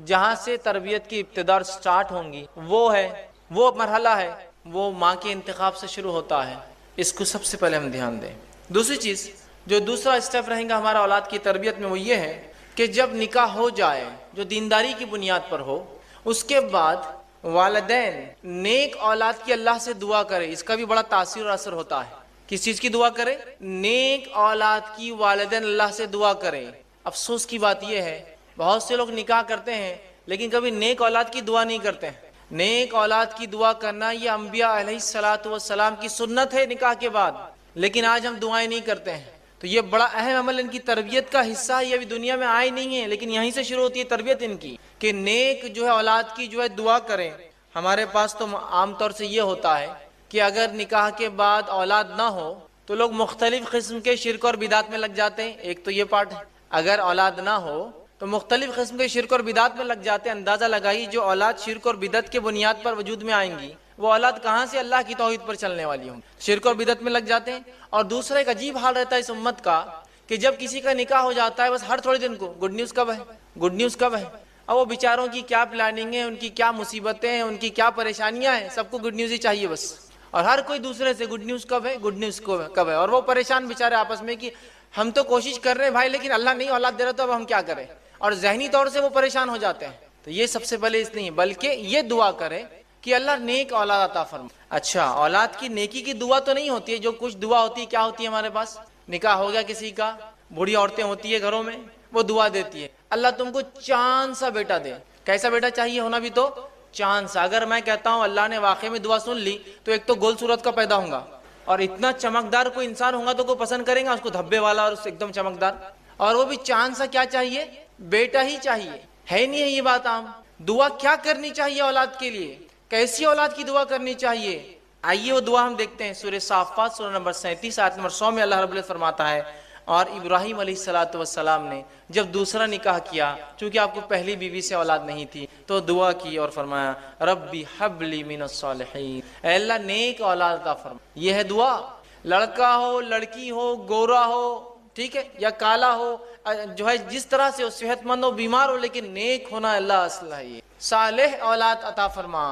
جہاں سے تربیت کی ابتدا سٹارٹ ہوں گی وہ مرحلہ ہے، وہ ماں کے انتخاب سے شروع ہوتا ہے. اس کو سب سے پہلے ہم دھیان دیں. دوسری چیز جو دوسرا اسٹیپ رہیں گا ہمارا اولاد کی تربیت میں، وہ یہ ہے کہ جب نکاح ہو جائے جو دینداری کی بنیاد پر ہو، اس کے بعد والدین نیک اولاد کی اللہ سے دعا کرے. اس کا بھی بڑا تاثیر اور اثر ہوتا ہے. کس چیز کی دعا کرے؟ نیک اولاد کی والدین اللہ سے دعا کرے. افسوس کی بات یہ ہے بہت سے لوگ نکاح کرتے ہیں لیکن کبھی نیک اولاد کی دعا نہیں کرتے ہیں. نیک اولاد کی دعا کرنا یہ انبیاء علیہ الصلوۃ والسلام کی سنت ہے نکاح کے بعد، لیکن آج ہم دعائیں نہیں کرتے ہیں. تو یہ بڑا اہم عمل ان کی تربیت کا حصہ ہے. یہ ابھی دنیا میں آئے نہیں ہے لیکن یہیں سے شروع ہوتی ہے تربیت ان کی، کہ نیک جو ہے اولاد کی جو ہے دعا کریں. ہمارے پاس تو عام طور سے یہ ہوتا ہے کہ اگر نکاح کے بعد اولاد نہ ہو تو لوگ مختلف قسم کے شرک اور بدعت میں لگ جاتے ہیں. ایک تو یہ پارٹ ہے، اگر اولاد نہ ہو تو مختلف قسم کے شرک اور بدعت میں لگ جاتے ہیں. اندازہ لگائیے جو اولاد شرک اور بدعت کے بنیاد پر وجود میں آئیں گی وہ اولاد کہاں سے اللہ کی توحید پر چلنے والی ہوں. شرک اور بدعت میں لگ جاتے ہیں. اور دوسرا ایک عجیب حال رہتا ہے اس امت کا کہ جب کسی کا نکاح ہو جاتا ہے بس ہر تھوڑے دن کو گڈ نیوز کب ہے، گڈ نیوز کب ہے. اب وہ بیچاروں کی کیا پلاننگ ہے، ان کی کیا مصیبتیں ہیں، ان کی کیا پریشانیاں ہیں، سب کو گڈ نیوز ہی چاہیے بس. اور ہر کوئی دوسرے سے گڈ نیوز کب ہے، گڈ نیوز کب ہے. اور وہ پریشان بیچارے آپس میں کہ ہم تو کوشش کر رہے ہیں بھائی لیکن اللہ نہیں اولاد دے رہا تو اب ہم کیا کریں. اور ذہنی طور سے وہ پریشان ہو جاتے ہیں. تو یہ سب سے پہلے اس نہیں بلکہ یہ دعا کرے کہ اللہ نیک اولاد عطا فرما. اچھا، اولاد کی نیکی کی دعا تو نہیں ہوتی ہے. جو کچھ دعا ہوتی ہے کیا ہوتی ہے ہمارے پاس، نکاح ہو گیا کسی کا، بوڑھی عورتیں ہوتی ہے گھروں میں، وہ دعا دیتی ہے اللہ تم کو چاند سا بیٹا دے. کیسا بیٹا چاہیے ہونا بھی تو چاند سا. اگر میں کہتا ہوں اللہ نے واقعی میں دعا سن لی تو ایک تو گول صورت کا پیدا ہوں گا اور اتنا چمکدار کوئی انسان ہوگا تو کوئی پسند کرے گا اس کو، دھبے والا اور ایک دم چمکدار. اور وہ بھی چاند سا کیا چاہیے، بیٹا ہی چاہیے. ہے نہیں ہے یہ بات عام. دعا کیا کرنی چاہیے اولاد کے لیے، کیسی اولاد کی دعا کرنی چاہیے؟ آئیے وہ دعا ہم دیکھتے ہیں. سورہ صافات سورہ نمبر 37 آیت نمبر 100 میں اللہ رب العزت فرماتا ہے، اور ابراہیم علیہ الصلوۃ والسلام نے جب دوسرا نکاح کیا، چونکہ آپ کو پہلی بیوی سے اولاد نہیں تھی، تو دعا کی اور فرمایا ربی حب لی من الصالحین، اے اللہ نیک اولاد عطا فرما. یہ ہے دعا. لڑکا ہو، لڑکی ہو، گورا ہو، ٹھیک ہے، یا کالا ہو، جو ہے جس طرح سے ہو، صحت مند ہو، بیمار ہو، لیکن نیک ہونا اللہ اصل ہے. یہ صالح اولاد عطا فرما.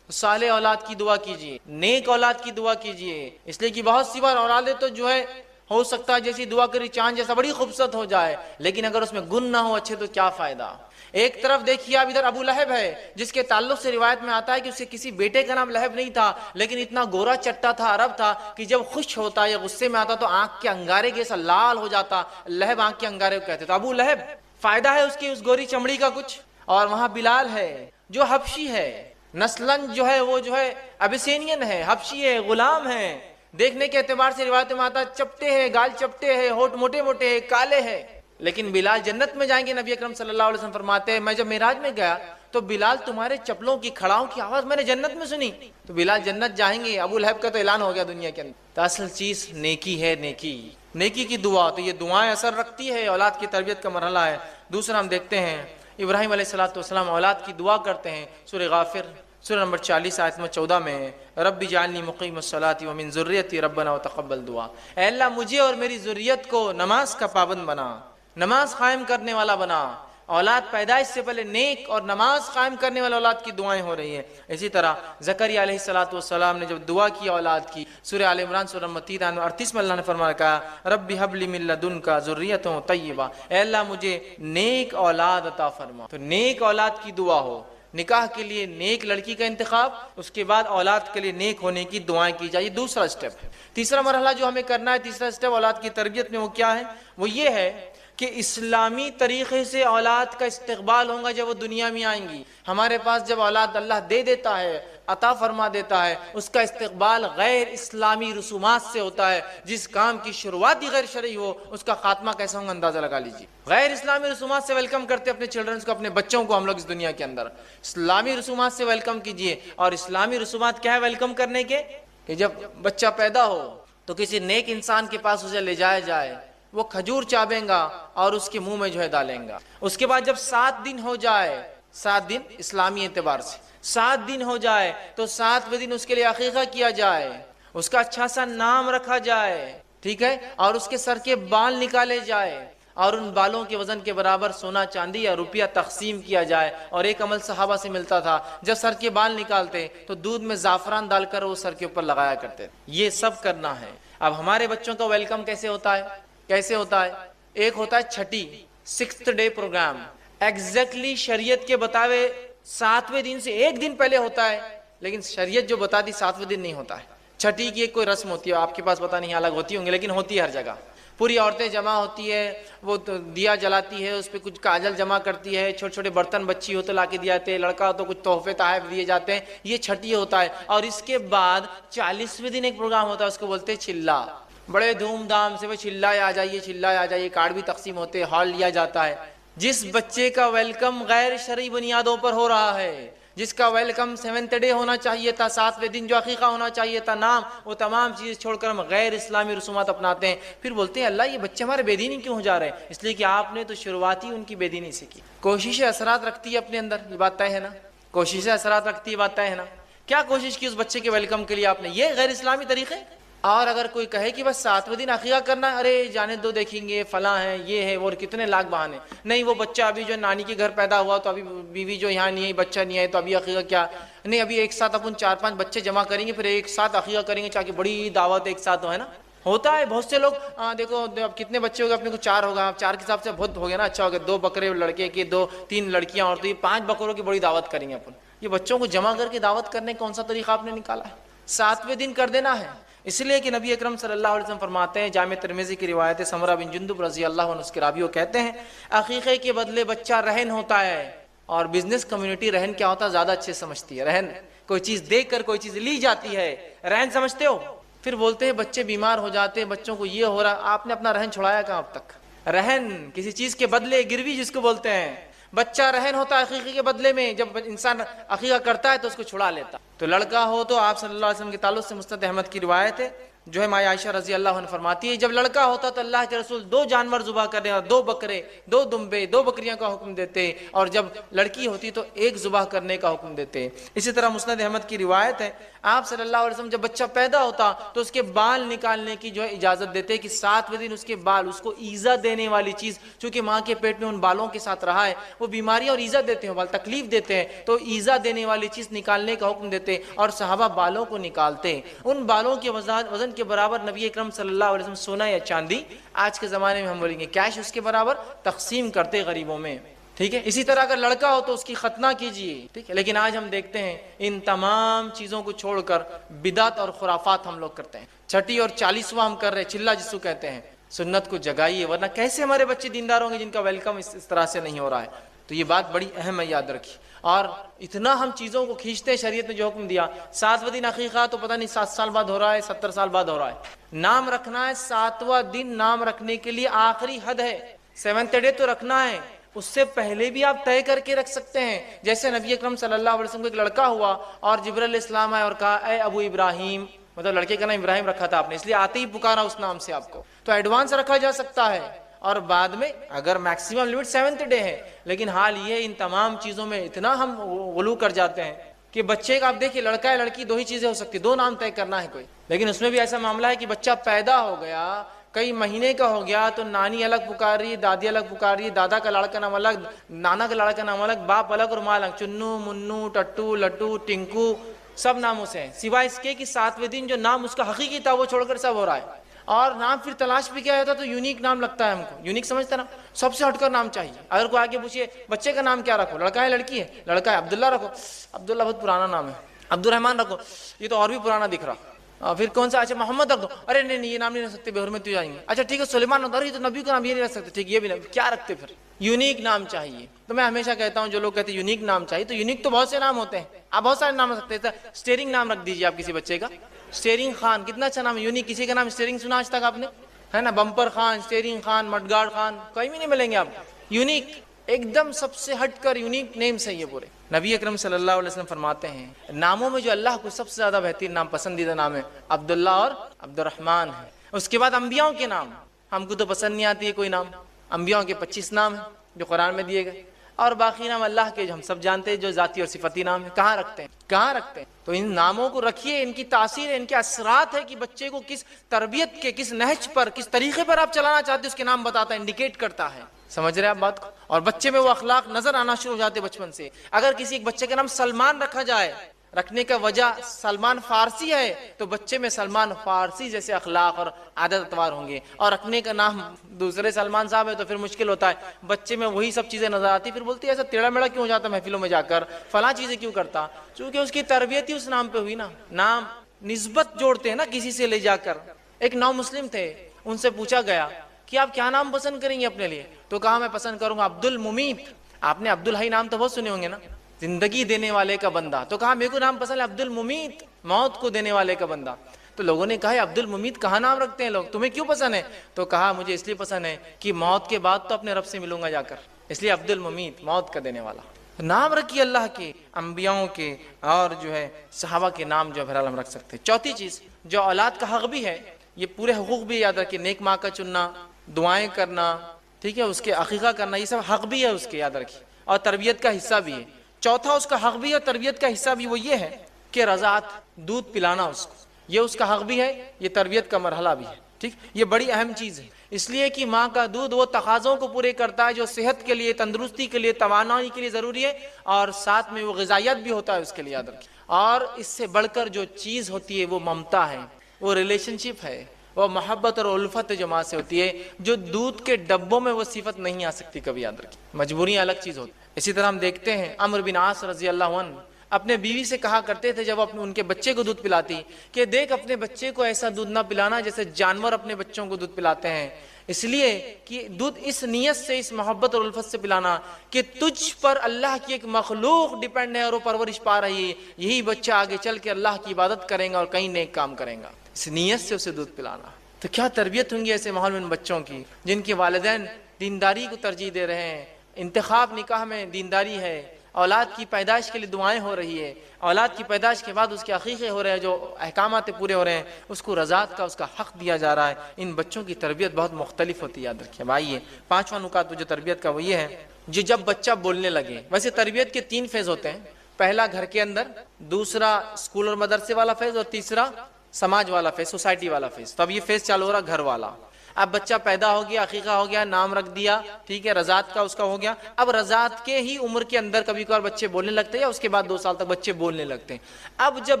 صالح اولاد کی دعا کیجئے، نیک اولاد کی دعا کیجئے. اس لیے کہ بہت سی بار اولادیں تو جو ہے ہو سکتا ہے جیسی دعا کری چاند جیسا بڑی خوبصورت ہو جائے، لیکن اگر اس میں گن نہ ہو اچھے تو کیا فائدہ. ایک طرف دیکھیے آپ ادھر ابو لہب ہے جس کے تعلق سے روایت میں آتا ہے کہ اس کے کسی بیٹے کا نام لہب نہیں تھا، لیکن اتنا گورا چٹا تھا، عرب تھا، کہ جب خوش ہوتا یا غصے میں آتا تو آنکھ کے انگارے جیسا لال ہو جاتا. لہب آنکھ کے انگارے کو کہتے. تو ابو لہب فائدہ ہے اس کی اس گوری چمڑی کا کچھ. اور وہاں بلال ہے جو حبشی ہے، نسلاً جو ہے وہ جو ہے ابیسینین ہے، حبشی ہے، غلام ہے. دیکھنے کے اعتبار سے روایت میں آتا چپٹے ہیں، گال چپٹے ہیں، ہونٹ موٹے موٹے ہیں، کالے ہیں، لیکن بلال جنت میں جائیں گے. نبی اکرم صلی اللہ علیہ وسلم فرماتے ہیں میں جب معراج میں گیا تو بلال تمہارے چپلوں کی کھڑاؤں کی آواز میں نے جنت میں سنی. تو بلال جنت جائیں گے. ابو لہب کا تو اعلان ہو گیا دنیا کے اندر. تو اصل چیز نیکی ہے، نیکی کی دعا. تو یہ دعائیں اثر رکھتی ہے، اولاد کی تربیت کا مرحلہ ہے. دوسرا ہم دیکھتے ہیں ابراہیم علیہ السلام اولاد کی دعا کرتے ہیں، سورہ غافر سورہ نمبر 40 آیت نمبر 14 میں ہے، رب اجعلنی مقیم الصلاۃ ومن ذریتی ربنا وتقبل دعا، اے اللہ مجھے اور میری ذریت کو نماز کا پابند بنا، نماز قائم کرنے والا بنا۔ اولاد پیدائش سے پہلے نیک اور نماز قائم کرنے والے اولاد کی دعائیں ہو رہی ہیں۔ اسی طرح زکریا علیہ السلام نے جب دعا کی اولاد کی، سورہ آل عمران سورہ نمبر 38 میں اللہ نے فرمایا کہا رب ہب لی من لدنک ذریۃ طیبہ، اے اللہ مجھے نیک اولاد عطا فرما۔ تو نیک اولاد کی دعا ہو، نکاح کے لیے نیک لڑکی کا انتخاب، اس کے بعد اولاد کے لیے نیک ہونے کی دعائیں کی جائے، دوسرا سٹیپ ہے۔ تیسرا مرحلہ جو ہمیں کرنا ہے، تیسرا سٹیپ اولاد کی تربیت میں، وہ کیا ہے؟ وہ یہ ہے کہ اسلامی طریقے سے اولاد کا استقبال ہوگا جب وہ دنیا میں آئیں گی۔ ہمارے پاس جب اولاد اللہ دے دیتا ہے، عطا فرما دیتا ہے، اس کا استقبال غیر اسلامی رسومات سے ہوتا ہے۔ جس کام کی شروعات ہی غیر شرعی ہو، اس کا خاتمہ کیسا ہوگا اندازہ لگا لیجیے۔ غیر اسلامی رسومات سے ویلکم کرتے اپنے چلڈرنز کو، اپنے بچوں کو ہم لوگ اس دنیا کے اندر اسلامی رسومات سے ویلکم کیجئے۔ اور اسلامی رسومات کیا ہے ویلکم کرنے کے؟ کہ جب بچہ پیدا ہو تو کسی نیک انسان کے پاس اسے لے جایا جائے، وہ کھجور چابیں گا اور اس کے منہ میں جو ہے ڈالیں گا۔ اس کے بعد جب 7 دن ہو جائے، 7 دن اسلامی اعتبار سے 7 دن ہو جائے تو 7ویں دن اس کے لیے عقیقہ کیا جائے، اس کا اچھا سا نام رکھا جائے، ٹھیک ہے، اور اس کے سر کے بال نکالے جائے اور ان بالوں کے وزن کے برابر سونا چاندی یا روپیہ تقسیم کیا جائے۔ اور ایک عمل صحابہ سے ملتا تھا، جب سر کے بال نکالتے تو دودھ میں زعفران ڈال کر وہ سر کے اوپر لگایا کرتے۔ یہ سب کرنا ہے۔ اب ہمارے بچوں کا ویلکم کیسے ہوتا ہے؟ کیسے ہوتا ہے؟ ایک ہوتا ہے چھٹی 6th ڈے پروگرام، ایگزیکٹلی شریعت کے بتاوے 7ویں دن سے 1 دن پہلے ہوتا ہے، لیکن شریعت جو بتا دی 7ویں دن نہیں ہوتا ہے۔ چھٹی کی ایک کوئی رسم ہوتی ہے، آپ کے پاس پتہ نہیں الگ ہوتی ہوں گی، لیکن ہوتی ہے ہر جگہ۔ پوری عورتیں جمع ہوتی ہے، وہ دیا جلاتی ہے، اس پہ کچھ کاجل جمع کرتی ہے، چھوٹے چھوٹے برتن بچی ہو تو لا کے دیا جاتے ہیں، لڑکا ہو تو کچھ تحفے تحائف دیے جاتے ہیں۔ یہ چھٹی ہوتا ہے۔ اور اس کے بعد 40ویں دن ایک پروگرام ہوتا ہے، اس کو بولتے ہیں چلا۔ بڑے دھوم دھام سے وہ چلائے آ جائیے، چلائے آ جائیے، کارڈ بھی تقسیم ہوتے ہیں، ہال لیا جاتا ہے۔ جس بچے کا ویلکم غیر شرعی بنیادوں پر ہو رہا ہے، جس کا ویلکم 7th ڈے ہونا چاہیے تھا، 7ویں دن جو عقیقہ ہونا چاہیے تھا، نام، وہ تمام چیز چھوڑ کر ہم غیر اسلامی رسومات اپناتے ہیں۔ پھر بولتے ہیں اللہ یہ بچے ہمارے بے دینی کیوں ہو جا رہے ہیں؟ اس لیے کہ آپ نے تو شروعاتی ان کی بے دینی سے کی۔ کوششیں اثرات رکھتی ہے اپنے اندر، یہ بات طے ہے نا؟ کوششیں اثرات رکھتی ہے، بات طے ہے نا؟ کیا کوشش کی اس بچے کے ویلکم کے لیے آپ نے؟ یہ غیر اسلامی طریقے۔ اور اگر کوئی کہے کہ بس 7ویں دن عقیقہ کرنا ہے، ارے جانے دو، دیکھیں گے فلاں ہے، یہ ہے، اور کتنے لاکھ بہانے۔ نہیں، وہ بچہ ابھی جو نانی کے گھر پیدا ہوا تو ابھی بیوی جو یہاں نہیں ہے، بچہ نہیں ہے، تو ابھی عقیقہ کیا؟ نہیں، ابھی ایک ساتھ اپن 4-5 بچے جمع کریں گے، پھر ایک ساتھ عقیقہ کریں گے، چاہے بڑی دعوت ایک ساتھ ہو، ہے نا؟ ہوتا ہے بہت سے لوگ، دیکھو اب کتنے بچے ہو گئے اپنے کو؟ 4 ہوگا، 4 کے حساب سے بہت ہو گیا نا، اچھا ہو گیا، 2 بکرے لڑکے کے، 2-3 لڑکیاں، اور تو یہ 5 بکروں کی بڑی دعوت کریں گے اپن۔ یہ بچوں کو جمع کر کے دعوت کرنے کون سا طریقہ آپ نے نکالا ہے؟ 7ویں دن کر دینا ہے۔ اس لیے کہ نبی اکرم صلی اللہ علیہ وسلم فرماتے ہیں، جامع ترمذی کی روایت ہے، سمرہ بن جندب رضی اللہ عنہ اس کے راوی، وہ کہتے ہیں عقیقے کے بدلے بچہ رہن ہوتا ہے۔ اور بزنس کمیونٹی رہن کیا ہوتا ہے زیادہ اچھے سمجھتی ہے۔ رہن کوئی چیز دے کر کوئی چیز لی جاتی ہے، رہن سمجھتے ہو؟ پھر بولتے ہیں بچے بیمار ہو جاتے ہیں، بچوں کو یہ ہو رہا، آپ نے اپنا رہن چھڑایا کہاں اب تک؟ رہن کسی چیز کے بدلے، گروی جس کو بولتے ہیں، بچہ رہن ہوتا ہے عقیقے کے بدلے میں۔ جب انسان عقیقہ کرتا ہے تو اس کو چھڑا لیتا۔ تو لڑکا ہو تو آپ صلی اللہ علیہ وسلم کے تعلق سے مسند احمد کی روایت ہے، جو ہے ماں عائشہ رضی اللہ عنہ فرماتی ہے، جب لڑکا ہوتا تو اللہ کے رسول 2 جانور ذبح کرنے، اور 2 بکرے، 2 دمبے، 2 بکریاں کا حکم دیتے، اور جب لڑکی ہوتی تو 1 ذبح کرنے کا حکم دیتے۔ اسی طرح مسند احمد کی روایت ہے، آپ صلی اللہ علیہ وسلم جب بچہ پیدا ہوتا تو اس کے بال نکالنے کی جو ہے اجازت دیتے کہ 7ویں دن اس کے بال، اس کو ایذا دینے والی چیز، چونکہ ماں کے پیٹ میں ان بالوں کے ساتھ رہا ہے، وہ بیماریاں اور ایذا دیتے ہیں، بال تکلیف دیتے ہیں، تو ایذا دینے والی چیز نکالنے کا حکم دیتے، اور صحابہ بالوں کو نکالتے۔ ان بالوں کے وزن کے برابر نبی اکرم صلی اللہ علیہ وسلم سونا یا چاندی، آج کے زمانے میں ہم بولیں گے کیش، اس کے برابر تقسیم کرتے غریبوں میں، ٹھیک ہے۔ اسی طرح اگر لڑکا ہو تو اس کی ختنہ کیجیے، ٹھیک ہے۔ لیکن آج ہم دیکھتے ہیں ان تمام چیزوں کو چھوڑ کر بدعت اور خرافات ہم لوگ کرتے ہیں۔ چھٹی اور 40واں ہم کر رہے ہیں، چلا جس کو کہتے ہیں۔ سنت کو جگائیے، ورنہ کیسے ہمارے بچے دیندار ہوں گے جن کا ویلکم اس طرح سے نہیں ہو رہا ہے؟ تو یہ بات بڑی اہم ہے، یاد رکھیے۔ اور اتنا ہم چیزوں کو کھینچتے ہیں، شریعت نے جو حکم دیا 7واں دن عقیقہ تو پتہ نہیں 7 سال بعد ہو رہا ہے، 70 سال بعد ہو رہا ہے۔ نام رکھنا ہے، 7واں دن نام رکھنے کے لیے آخری حد ہے۔ 7th ڈے تو رکھنا ہے، اس سے پہلے بھی آپ طے کر کے رکھ سکتے ہیں۔ جیسے نبی اکرم صلی اللہ علیہ وسلم کو ایک لڑکا ہوا اور جبرائیل علیہ السلام آئے اور کہا اے ابو ابراہیم، مطلب لڑکے کا نام ابراہیم رکھا تھا آپ نے، اس لیے آتے ہی پکارا اس نام سے آپ کو، تو ایڈوانس رکھا جا سکتا ہے۔ اور بعد میں اگر میکسیمم لمٹ 7th ڈے ہے، لیکن حال یہ ان تمام چیزوں میں اتنا ہم غلو کر جاتے ہیں کہ بچے کا آپ دیکھیے لڑکا ہے لڑکی دو ہی چیزیں ہو سکتی، دو نام طے کرنا ہے کوئی، لیکن اس میں بھی ایسا معاملہ ہے کہ بچہ پیدا ہو گیا کئی مہینے کا ہو گیا تو نانی الگ پکار رہی ہے، دادی الگ پکار رہی ہے، دادا کا لاڑا کا نام الگ، نانا کا لاڑا کا نام الگ، باپ الگ اور ماں الگ، چنو منو ٹٹو لٹو ٹنکو سب ناموں سے ہیں، سوائے اس کے کہ 7ویں دن جو نام اس کا حقیقی تھا وہ چھوڑ کر سب ہو رہا ہے، اور نام پھر تلاش بھی کیا جاتا تو یونیک نام لگتا ہے ہم کو، یونیک سمجھتے نا، سب سے ہٹ کر نام چاہیے۔ اگر کوئی آگے پوچھے بچے کا نام کیا رکھو، لڑکا ہے لڑکی ہے، لڑکا ہے عبداللہ رکھو، عبداللہ بہت پرانا نام ہے، عبد الرحمن رکھو، یہ تو اور بھی پرانا دکھ رہا، پھر کون سا، اچھا محمد رکھ دو، ارے نہیں یہ نام نہیں رکھ سکتے بے حرمت ہو جائیں گے، اچھا ٹھیک ہے سلیمان رکھ دو، ارے یہ تو نبی کا نام یہ نہیں رکھ سکتے، ٹھیک یہ بھی نہیں، کیا رکھتے پھر، یونیک نام چاہیے۔ تو میں ہمیشہ کہتا ہوں جو لوگ کہتے ہیں یونیک نام چاہیے، تو یونیک تو بہت سے نام ہوتے ہیں، آپ بہت سارے نام رکھ سکتے ہیں، اسٹیئرنگ نام رکھ دیجیے آپ کسی بچے کا، اسٹیئرنگ خان کتنا اچھا نام ہے، یونیک، کسی کا نام اسٹیئرنگ سنا آج تک آپ نے، ہے نا، بمپر خان، اسٹیئرنگ خان، مڈگارڈ خان، کہیں بھی نہیں ملیں گے آپ، یونیک ایک دم سب سے ہٹ کر یونیک نیم سے یہ پورے۔ نبی اکرم صلی اللہ علیہ وسلم فرماتے ہیں ناموں میں جو اللہ کو سب سے زیادہ بہترین نام پسندیدہ نام ہے عبداللہ اور عبد الرحمن ہے، اس کے بعد انبیاء کے نام، ہم کو تو پسند نہیں آتی ہے کوئی نام، انبیاء کے 25 نام ہیں جو قرآن میں دیے گئے، اور باقی نام اللہ کے جو ہم سب جانتے ہیں جو ذاتی اور صفتی نام ہے، کہاں رکھتے ہیں، تو ان ناموں کو رکھیے، ان کی تاثیر ہے، ان کے اثرات ہے کہ بچے کو کس تربیت کے کس نہج پر کس طریقے پر آپ چلانا چاہتے ہیں اس کے نام بتاتا ہے، انڈیکیٹ کرتا ہے، سمجھ رہے ہیں آپ بات کو، اور بچے میں وہ اخلاق نظر آنا شروع ہو جاتے بچپن سے۔ اگر کسی ایک بچے کا نام سلمان رکھا جائے، رکھنے کا وجہ سلمان فارسی ہے تو بچے میں سلمان فارسی جیسے اخلاق اور عادت اتوار ہوں گے، اور رکھنے کا نام دوسرے سلمان صاحب ہے تو پھر مشکل ہوتا ہے، بچے میں وہی سب چیزیں نظر آتی، پھر بولتی ہے ایسا ٹیڑھا میڑا کیوں ہو جاتا محفلوں میں جا کر، فلاں چیزیں کیوں کرتا، چونکہ اس کی تربیت ہی اس نام پہ ہوئی نا، نام نسبت جوڑتے ہیں نا کسی سے لے جا کر۔ ایک نو مسلم تھے، ان سے پوچھا گیا کہ آپ کیا نام پسند کریں گے اپنے لیے، تو کہا میں پسند کروں گا عبد الممیت، آپ نے عبد الحی نام تو بہت سنے ہوں گے نا، زندگی دینے والے کا بندہ، تو کہا میرے کو نام پسند ہے عبد الممیت، موت کو دینے والے کا بندہ، تو لوگوں نے کہا عبد الممیت کہاں نام رکھتے ہیں لوگ، تمہیں کیوں پسند ہے، تو کہا مجھے اس لیے پسند ہے کہ موت کے بعد تو اپنے رب سے ملوں گا جا کر، اس لیے عبد الممیت، موت کا دینے والا۔ نام رکھیے اللہ کے، انبیاءوں کے، اور جو ہے صحابہ کے نام جو بہرحال ہم رکھ سکتے ہیں۔ چوتھی چیز جو اولاد کا حق بھی ہے، یہ پورے حقوق بھی یاد رکھیے، نیک ماں کا چننا، دعائیں کرنا، ٹھیک ہے، اس کے عقیقہ کرنا، یہ سب حق بھی ہے اس کے، یاد رکھیے، اور تربیت کا حصہ بھی ہے۔ چوتھا اس کا حق بھی ہے اور تربیت کا حصہ بھی وہ یہ ہے کہ رضاعت، دودھ پلانا اس کو، یہ اس کا حق بھی ہے، یہ تربیت کا مرحلہ بھی ہے، ٹھیک، یہ بڑی اہم چیز ہے، اس لیے کہ ماں کا دودھ وہ تقاضوں کو پورے کرتا ہے جو صحت کے لیے، تندرستی کے لیے، توانائی کے لیے ضروری ہے، اور ساتھ میں وہ غذائیت بھی ہوتا ہے اس کے لیے، یاد رکھیے، اور اس سے بڑھ کر جو چیز ہوتی ہے وہ ممتا ہے، وہ ریلیشن شپ ہے، وہ محبت اور الفت جو ماں سے ہوتی ہے، جو دودھ کے ڈبوں میں وہ صفت نہیں آ سکتی کبھی، یاد رکھیے، مجبوریاں الگ چیز ہوتی۔ اسی طرح ہم دیکھتے ہیں عمرو بن عاص رضی اللہ عنہ اپنے بیوی سے کہا کرتے تھے جب ان کے بچے کو دودھ پلاتی کہ دیکھ اپنے بچے کو ایسا دودھ نہ پلانا جیسے جانور اپنے بچوں کو دودھ پلاتے ہیں، اس لیے کہ دودھ اس نیت سے، اس محبت اور الفت سے پلانا کہ تجھ پر اللہ کی ایک مخلوق ڈیپینڈ ہے اور وہ پرورش پا رہی ہے، یہی بچہ آگے چل کے اللہ کی عبادت کرے گا اور کئی نیک کام کرے گا، اس نیت سے اسے دودھ پلانا۔ تو کیا تربیت ہوں گی ایسے ماحول میں ان بچوں کی جن کے والدین دینداری کو ترجیح دے رہے ہیں، انتخاب نکاح میں دینداری ہے، اولاد کی پیدائش کے لیے دعائیں ہو رہی ہے، اولاد کی پیدائش کے بعد اس کے عقیقے ہو رہے ہیں، جو احکامات پورے ہو رہے ہیں، اس کو رضاعت کا اس کا حق دیا جا رہا ہے۔ ان بچوں کی تربیت بہت مختلف ہوتی ہے، یاد رکھیے۔ آئیے پانچواں نکات جو تربیت کا وہ یہ ہے جب بچہ بولنے لگے۔ ویسے تربیت کے 3 فیز ہوتے ہیں، پہلا گھر کے اندر، دوسرا اسکول اور مدرسے والا فیز، اور تیسرا سماج والا فیز، سوسائٹی والا فیز۔ تو اب یہ فیز چالو ہو رہا گھر والا۔ اب بچہ پیدا ہو گیا، عقیقہ ہو گیا، نام رکھ دیا، ٹھیک ہے، رضاعت کا اس کا ہو گیا۔ اب رضاعت کے ہی عمر کے اندر کبھی کبھار بچے بولنے لگتے ہیں، یا اس کے بعد 2 سال تک بچے بولنے لگتے ہیں۔ اب جب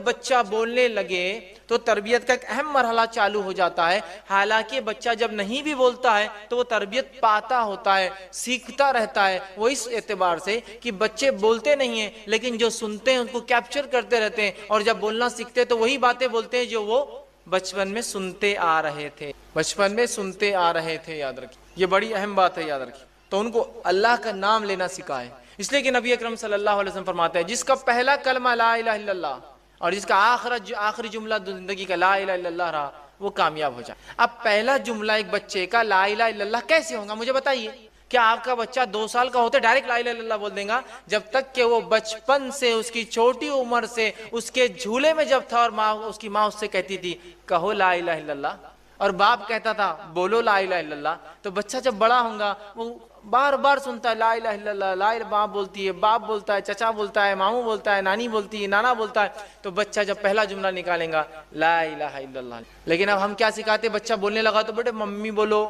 بچہ بولنے لگے تو تربیت کا ایک اہم مرحلہ چالو ہو جاتا ہے۔ حالانکہ بچہ جب نہیں بھی بولتا ہے تو وہ تربیت پاتا ہوتا ہے، سیکھتا رہتا ہے، وہ اس اعتبار سے کہ بچے بولتے نہیں ہیں لیکن جو سنتے ہیں ان کو کیپچر کرتے رہتے ہیں، اور جب بولنا سیکھتے ہیں تو وہی باتیں بولتے ہیں جو وہ بچپن میں سنتے آ رہے تھے، یاد رکھیے، یہ بڑی اہم بات ہے، یاد رکھیے۔ تو ان کو اللہ کا نام لینا سکھائے، اس لیے کہ نبی اکرم صلی اللہ علیہ وسلم فرماتے ہیں جس کا پہلا کلمہ لا الہ الا اللہ اور جس کا آخری جملہ زندگی کا لا الہ الا اللہ رہا وہ کامیاب ہو جائے۔ اب پہلا جملہ ایک بچے کا لا الہ الا اللہ کیسے ہوگا مجھے بتائیے؟ کیا آپ کا بچہ 2 سال کا ہوتا ہے ڈائریکٹ لا الہ الا اللہ بول دیں گا؟ جب تک کہ وہ بچپن سے، اس کی چھوٹی عمر سے، اس کے جھولے میں جب تھا اور اس کی ماں اس سے کہتی تھی کہو لا الہ الا اللہ، اور باپ کہتا تھا بولو لا الہ الا اللہ، تو بچہ جب بڑا ہوگا وہ بار بار سنتا ہے لا الہ الا اللہ، لا الہ، ماں بولتی ہے، باپ بولتا ہے، چچا بولتا ہے، ماموں بولتا ہے، نانی بولتی ہے، نانا بولتا ہے، تو بچہ جب پہلا جملہ نکالے گا لا الہ الا اللہ۔ لیکن اب ہم کیا سکھاتے، بچہ بولنے لگا تو بیٹے ممی بولو،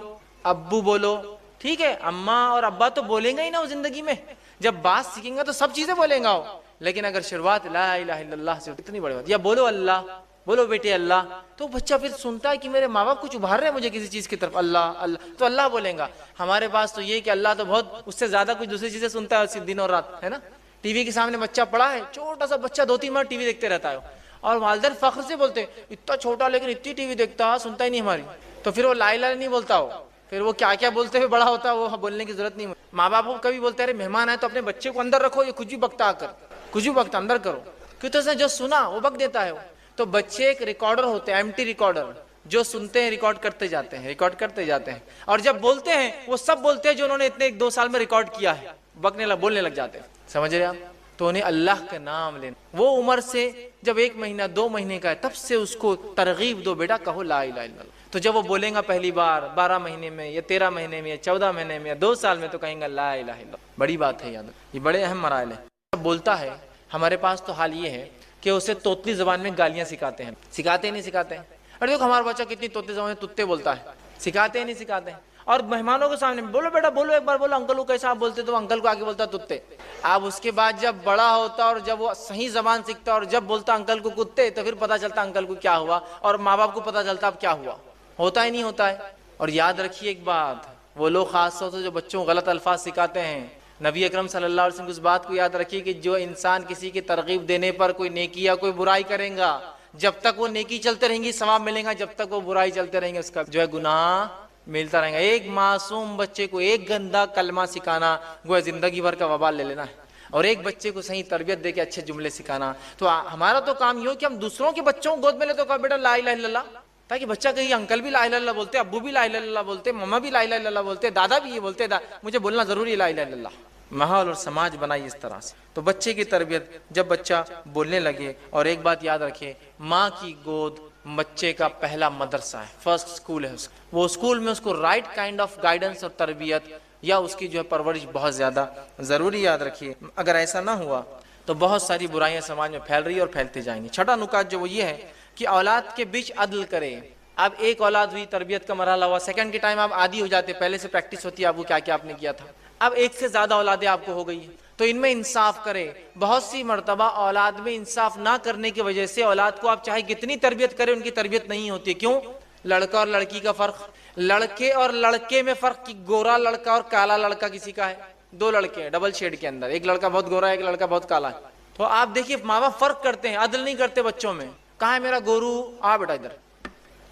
ابو بولو، ٹھیک ہے، اماں اور ابا تو بولیں گا ہی نا وہ زندگی میں، جب بات سیکھیں گا تو سب چیزیں بولیں گا وہ، لیکن اگر شروعات لا الہ الا اللہ سے، اتنی بڑی بات، یا بولو اللہ، بولو بیٹے اللہ، تو بچہ پھر سنتا ہے کہ میرے ماں باپ کچھ ابھار رہے ہیں مجھے کسی چیز کی طرف، اللہ اللہ، تو اللہ بولیں گا۔ ہمارے پاس تو یہ کہ اللہ تو بہت اس سے زیادہ کچھ دوسری چیزیں سنتا ہے دن اور رات، ہے نا۔ ٹی وی کے سامنے بچہ پڑا ہے، چھوٹا سا بچہ 2-3 بار ٹی وی دیکھتے رہتا ہے، اور والدین فخر سے بولتے ہیں اتنا چھوٹا لیکن اتنی ٹی وی دیکھتا ہے، سنتا ہی نہیں ہماری، تو پھر وہ لا الہ نہیں بولتا ہو، پھر وہ کیا کیا بولتے ہوئے بڑا ہوتا ہے وہ بولنے کی ضرورت نہیں۔ ماں باپ کو کبھی بولتے ہیں مہمان آئے تو اپنے بچے کو اندر رکھو، یہ کچھ بھی بکتا آ کر، کچھ بھی بکتا اندر کرو، کیوں تو اس نے جو سنا وہ بک دیتا ہے وہ۔ تو بچے ایک ریکارڈر ہوتے ہیں، ایمٹی ریکارڈر، جو سنتے ہیں ریکارڈ کرتے جاتے ہیں، ریکارڈ کرتے جاتے ہیں، اور جب بولتے ہیں وہ سب بولتے ہیں جو انہوں نے اتنے 1-2 سال میں ریکارڈ کیا ہے، بولنے لگ جاتے ہیں، سمجھ رہے آپ۔ تو انہیں اللہ کا نام لینا، وہ عمر سے جب 1 مہینہ 2 مہینے کا ہے تب سے اس کو ترغیب دو، بیٹا کہو لا الہ الا اللہ۔ تو جب وہ بولیں گا پہلی بار 12 مہینے میں یا 13 مہینے میں یا 14 مہینے میں یا 2 سال میں، تو کہیں گا لا الہ الا اللہ۔ بڑی بات ہے، یاد، یہ بڑے اہم مراحل ہیں۔ جب بولتا ہے، ہمارے پاس تو حال یہ ہے کہ اسے توتلی زبان میں گالیاں سکھاتے ہیں، سکھاتے ہی نہیں سکھاتے ہیں۔ اور دیکھو ہمارا بچہ کتنی توتلی زبان میں تتے بولتا ہے، سکھاتے ہی نہیں سکھاتے ہیں۔ اور مہمانوں کے سامنے بولو بیٹا بولو، ایک بار بولو انکل کو کیسا آپ بولتے، تو انکل کو آگے بولتا تتے۔ اب اس کے بعد جب بڑا ہوتا اور جب وہ صحیح زبان سیکھتا اور جب بولتا انکل کو کتے، تو پھر پتا چلتا انکل کو کیا ہوا، اور ماں باپ کو پتا چلتا اب کیا ہوا، ہوتا ہی نہیں ہوتا ہے۔ اور یاد رکھیے ایک بات، وہ لوگ خاص طور سے جو بچوں کو غلط الفاظ سکھاتے ہیں، نبی اکرم صلی اللہ علیہ وسلم اس بات کو یاد رکھیے کہ جو انسان کسی کی ترغیب دینے پر کوئی نیکی یا کوئی برائی کرے گا، جب تک وہ نیکی چلتے رہیں گی ثواب ملے گا، جب تک وہ برائی چلتے رہیں گے اس کا جو ہے گناہ ملتا رہے گا۔ ایک معصوم بچے کو ایک گندا کلمہ سکھانا گویا زندگی بھر کا وبال لے لینا ہے، اور ایک بچے کو صحیح تربیت دے کے اچھے جملے سکھانا۔ تو ہمارا تو کام یہ ہو کہ ہم دوسروں کے بچوں کو گود میں لے تو کہا بیٹا لا الہ الا اللہ، تاکہ بچہ کہیں انکل بھی لا الہ الا اللہ بولتے، ابو بھی لا الہ الا اللہ بولتے، مما بھی لا الہ الا اللہ بولتے، دادا بھی یہ بولتے، مجھے بولنا ضروری ہے لا الہ الا اللہ۔ ماحول اور سماج بنائی اس طرح سے۔ تو بچے کی تربیت جب بچہ بولنے لگے، اور ایک بات یاد رکھے، ماں کی گود بچے کا پہلا مدرسہ ہے، فرسٹ اسکول ہے اس کا۔ وہ اسکول میں اس کو رائٹ کائنڈ آف گائیڈنس اور تربیت یا اس کی جو ہے پرورش بہت زیادہ ضروری، یاد رکھیے۔ اگر ایسا نہ ہوا تو بہت ساری برائیاں سماج میں پھیل رہی ہیں اور پھیلتی جائیں گی۔ چھٹا نکات جو وہ یہ ہے کہ اولاد کے بیچ عدل کرے۔ اب ایک اولاد ہوئی، تربیت کا مرحلہ ہوا، سیکنڈ کے ٹائم آپ عادی ہو جاتے، پہلے سے پریکٹس ہوتی ہے آپ کو کیا کیا آپ نے کیا تھا۔ اب ایک سے زیادہ اولادیں آپ کو ہو گئی ہیں، تو ان میں انصاف کرے۔ بہت سی مرتبہ اولاد میں انصاف نہ کرنے کی وجہ سے اولاد کو آپ چاہے کتنی تربیت کریں ان کی تربیت نہیں ہوتی۔ کیوں؟ لڑکا اور لڑکی کا فرق، لڑکے اور لڑکے میں فرق، کہ گورا لڑکا اور کالا لڑکا کسی کا ہے، 2 لڑکے ہیں ڈبل شیڈ کے اندر، ایک لڑکا بہت گورا ہے، ایک لڑکا بہت کالا ہے۔ تو آپ دیکھیے ماں باپ فرق کرتے ہیں، عدل نہیں کرتے بچوں میں۔ کہاں ہے میرا گورو، آ بیٹا ادھر،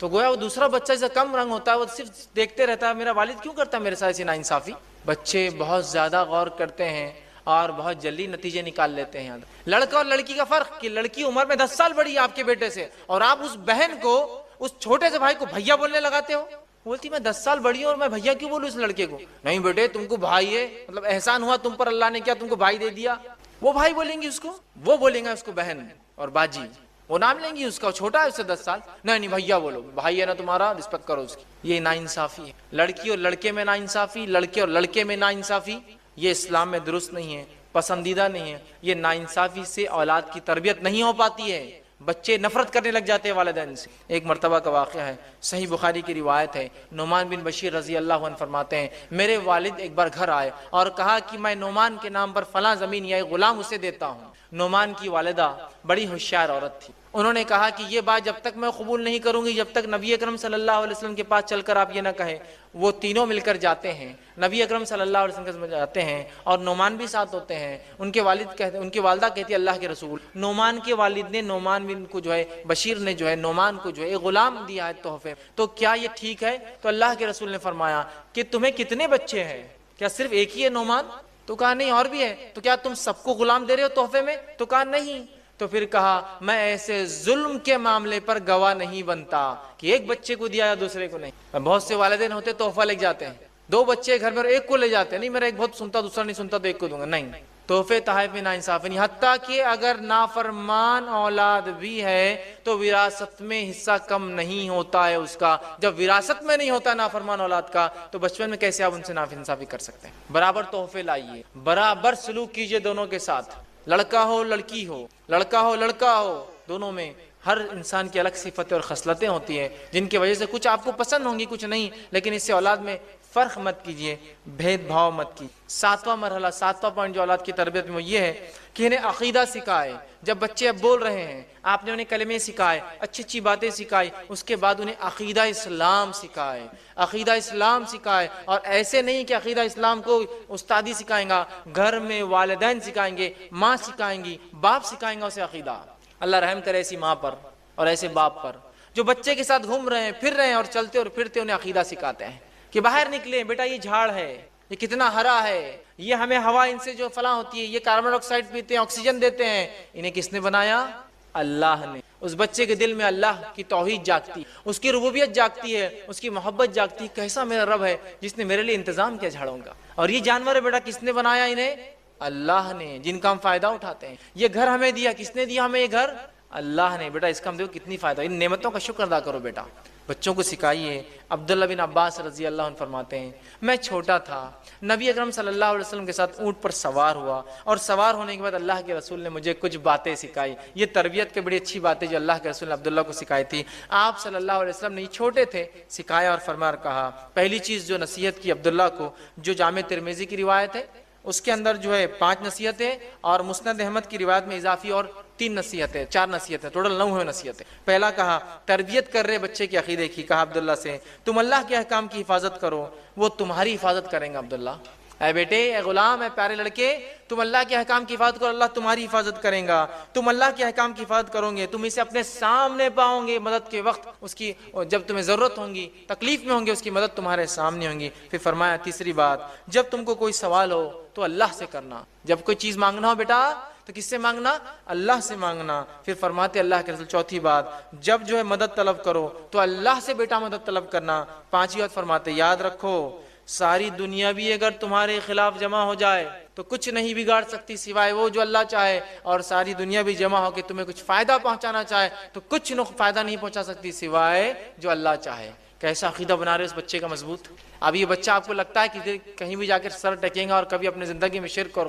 تو گویا وہ دوسرا بچہ جیسا کم رنگ ہوتا ہے وہ صرف دیکھتے رہتا ہے، میرا والد کیوں کرتا ہے میرے ساتھ ایسی ناانصافی۔ بچے بہت زیادہ غور کرتے ہیں اور بہت جلدی نتیجے نکال لیتے ہیں۔ لڑکا اور لڑکی کا فرق، کہ لڑکی عمر میں 10 سال بڑی ہے آپ کے بیٹے سے، اور آپ اس بہن کو، اس چھوٹے سے بھائی کو بھیا بولنے لگاتے ہو۔ بولتی میں 10 سال بڑی ہوں اور میں بھیا کیوں بولوں اس لڑکے کو؟ نہیں بیٹے تم کو بھائی ہے، مطلب احسان ہوا تم پر، اللہ نے کیا تم کو بھائی دے دیا۔ وہ بھائی بولیں گی اس کو، وہ بولیں گے اس کو بہن اور باجی، وہ نام لیں گی اس کا، چھوٹا ہے اس سے 10 سال، نہیں بھیا بولو، بھائی ہے نا تمہارا، رسپیکٹ کرو اس کی۔ یہ ناانصافی ہے، لڑکی اور لڑکے میں ناانصافی، لڑکے اور لڑکے میں ناانصافی، یہ اسلام میں درست نہیں ہے، پسندیدہ نہیں ہے۔ یہ ناانصافی سے اولاد کی تربیت نہیں ہو پاتی ہے، بچے نفرت کرنے لگ جاتے ہیں والدین سے۔ ایک مرتبہ کا واقعہ ہے، صحیح بخاری کی روایت ہے، نعمان بن بشیر رضی اللہ عنہ فرماتے ہیں میرے والد ایک بار گھر آئے اور کہا کہ میں نعمان کے نام پر فلاں زمین یا ایک غلام اسے دیتا ہوں۔ نعمان کی والدہ بڑی ہوشیار عورت تھی، انہوں نے کہا کہ یہ بات جب تک میں قبول نہیں کروں گی جب تک نبی اکرم صلی اللہ علیہ وسلم کے پاس چل کر آپ یہ نہ کہیں۔ وہ تینوں مل کر جاتے ہیں، نبی اکرم صلی اللہ علیہ وسلم کے پاس جاتے ہیں، اور نعمان بھی ساتھ ہوتے ہیں۔ ان کے والدہ کہتی ہے اللہ کے رسول، نعمان کے والد نے نعمان بن کو جو ہے بشیر نے جو ہے نعمان کو جو ہے ایک غلام دیا ہے تحفے، تو کیا یہ ٹھیک ہے؟ تو اللہ کے رسول نے فرمایا کہ تمہیں کتنے بچے ہیں؟ کیا صرف ایک ہی ہے نعمان؟ تو کہا نہیں اور بھی ہے۔ تو کیا تم سب کو غلام دے رہے ہو تحفے میں؟ تو کہا نہیں۔ تو پھر کہا میں ایسے ظلم کے معاملے پر گواہ نہیں بنتا کہ ایک بچے کو دیا یا دوسرے کو نہیں۔ بہت سے والدین ہوتے تحفہ لے جاتے ہیں، 2 بچے گھر میں ایک کو لے جاتے ہیں، نہیں میرا ایک بہت سنتا دوسرا نہیں سنتا تو ایک کو دوں گا، نہیں، تحفے تحائف میں ناانصافی نہیں، حتیٰ کہ اگر نافرمان اولاد بھی ہے تو وراثت میں حصہ کم نہیں ہوتا ہے اس کا۔ جب وراثت میں نہیں ہوتا نافرمان اولاد کا تو بچپن میں کیسے آپ ان سے ناانصافی کر سکتے ہیں؟ برابر تحفے لائیے، برابر سلوک کیجئے دونوں کے ساتھ، لڑکا ہو لڑکی ہو، لڑکا ہو لڑکا ہو، دونوں میں ہر انسان کی الگ صفتیں اور خصلتیں ہوتی ہیں جن کی وجہ سے کچھ آپ کو پسند ہوں گی کچھ نہیں، لیکن اس سے اولاد میں فرق مت کیجئے، بھید بھاؤ مت کیجئے۔ ساتواں مرحلہ، ساتواں پوائنٹ جو اولاد کی تربیت میں وہ یہ ہے کہ انہیں عقیدہ سکھائے۔ جب بچے اب بول رہے ہیں، آپ نے انہیں کلمے سکھائے، اچھی اچھی باتیں سکھائی، اس کے بعد انہیں عقیدہ اسلام سکھائے، عقیدہ اسلام سکھائے۔ اور ایسے نہیں کہ عقیدہ اسلام کو استادی سکھائیں گا، گھر میں والدین سکھائیں گے، ماں سکھائیں گی، باپ سکھائیں گا اسے عقیدہ۔ اللہ رحم کرے ایسی ماں پر اور ایسے باپ پر جو بچے کے ساتھ گھوم رہے ہیں، پھر رہے ہیں اور چلتے اور پھرتے انہیں عقیدہ سکھاتے ہیں کہ باہر نکلیں بیٹا، یہ جھاڑ ہے، یہ کتنا ہرا ہے، یہ ہمیں ہوا ان سے جو فلاں ہوتی ہے، یہ کاربن ڈائی آکسائڈ پیتے ہیں، آکسیجن دیتے ہیں، انہیں کس نے بنایا؟ اللہ نے۔ اس بچے کے دل میں اللہ کی توحید جاگتی، اس کی ربوبیت جاگتی ہے، اس کی محبت جاگتی ہے، کیسا میرا رب ہے جس نے میرے لیے انتظام کیا جھاڑوں کا، اور یہ جانور ہے بیٹا کس نے بنایا انہیں؟ اللہ نے، جن کا ہم فائدہ اٹھاتے ہیں۔ یہ گھر ہمیں دیا، کس نے دیا ہمیں یہ گھر؟ اللہ نے۔ بیٹا اس کا ہم دیکھو کتنی فائدہ، ان نعمتوں کا شکر ادا کرو بیٹا، بچوں کو سکھائیے۔ عبداللہ بن عباس رضی اللہ عنہ فرماتے ہیں، میں چھوٹا تھا، نبی اکرم صلی اللہ علیہ وسلم کے ساتھ اونٹ پر سوار ہوا، اور سوار ہونے کے بعد اللہ کے رسول نے مجھے کچھ باتیں سکھائی۔ یہ تربیت کے بڑی اچھی باتیں جو اللہ کے رسول نے عبداللہ کو سکھائی تھی۔ آپ صلی اللہ علیہ وسلم نے، یہ چھوٹے تھے، سکھایا اور فرمایا اور کہا، پہلی چیز جو نصیحت کی عبداللہ کو، جو جامع ترمذی کی روایت ہے اس کے اندر جو ہے 5 نصیحتیں، اور مسند احمد کی روایت میں اضافی اور 3 نصیحتیں، 4 نصیحتیں، ٹوٹل 9 نصیحتیں۔ پہلا کہا، تربیت کر رہے بچے کے عقیدے کی، کہا عبداللہ سے، تم اللہ کے احکام کی حفاظت کرو، وہ تمہاری حفاظت کریں گا۔ عبداللہ، اے بیٹے، اے غلام، اے پیارے لڑکے، تم اللہ کے احکام کی حفاظت کرو، اللہ تمہاری حفاظت کرے گا۔ تم اللہ کے احکام کی حفاظت کرو گے، تم اسے اپنے سامنے پاؤ گے مدد کے وقت، اس کی جب تمہیں ضرورت ہوگی، تکلیف میں ہوں گے، اس کی مدد تمہارے سامنے ہوں گی۔ پھر فرمایا تیسری بات، جب تم کو کوئی سوال ہو تو اللہ سے کرنا، جب کوئی چیز مانگنا ہو بیٹا تو کس سے مانگنا؟ اللہ سے مانگنا۔ پھر فرماتے اللہ کے رسول چوتھی بات، جب جو ہے مدد طلب کرو تو اللہ سے بیٹا مدد طلب کرنا۔ پانچویں بات فرماتے، یاد رکھو ساری دنیا بھی اگر تمہارے خلاف جمع ہو جائے تو کچھ نہیں بگاڑ سکتی سوائے وہ جو اللہ چاہے، اور ساری دنیا بھی جمع ہو کے تمہیں کچھ فائدہ پہنچانا چاہے تو کچھ فائدہ نہیں پہنچا سکتی سوائے جو اللہ چاہے۔ کیسا عقیدہ بنا رہے اس بچے کا مضبوط؟ اب یہ بچہ آپ کو لگتا ہے کہ کہیں بھی جا کر سر ٹکیں گا اور کبھی اپنے زندگی میں شرک اور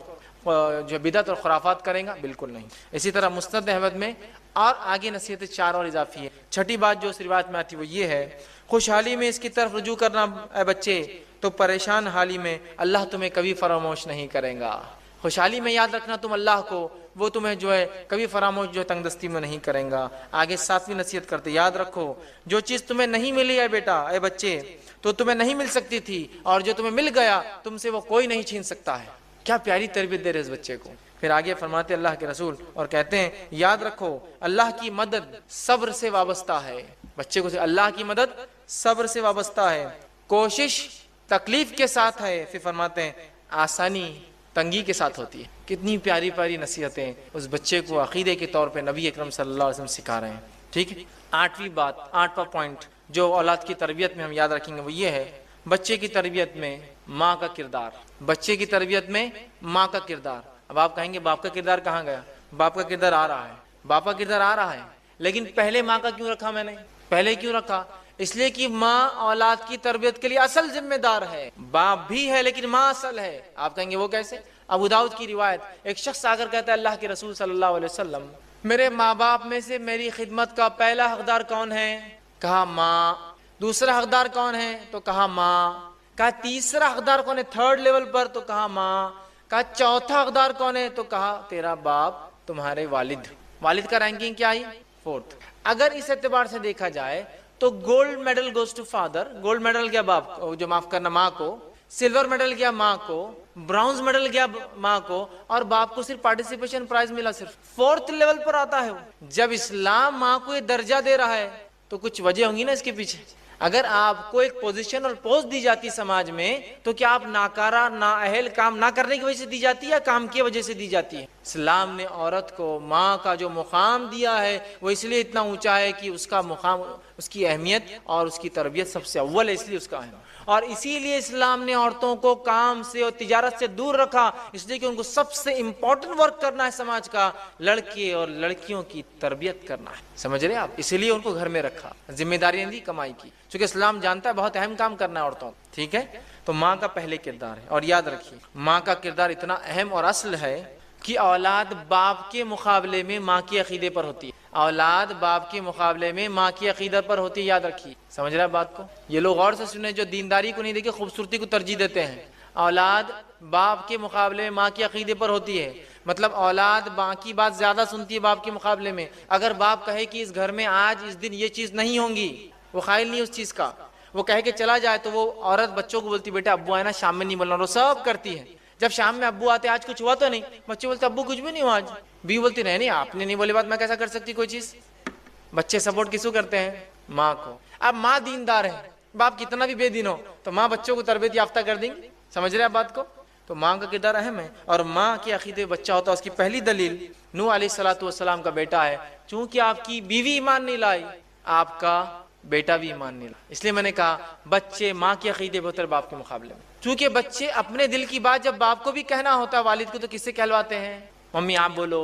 جو بدعت اور خرافات کریں گا؟ بالکل نہیں۔ اسی طرح مسند احمد میں اور آگے نصیحتیں 4 اور اضافی ہے۔ چھٹی بات جو اس روایت میں آتی وہ یہ ہے، خوشحالی میں اس کی طرف رجوع کرنا اے بچے، تو پریشان حالی میں اللہ تمہیں کبھی فراموش نہیں کرے گا۔ خوشحالی میں یاد رکھنا تم اللہ کو، وہ تمہیں جو ہے کبھی فراموش جو ہے تنگ دستی میں نہیں کریں گا۔ آگے 7ویں نصیحت کرتے، یاد رکھو جو چیز تمہیں نہیں ملی ہے بیٹا، اے بچے، تو تمہیں نہیں مل سکتی تھی، اور جو تمہیں مل گیا تم سے وہ کوئی نہیں چھین سکتا ہے۔ کیا پیاری تربیت دے رہے اس بچے کو۔ پھر آگے فرماتے اللہ کے رسول اور کہتے ہیں، یاد رکھو اللہ کی مدد صبر سے وابستہ ہے۔ بچے کو اللہ کی مدد صبر سے وابستہ ہے، کوشش تکلیف کے ساتھ ہے، پھر فرماتے ہیں آسانی تنگی کے ساتھ ہوتی ہے۔ کتنی پیاری پیاری نصیحتیں اس بچے کو عقیدے کے طور پہ نبی اکرم صلی اللہ علیہ وسلم سکھا رہے ہیں۔ ٹھیک ہے، 8ویں بات، 8واں پوائنٹ جو اولاد کی تربیت میں ہم یاد رکھیں گے وہ یہ ہے، بچے کی تربیت میں ماں کا کردار۔ بچے کی تربیت میں ماں کا کردار۔ اب آپ کہیں گے باپ کا کردار کہاں گیا؟ باپ کا کردار آ رہا ہے، باپ کا کردار آ رہا ہے، لیکن پہلے ماں کا کیوں رکھا میں نے؟ پہلے کیوں رکھا؟ اس لیے کہ ماں اولاد کی تربیت کے لیے اصل ذمہ دار ہے۔ باپ بھی ہے لیکن ماں اصل ہے۔ آپ کہیں گے وہ کیسے؟ ابو داؤد کی روایت، ایک شخص آ کر کہتا ہے اللہ کے رسول صلی اللہ علیہ وسلم، میرے ماں باپ میں سے میری خدمت کا پہلا حقدار کون ہے؟ کہا ماں۔ دوسرا حقدار کون ہے؟ تو کہا ماں۔ کہا تیسرا حقدار کون ہے 3rd لیول پر؟ تو کہا ماں۔ کہا چوتھا حقدار کون ہے؟ تو کہا تیرا باپ، تمہارے والد۔ والد کا رینکنگ کیا ہے؟ 4th۔ اگر اس اعتبار سے دیکھا جائے تو gold medal goes to father, gold medal گیا باپ کو، جو معاف کرنا ماں کو، سلور میڈل گیا ماں کو، برونز میڈل گیا ماں کو، اور باپ کو صرف پارٹیسپیشن پرائز ملا صرف 4th لیول پر آتا ہے۔ جب اسلام ماں کو یہ درجہ دے رہا ہے تو کچھ وجہ ہوں گی نا اس کے پیچھے۔ اگر آپ کو ایک پوزیشن اور پوسٹ دی جاتی سماج میں تو کیا آپ ناکارہ، نااہل کام نہ کرنے کی وجہ سے دی جاتی ہے یا کام کی وجہ سے دی جاتی ہے؟ اسلام نے عورت کو ماں کا جو مقام دیا ہے وہ اس لیے اتنا اونچا ہے کہ اس کا مقام، اس کی اہمیت اور اس کی تربیت سب سے اول ہے، اس لیے اس کا ہے۔ اور اسی لیے اسلام نے عورتوں کو کام سے اور تجارت سے دور رکھا، اس لیے کہ ان کو سب سے امپورٹنٹ ورک کرنا ہے سماج کا لڑکے اور لڑکیوں کی تربیت کرنا ہے، سمجھ رہے ہیں آپ؟ اسی لیے ان کو گھر میں رکھا، ذمہ داریاں دی کمائی کی، چونکہ اسلام جانتا ہے بہت اہم کام کرنا ہے عورتوں کو، ٹھیک ہے؟ تو ماں کا پہلے کردار ہے، اور یاد رکھیے ماں کا کردار اتنا اہم اور اصل ہے کہ اولاد باپ کے مقابلے میں ماں کے عقیدے پر ہوتی ہے، اولاد باپ کے مقابلے میں ماں کی عقیدے پر ہوتی ہے، یاد رکھیے، سمجھ رہے ہیں بات کو؟ یہ لوگ غور سے سنیں جو دینداری کو نہیں دیکھے خوبصورتی کو ترجیح دیتے ہیں، اولاد باپ کے مقابلے میں ماں کے عقیدے پر ہوتی ہے، مطلب اولاد ماں کی بات زیادہ سنتی ہے باپ کے مقابلے میں، اگر باپ کہے کہ اس گھر میں آج اس دن یہ چیز نہیں ہوگی، وہ قائل نہیں اس چیز کا، وہ کہے کہ چلا جائے تو وہ عورت بچوں کو بولتی بیٹا ابو آئے نا شام میں نہیں بولنا، وہ سب کرتی ہے، جب شام میں ابو آتے آج کچھ ہوا تو نہیں، بچے بولتے ابو کچھ بھی نہیں ہوا آج، بیوی بولتی نہیں آپ نے نہیں بولی بات میں کیسا کر سکتی کوئی چیز؟ بچے سپورٹ کس کو کرتے ہیں؟ ماں کو۔ اب ماں دیندار ہے، باپ کتنا بھی بے دین ہو تو ماں بچوں کو تربیت یافتہ کر دیں گی، سمجھ رہے ہیں بات کو؟ تو ماں کا کردار اہم ہے، اور ماں کے عقیدے بچہ ہوتا ہے۔ اس کی پہلی دلیل نوح علیہ السلام کا بیٹا ہے، چونکہ آپ کی بیوی ایمان نہیں لائی آپ کا بیٹا بھی ایمان نہیں لایا، اس لیے میں نے کہا بچے ماں کے عقیدے بہتر ہے باپ کے مقابلے میں، چونکہ بچے اپنے دل کی بات جب باپ کو بھی کہنا ہوتا ہے والد کو تو کس سے کہلواتے ہیں؟ ممی آپ بولو،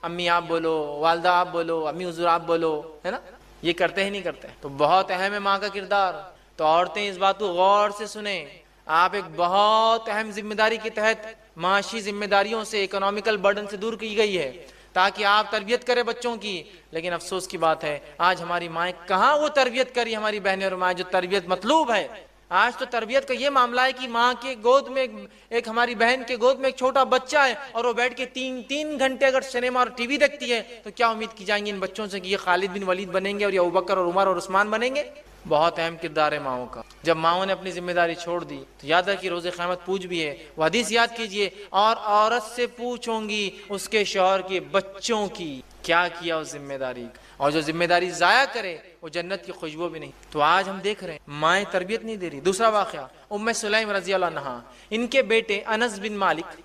امی آپ بولو، والدہ آپ بولو، امی حضور آپ بولو، ہے نا؟ یہ کرتے ہی نہیں کرتے، تو بہت اہم ہے ماں کا کردار۔ تو عورتیں اس بات کو غور سے سنیں، آپ ایک بہت اہم ذمہ داری کے تحت معاشی ذمہ داریوں سے، اکنامیکل برڈن سے دور کی گئی ہے تاکہ آپ تربیت کریں بچوں کی، لیکن افسوس کی بات ہے آج ہماری مائیں کہاں وہ تربیت کری، ہماری بہنیں اور مائیں جو تربیت مطلوب ہے۔ آج تو تربیت کا یہ معاملہ ہے کہ ماں کے گود میں ایک ہماری بہن کے گود میں ایک چھوٹا بچہ ہے اور وہ بیٹھ کے تین گھنٹے اگر سنیما اور ٹی وی دیکھتی ہے تو کیا امید کی جائیں گی ان بچوں سے کہ یہ خالد بن ولید بنیں گے اور یہ ابوبکر اور عمر اور عثمان بنیں گے؟ بہت اہم کردار ہے ماؤں کا۔ جب ماؤں نے اپنی ذمہ داری چھوڑ دی تو یاد ہے کہ روز قیامت پوچھ بھی ہے، وہ حدیث یاد کیجئے، اور عورت سے پوچھوں گی اس کے شوہر کے بچوں کی کیا کیا اس ذمہ داری کا، اور جو ذمہ داری ضائع کرے وہ جنت کی خوشبو بھی نہیں۔ تو آج ہم دیکھ رہے ہیں مائیں تربیت نہیں دے رہی۔ دوسرا واقعہ ام سلیم رضی اللہ عنہا، ان کے بیٹے انس بن مالک،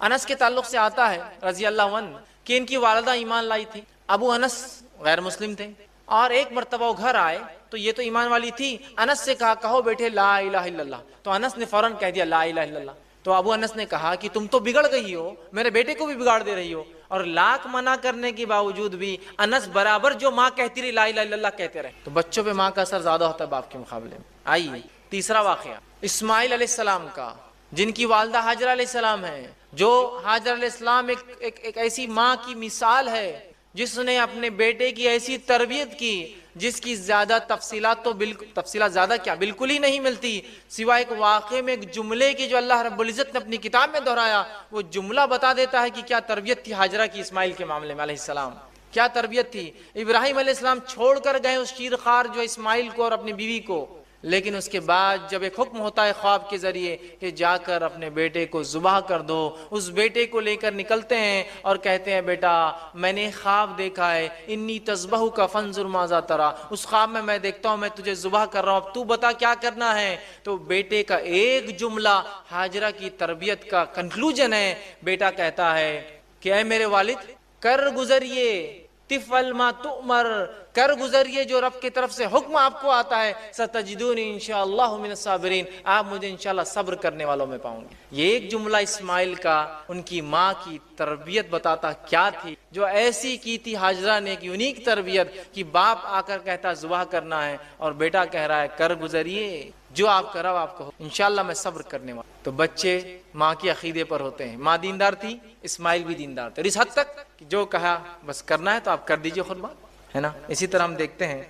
انس کے تعلق سے آتا ہے رضی اللہ عنہ کہ ان کی والدہ ایمان لائی تھی، ابو انس غیر مسلم تھے، اور ایک مرتبہ وہ گھر آئے تو یہ تو ایمان والی تھی، انس سے کہا کہو بیٹے لا الہ الا اللہ، تو انس نے فوراً کہہ دیا لا الہ الا اللہ۔ تو ابو انس نے کہا کہ تم تو بگڑ گئی ہو، میرے بیٹے کو بھی بگاڑ دے رہی ہو، اور لاکھ منع کرنے کے باوجود بھی انس برابر جو ماں کہتی رہی لا الہ الا اللہ کہتے رہے۔ تو بچوں پہ ماں کا اثر زیادہ ہوتا ہے باپ کے مقابلے میں۔ آئیے تیسرا واقعہ اسماعیل علیہ السلام کا، جن کی والدہ ہاجرہ علیہ السلام ہے، جو ہاجرہ علیہ السلام ایک ایسی ماں کی مثال ہے جس نے اپنے بیٹے کی ایسی تربیت کی جس کی زیادہ تفصیلات تو تفصیلات زیادہ کیا بالکل ہی نہیں ملتی، سوائے ایک واقعے میں ایک جملے کی جو اللہ رب العزت نے اپنی کتاب میں دہرایا، وہ جملہ بتا دیتا ہے کہ کیا تربیت تھی ہاجرہ کی اسماعیل کے معاملے میں علیہ السلام، کیا تربیت تھی۔ ابراہیم علیہ السلام چھوڑ کر گئے اس شیرخوار جو اسماعیل کو اور اپنی بیوی کو، لیکن اس کے بعد جب ایک حکم ہوتا ہے خواب کے ذریعے کہ جا کر اپنے بیٹے کو ذبح کر دو، اس بیٹے کو لے کر نکلتے ہیں اور کہتے ہیں بیٹا میں نے خواب دیکھا ہے، انی تذبحک فانظر ماذا تری، اس خواب میں دیکھتا ہوں میں تجھے ذبح کر رہا ہوں، اب تو بتا کیا کرنا ہے۔ تو بیٹے کا ایک جملہ ہاجرہ کی تربیت کا کنکلوژن ہے، بیٹا کہتا ہے کہ اے میرے والد کر گزریے تفعل ما تؤمر، کر گزریے جو رب کی طرف سے حکم آپ کو آتا ہے، ستجدونی انشاءاللہ من الصابرین، آپ مجھے انشاءاللہ صبر کرنے والوں میں پاؤں گے۔ یہ ایک جملہ اسماعیل کا ان کی ماں کی تربیت بتاتا کیا تھی، جو ایسی کی تھی ہاجرہ نے ایک یونیک تربیت کہ باپ آ کر کہتا ذبح کرنا ہے اور بیٹا کہہ رہا ہے کر گزریے جو آپ کرو آپ کو انشاءاللہ میں صبر کرنے والا۔ تو بچے ماں کے عقیدے پر ہوتے ہیں، ماں دیندار تھی، اسماعیل بھی دیندار تھے، اس حد تک کہ جو کہا بس کرنا ہے تو آپ کر دیجئے خود بات، ہے نا۔ اسی طرح ہم دیکھتے ہیں